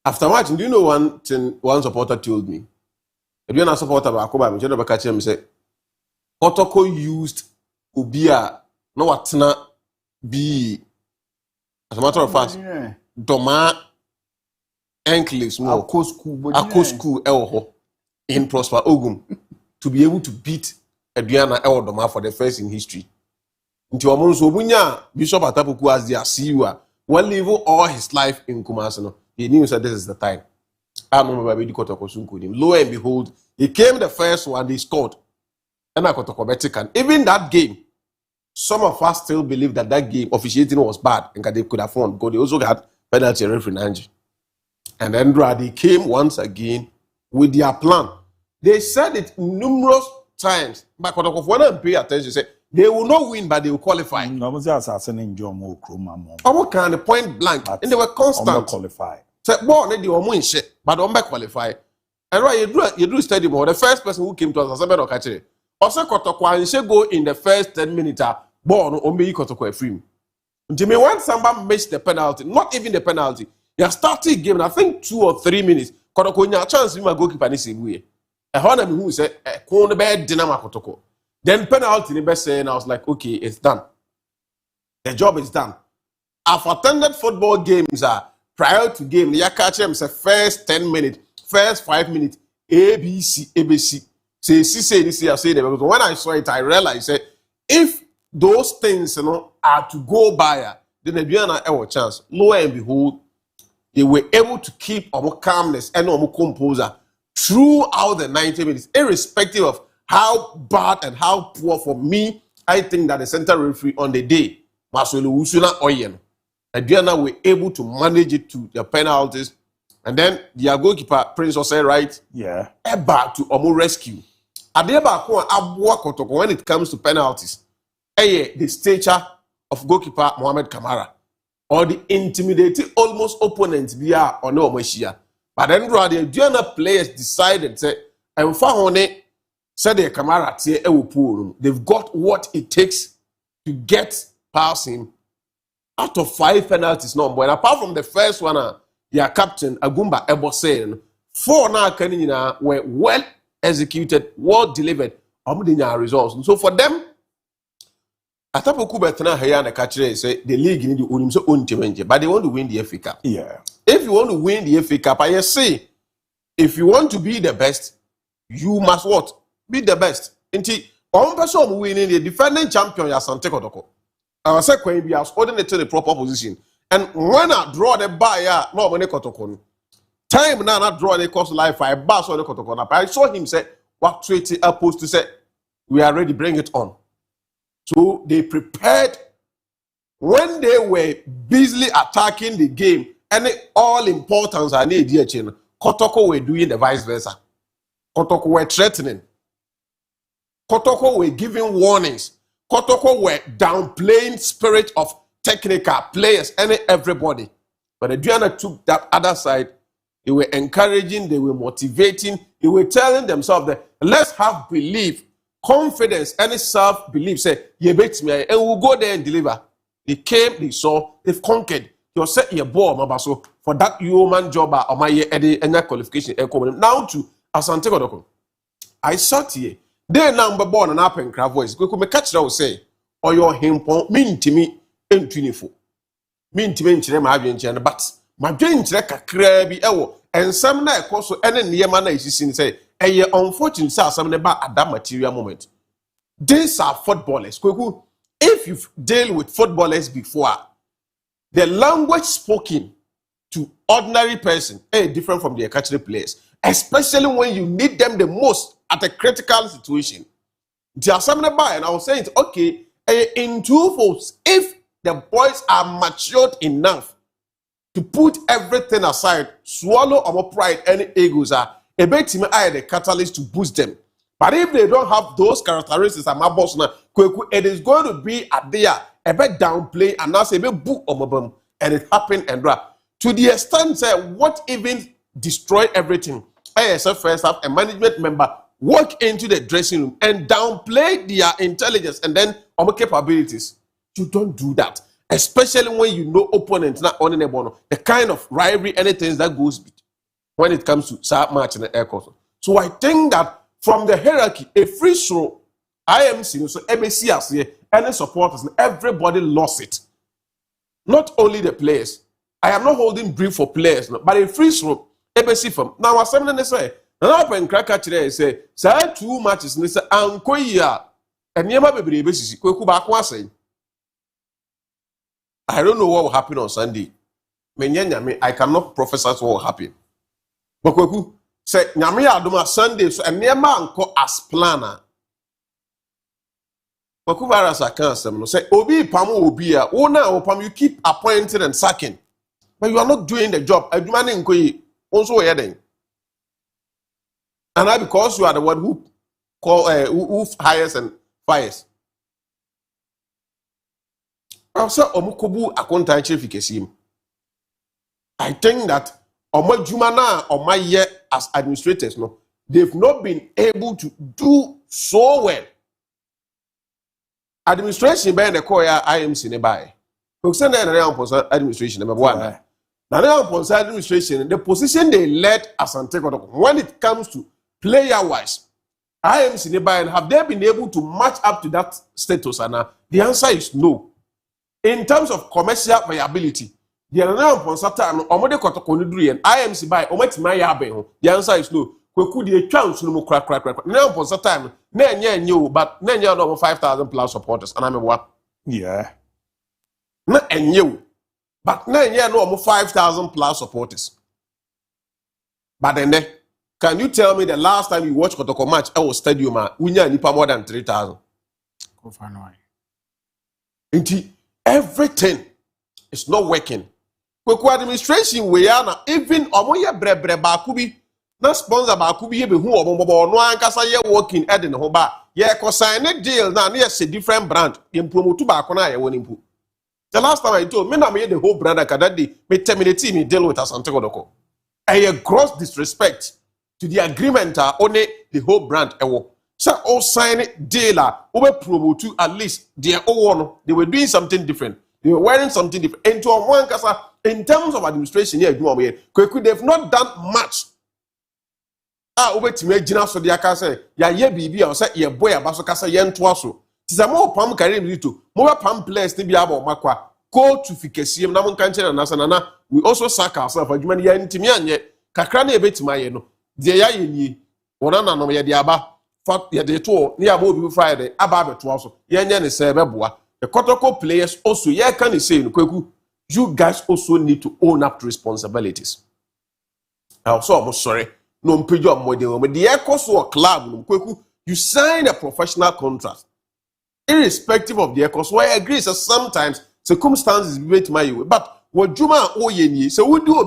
after match. Do you know one thing one supporter told me? Adriana supporter ba akoba me je do catch him say kotoko used obia no watna be as a matter of fact Doma Enclaves more Akko school Elho in Prosper Ogum to be able to beat Adriana El Doma for the first in history. Into Amonso Bunya Bishop Atapuku as their CEO one level all his life in Kumasi. He knew that this is the time. I remember baby Kotokosunku him. Lo and behold, he came the first one, they scored. And I got even that game. Some of us still believe that game officiating was bad and they could have won because they also had penalty referee. And then they came once again with their plan. They said it numerous times, but when I pay attention, say they will not win, but they will qualify. What kind of point blank? And they were constant. Qualify. Say, boy, they will win shit, but don't qualify. And right, you do stadium. The first person who came to us, I said, also Kotoko go in the first 10 minutes. Born Ombe Kotoko free. Jimmy, when somebody missed the penalty, not even the penalty, you started game, I think 2 or 3 minutes. Kotoko nya chance you goalkeeper ni sebuye. A honor me who said Kone bed dinama Kotoko. Then penalty the best saying I was like, okay, it's done. The job is done. I've attended football games prior to game. You catch them say first 10 minutes, first 5 minutes. ABC. Say this year, say that. Because when I saw it, I realized that if those things, are to go by, then the Diana ever chance. Lo and behold, they were able to keep our calmness and our composure throughout the 90 minutes, irrespective of how bad and how poor. For me, I think that the center referee on the day, Masolo Usuna Oyen, and Diana were able to manage it to the penalties. And then the goalkeeper, Prince Osei, right? Yeah. Back to Omo rescue. When it comes to penalties, the stature of goalkeeper Mohamed Kamara, or the intimidating almost opponent via or no Meshia. But then the Diana players decided, say, and Fahone said the Kamara, they've got what it takes to get past him. Out of 5 penalties, no more. And apart from the first one, their captain, Agumba Ebosen, 4 now were well executed, well delivered, results. And so for them, Atapoku Betana Hayana Kachre say the league in the Unimso Untimenje, but they want to win the FA Cup. Yeah. If you want to win the FA Cup, I say, if you want to be the best, you must what? Be the best. Until one person winning the defending champion, Asante Kotoko. I say, when we are holding it to the proper position. And when I draw the buyer, no money Kotoko. Time now I draw the cost life, I bass on the Kotoko. I saw him say, what treaty opposed to say, we are ready, bring it on. So they prepared when they were busily attacking the game, and all importance I need here, Kotoko were doing the vice versa. Kotoko were threatening. Kotoko were giving warnings. Kotoko were downplaying spirit of technical players and everybody. But the Diana took that other side. They were encouraging, they were motivating, they were telling themselves that let's have belief, confidence, and self-belief. Say, you bet me, and we'll go there and deliver. They came, they saw, they've conquered. You set your ball, Mabaso, for that human job or my any qualification. Now to Asante Kodoko. I saw here. They number born and up and crab voice. Go come catch that say, or your him mean to me in 24. Mean to me in my avian, but my dreams like a crabby ewo. And some night also any near man is seen say, and ye unfortunate something about at that material moment. These are footballers. If you've dealt with footballers before, the language spoken to ordinary person is different from the catching players, especially when you need them the most at a critical situation. There are some by, and I was saying, okay, in 2 folds, if the boys are matured enough to put everything aside, swallow our pride and egos are a bit the catalyst to boost them. But if they don't have those characteristics, my boss now, it is going to be at there a bit downplay and now say a bit book on them, and it happened and drop to the extent that what even destroyed everything. ASF first have a management member walk into the dressing room and downplay their intelligence and then capabilities. You don't do that, especially when you know opponents not on the kind of rivalry, anything that goes when it comes to start match and the air course. So I think that from the hierarchy, a free throw, IMC, so MAC, any supporters, everybody lost it. Not only the players. I am not holding brief for players, but a free throw, ABC from. Now, what's something they say? Now, when Cracker today say, say 2 matches, and they say, Ankoya, and Yama baby, I don't know what will happen on Sunday. I cannot prophesy what will happen. But Kweku say, Nyame Adoma Sunday, so and Yama anko as planner. Kweku virus I can't say, Obi Pamu Obi, Opam, you keep appointing and sacking. But you are not doing the job. I demanding also heading. And now because you are the one who hires and fires. I think that on my year as administrators, they've not been able to do so well. Administration by the core IMC nearby. Administration number 1. Now, administration, the position they led as when it comes to player-wise, IMC nearby, and have they been able to match up to that status? And the answer is no. In terms of commercial viability, the answer is no. The answer is no. Kweku de chance no kra. Now for some time, na enye but na enye no 5,000 plus supporters and I'm what? Yeah. Na enye but na enye no 5,000 plus supporters. But then can you tell me the last time you watched Kotoko match at stadium unya nipa more than 3,000? Everything is not working. Kweku administration we are na even omoye brebre baaku bi na sponsor baaku bi ye be hu omobo no ankasa ye working ede ne ho ba ye ko sign a deal na ye se different brand ye promote baaku na ye woni mpu. The last time I told me na me the whole brand that day me terminate me deal with Asante Kodoko. A gross disrespect to the agreement only the whole brand ewo. So all sign dealer over promote to at least their own they were doing something different. They were wearing something different. And to one kasa in terms of administration here, they've not done much. Over to me, Gina so the akase, ya ye bibi or say ye boy abaso kasa yen twaso. Tis a more pam carry to more pam players to be able makwa. Go to Fakye Namon Kanchen and Nasanana. We also sack ourselves. You man, ya intimianye. Kakrani a bit my no. The ya ye, one no ya diaba. Fat ya de tour near ABOU Friday. Ababa to also. Yan is Sebeboa. The Kotoko players also, yeah, can you say, Kweku, you guys also need to own up to responsibilities. I'm so almost sorry. No, Mpijo Model, but the Echoes or club, Kweku, you sign a professional contract. Irrespective of the Echoes, why I agree, so sometimes circumstances wait my way. But what Juma Oyeni, so we do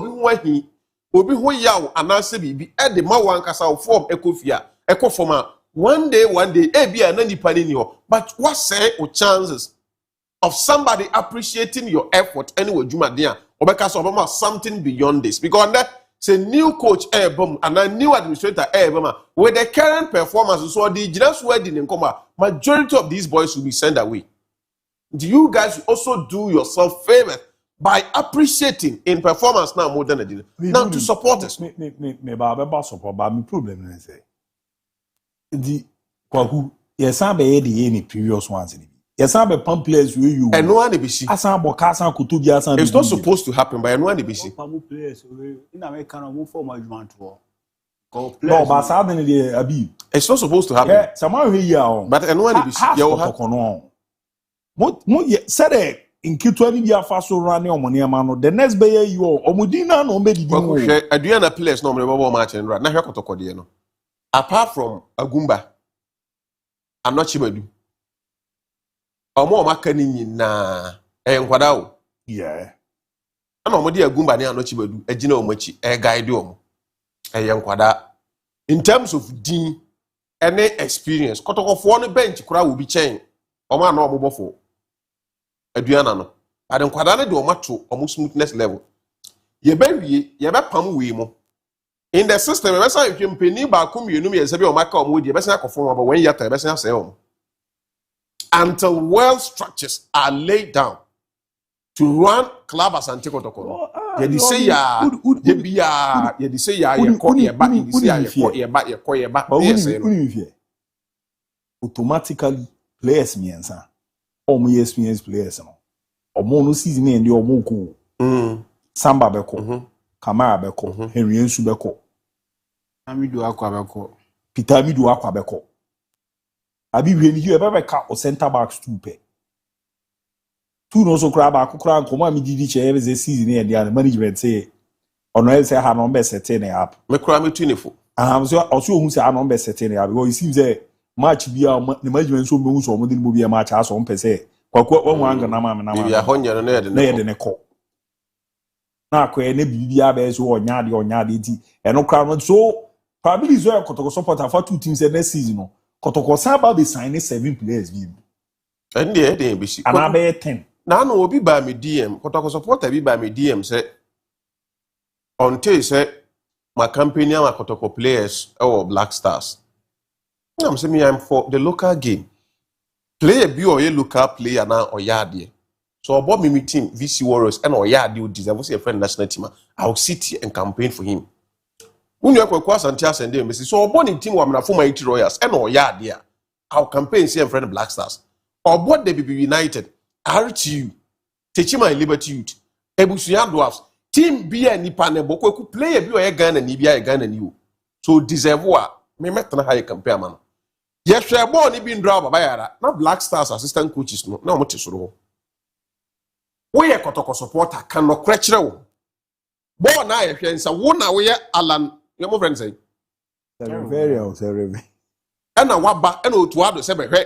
obi ho yaw anase bibi e de ma wankasa form ekofia ekofoma one day e bia na nipa ni ho but what say o chances of somebody appreciating your effort anyway Juma dia obeka so obama something beyond this because that say new coach ebom and a new administrator eboma with the current performance so the just wedding in coma majority of these boys will be sent away. Do you guys also do yourself favor by appreciating in performance now more than a dinner? Now to support us. Me support, but my problem is the Kwaku, yes, I be the previous ones. Yes, I be pump players with you. And no one be see. It's not supposed to happen, but no one be see. Players in America no form argument to. No, but suddenly the ABOU. It's not supposed to happen. Yeah, someone here. But no one be see. You have. What said in Q20 dia faso run your money amano the next bay you omudina no be di mo aduana players no me bobo match and na hwe kotoko de no apart from Agumba Anochimadu omo maka ni nyina nkwada o yeah ana omo de Agumba ne Anochimadu agina omachi guide omo nkwada in terms of din any experience kotoko fo no bench kura wo bi chen omo ana omo bofo aduana no ade nkwada ne de omato omo smoothness level ye be pam we mo in the system we say if mpeni ba ko mienu me se be omaka omo die be se akofo omo when yata be se ase omo until well structures are laid down to run club as Asante Kotoko ye di say ya ye bia ye di say ya ye ko ye ba ye say ya ye ko ye ba yes automatically players miensa omo experience players no omo no season end omo ko Samba beko Kamara beko Henry Ensu beko Amidu akwa beko Peter Amidu akwa beko abi we ni you ebe ka o center backs two pe two no so kra ba akukra nkomo amidi che ebe ze season end ya management say ono e say ha no be setting up me kra me tunifo so also hu say ha no be setting up because it seems say match bia the management so mehu so mo de mo bia match aso on pese kwakwa won anga na ma na bia honye no na ye de ko na akwa na bibia be so onya de ti eno kra no so probably so Kotoko supporter for two teams next season no Kotoko Samba be signing 7 players bi and dey be see and be 10 na no obi ba me DM Kotoko supporter bi ba me DM say until say my company and my Kotoko players or Black Stars. I'm saying I'm for the local game. Player be or a local player now or yard. So about me team VC Warriors and or yard you deserve a friend national team. I'll sit here and campaign for him. When you are quite Santiago and them, so about the team who for my 80 Royals and or yard there. I'll campaign see a friend Black Stars. Or what they be United. RTU. Teaching my Liberty Youth. Ebusuyan Dwarfs. Team be a nipa nebo player be or a gun and Nibia a gun and you. So deserve what? Me metna how you compare man. Yes, we are born in draw by na Black Stars assistant coaches no. Na mo tesoro. We ye kotoko supporter can no krechere wo. Born na ye hwensa wo na we Alan, your mo friend say. Very And na waba and otu ado se behwe.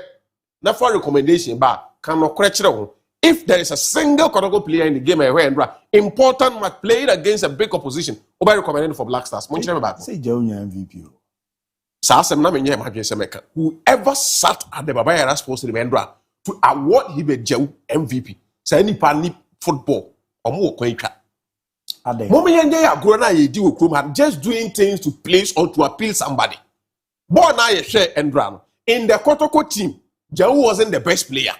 Na for recommendation ba can no krechere wo. If there is a single Kotoko player in the game, important match played against a big opposition, who recommended for Black Stars. Say Junior MVP. Whoever sat at the Babaya supposed to remember to award him a Jew MVP. Say any pani football or more quaker. Just doing things to please or to appeal somebody. Born I share and run. In the Kotoko team, Jew wasn't the best player.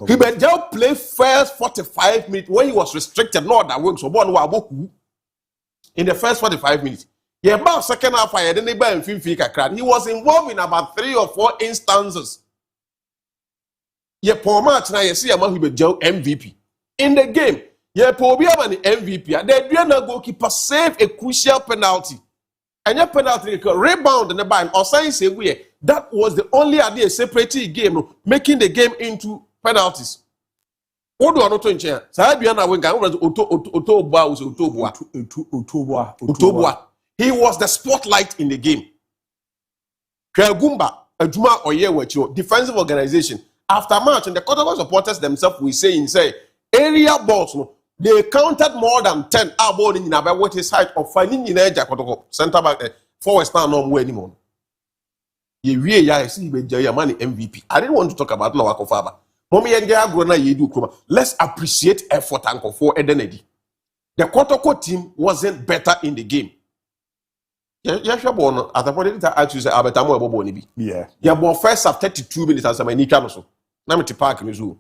He been just play first 45 minutes when he was restricted. No other work. So in the first 45 minutes, about second half, he was involved in about 3 or 4 instances. Poor match now you see a man who be MVP in the game. Poor be an MVP. The Adriana goalkeeper saved a crucial penalty. And your penalty rebound in the bind or science away. That was the only idea separating game, making the game into penalties. What do I not change? He was the spotlight in the game. Ajuma Oyewecho, defensive organization. After match, and the Kotoko supporters themselves will say, area balls, they counted more than 10 ABOU in about what his height of finding in Kotoko center back forward stand no more anymore. MVP. I didn't want to talk about Nawako Faba. Let's appreciate effort and for Edenedi. The Kotoko team wasn't better in the game. Yeah, born at the point I actually say Abetamo Bonibi. Yeah. Yeah, born first of 32 minutes as a many channels. Namity Park in Mizu.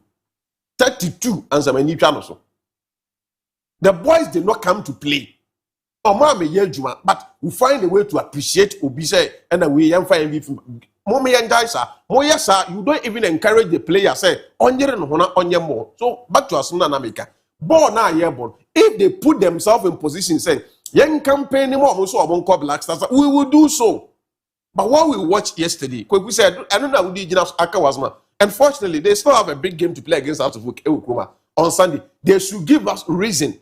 32 and some many channels. The boys did not come to play. But we find a way to appreciate Obise and then we find MVP. You don't even encourage the player. Say, on your more. So back to us, Namika. Born now, yeah, born. If they put themselves in position, say, young campaign more, so I won't call Black Stars. We will do so. But what we watched yesterday, we said, I don't know who did Akawasma. Unfortunately, they still have a big game to play against Out of Ewukuma on Sunday. They should give us reason.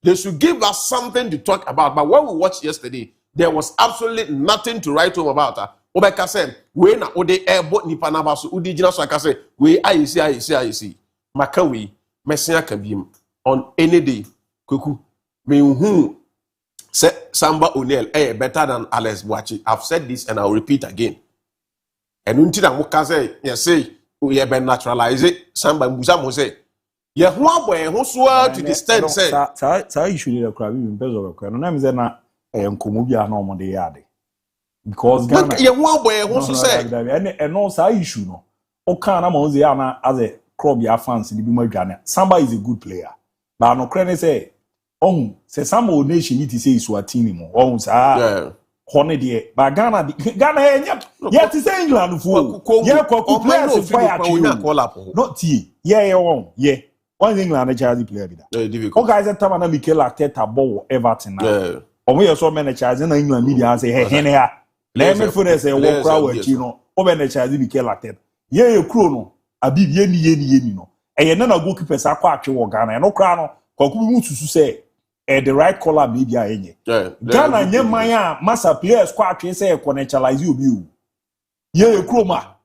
They should give us something to talk about. But what we watched yesterday, there was absolutely nothing to write home about. Obeka said, we na ode airboat ni panabasu udi jina so aka say we IC Makawi Messiah Kabim on any day kuku me who say Samba O'Neil better than Alex Boachi. I've said this and I'll repeat again. And until I say yes say we have been naturalize it Samba Musa say yeah boy who swear to the stand say sa issue ni akra bi mpezo akra no na me say na enkomo bia na omo de yade because Ghana yeah boy who so say and no sa issue no o kan na mo say na as a club ya fans ni bi ma dwane Samba is a good player but no credit say say Samba nation it say Swatini mo sa honey de but Ghana yeah to say England for yeah ko players fire not tea yeah one England charge player be that oh guys that time na Mikel Arteta ball Everton now omo you so many charge na England media say hey here let me for say walk crowd chi no o be na charge Mikel Arteta yeah kro no abi ye ni no e na goalkeeper sa kwa atwe wo Ghana no kra no kwaku bi mutusu say the right color media enye Ghana nye manya massa players kwa atwe say e connectualize obi o ye kro ma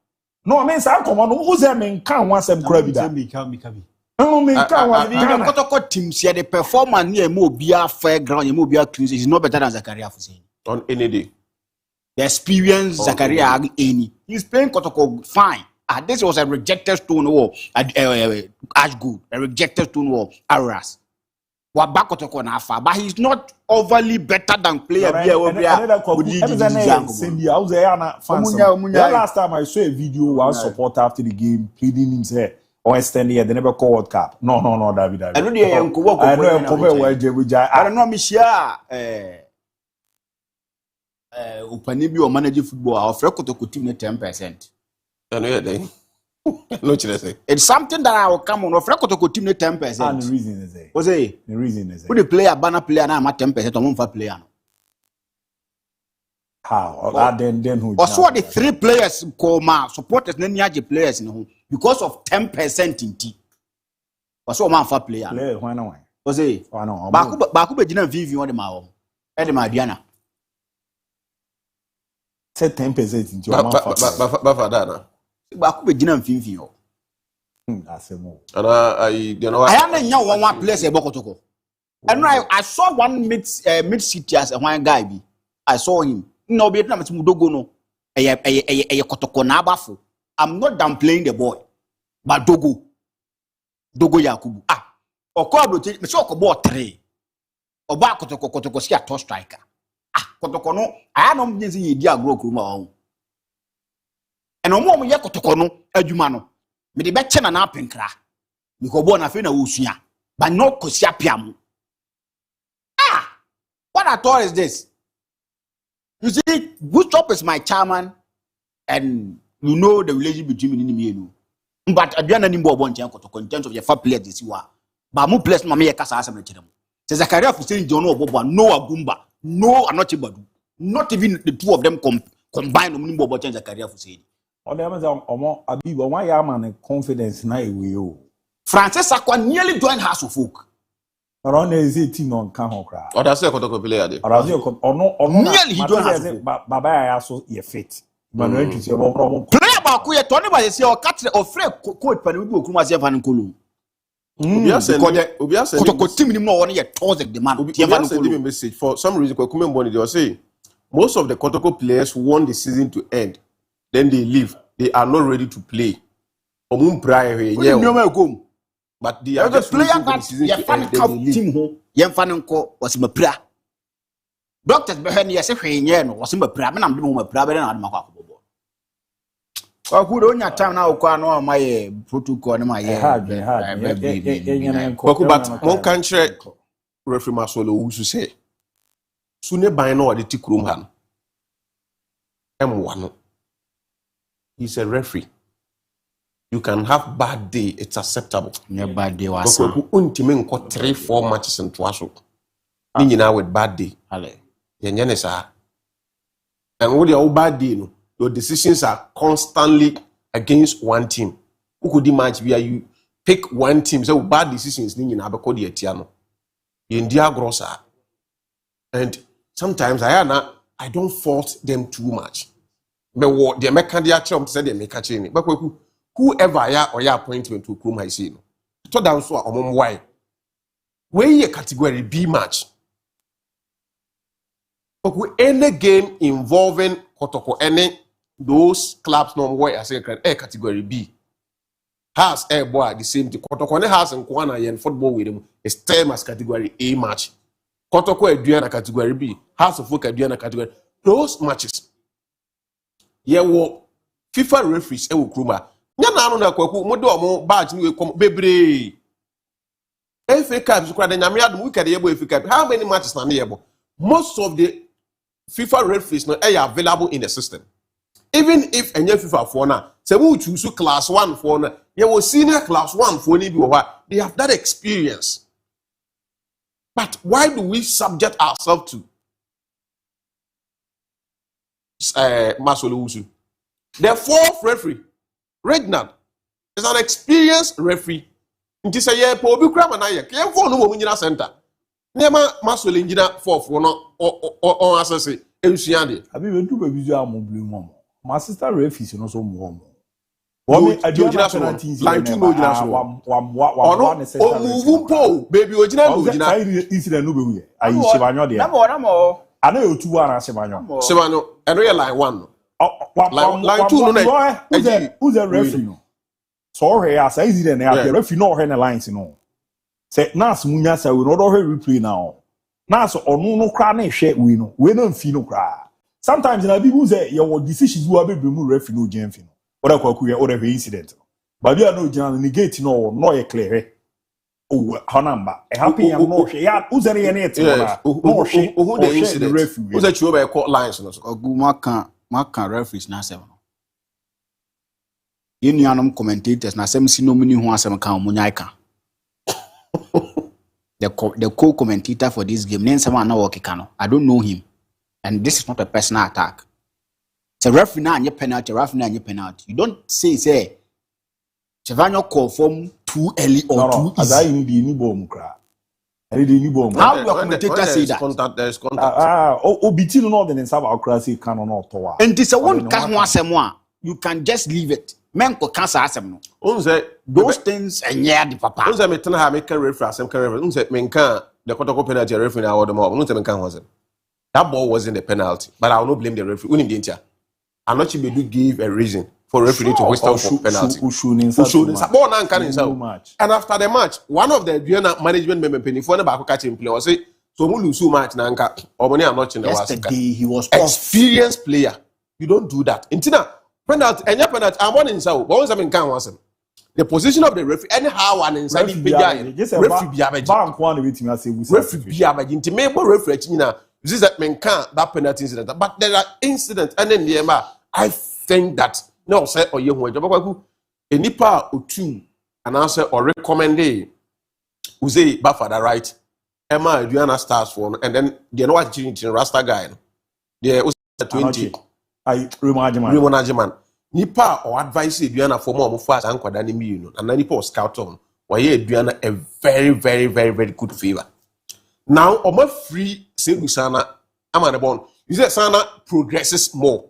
no me say come no who say me kan wan sem kra bi da no me kan wan Ghana Kotoko teams here the performance near mo bia fair ground ye mo bia clean is not better than Zakaria Hussein on any day. The experience Zakaria any he's playing Kotoko fine. This was a rejected stone wall Ash Good, a rejected stone wall Arras. Kotoko na far, but he's not overly better than player. Last time I saw a video, one supporter after the game pleading himself or extending they never call World Cup. No, David. I don't know, Michia. Upanibi or managing football, our Kotoko team 10%. It's something that I will come on. Kotoko team 10%. And the reason is what's the reason is who the player banner player now 10% on one player. How? Then who? Also, the 3 players coma supporters nenyaje players in home because of 10% in T. Also, man for player. Player, why no? Ose. Why no? Baku be jina VV on the mao. Ede ma Diana. Say 10% into your man for. Bafadana. Baku be jina VV o. That's more. And I am not one place a bokotoko. And I saw one mid city as a one guy be. I saw him. No, Vietnam is Mudogo no. A kotoko na bafo. I'm not downplaying the boy, but Dogo Yakubu. Okoblo me so okobo 3. Oba kotoko si a top striker. Kotoko no. I no mnyezi ye dia agro kuruma wa. And omo ye kotoko no adwuma no. Me de beche na apenkra. Me ko bo na fe na wosua. But no kosia piam. What I thought is this. You see, Bootstrap is my chairman, and you know the relationship between me and me. But I don't know about in terms of your 4 players this year. But more players, my mother can't answer me. Says Zakaria Hussein John Oboba, no Agumba, no Anotibadu, not even the 2 of them combined on Nimbo Bochan Zakaria Hussein. On the Amazon, Abiba, why am I confidence now? Francis Aqua nearly joined House of Folk. Around the team on Kahokra. Or that's a Kotoko player. Or nearly he don't Baba, I also ye fit. Manuel to say one problem. Play about Kuya Tony by the or catch or Fred Court Panu Kumas Evan Kulu. Kotoko team no one yet told the man. Message for some reason, they were saying most of the Kotoko players want the season to end, then they leave. They are not ready to play. But the player that your fan count team ho your fan ko was my prayer. Doctors behind you say no was my prayer. Me am do my prayer be na adma kwa bobo. Aku do nya time na okwa no my protocol na my but mon country referee Masolo who say sune ban no de tikrom ha no M1 he's a referee. You can have bad day, it's acceptable. Yeah, bad day was. But we ultimately got 3-4 matches in Twaso. You know with bad day. And what your bad day, your decisions are constantly against one team. Who could match where you pick one team? So bad decisions, you know, because the Etiano. India grosser. And sometimes I don't fault them too much. But what they make their job said they make a change. But whoever or your appointment to come I see. To down so why. Where ye category B match. But any game involving Kotoko, any those clubs no why I say category B has a boy the same thing. Kotoko has and Kwana and football with him is term as category A match. Kotoko Adriana category B, House of Folk Adriana category. Those matches. Yeah, well, FIFA referees will Kruma. Nyana na kwaku mo do mo badge ni we come bebre FA Cup so kwada nyame adum we kade yebo FA Cup how many matches na yebo most of the FIFA referees no are available in the system even if any FIFA for na say we choose class 1 for na ye wo senior class 1 for ni bi wo they have that experience but why do we subject ourselves to Masolo Usu the 4th referee Regnard is an experienced referee. Nti say ye po obi kura na ye. Ke phone no mo nyina center. Nema Masolo engineer for no on assess ensua de. Abi we do baby zo amoblu mo. My sister referees no so mo. Wo adioja penalties line 2 no nyina so. Ono move po baby ojina no ojina. Sai incident no be hu. Ayi Shibanyo de. Na mo. Ana yo 2 ana Shibanyo. Shibanyo eno ye line 1 no. Line 2 no who's a referee no so here as easy then the referee no here na lines no say nas munya say we no do here replay now nas onu no kra na hwe we no mfi no kra sometimes na people say your decisions will be mu referee no gen fi no oda kwaku ye oda incident but you no gen negate no ye clear oh hanamba e happy am no hwe ya uzere ye na ete na no hwe the incident who's a chiwo be court lines no oguma kan referees na asem no ye nuanom commentators na asem si no muni ho asem kan omunyai kan the co-commentator for this game nen sama na work kan no I don't know him And this is not a personal attack. It's a referee now and your penalty, You don't say Chevanyo call from too early or too easy. How your commentator say that? There is contact. Obiti no the nsa ba okra say kan no to. And this one can one asem you can just leave it. Men ko can say asem no. Those things and the papa. Unse me tena ha me can referee asem can referee. Unse me can the kotoko penalty referee na award mo. Unse me can was that ball wasn't a penalty, but I will not blame the referee. Unim the I'm not sure to give a reason for referee to whistle for penalty. And after the match, one of the management member penny for the back catching player was say, so we lose match nanka or money I'm not in the yesterday he was experienced player. You don't do that. Intina penalty and your penalty. I'm one in South. Once I'm in Canwasem. The position of the referee, anyhow, and inside the referee this is that men can't that penalty incident, but there are incidents, and then the I think that no say or you a nipa or two and answer or recommend who say back for the right Emma Adriana stars for and then they know what you Rasta guy there was 20 I Rimonagman nipa or advice Adriana for more fast and quadani million and then nipa scout on why Adriana a very very very very good favor. Now, MON-FRI say Sana, I'm on the bond. You said Sana progresses more.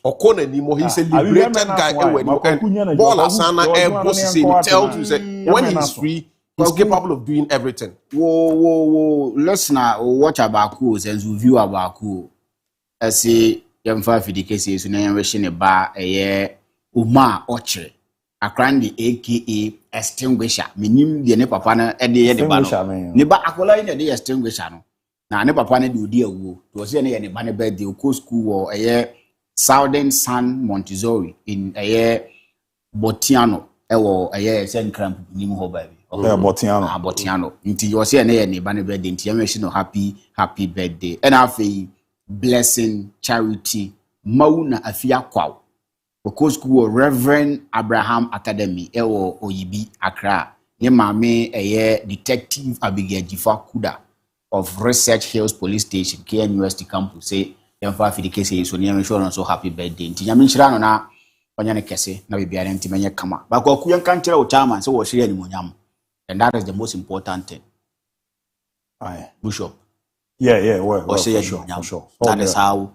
Or Kona anymore. He's a liberated guy. Bola Sana boss tells you that when he's free, he's capable of doing everything. Whoa. Listener, watch ABOU and review ABOU. I say, young 5 for the cases, you know, a bar a year, Uma Oche. Akrandi aka extinguisher minim de ne papa na e de ye de ba no ne ba akola ina de extinguisher no na ne papa na de odi awu to se ne ye ne ba ne birthday o school wo eye Southern Sun Montessori in eye Botiano e wo eye sen cramp nim ho ba bi Botiano nti yo se ne ye ne ba ne birthday nti ya no happy birthday and afei blessing charity mauna afia kwaw Because school Reverend Abraham Academy ewo Oyibi Accra ye mame eye detective Abigail Jifa Kuda of Research Hills Police Station KNUST campus say yamfa fi the case so ne sure so happy birthday nti nyame nhyira no na onya ne kese na bibia ne nti menye kama ba ko ku yanka nkyere o chairman so wo hire ni monyam and that is the most important thing. Aye Bishop well sure. That is how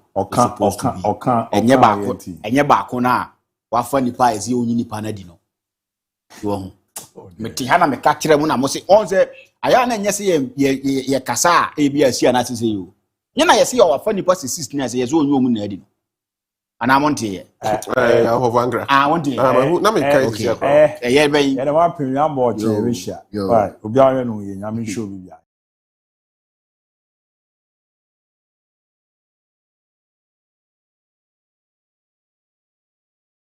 enye baako na wafa nipa ezi onyi nipa na di no wo meti hana me ka kire mu na mo se on se aya na enye se ye kasa e bia si ana se yo nye na ye se yo wafa nipa se 16 na se ye zo onyi omu na di no ana monte ye Vangra wonte na me kai ye ben ye na wa pin ya mo che we sha right obi awe no ye nyame show bibia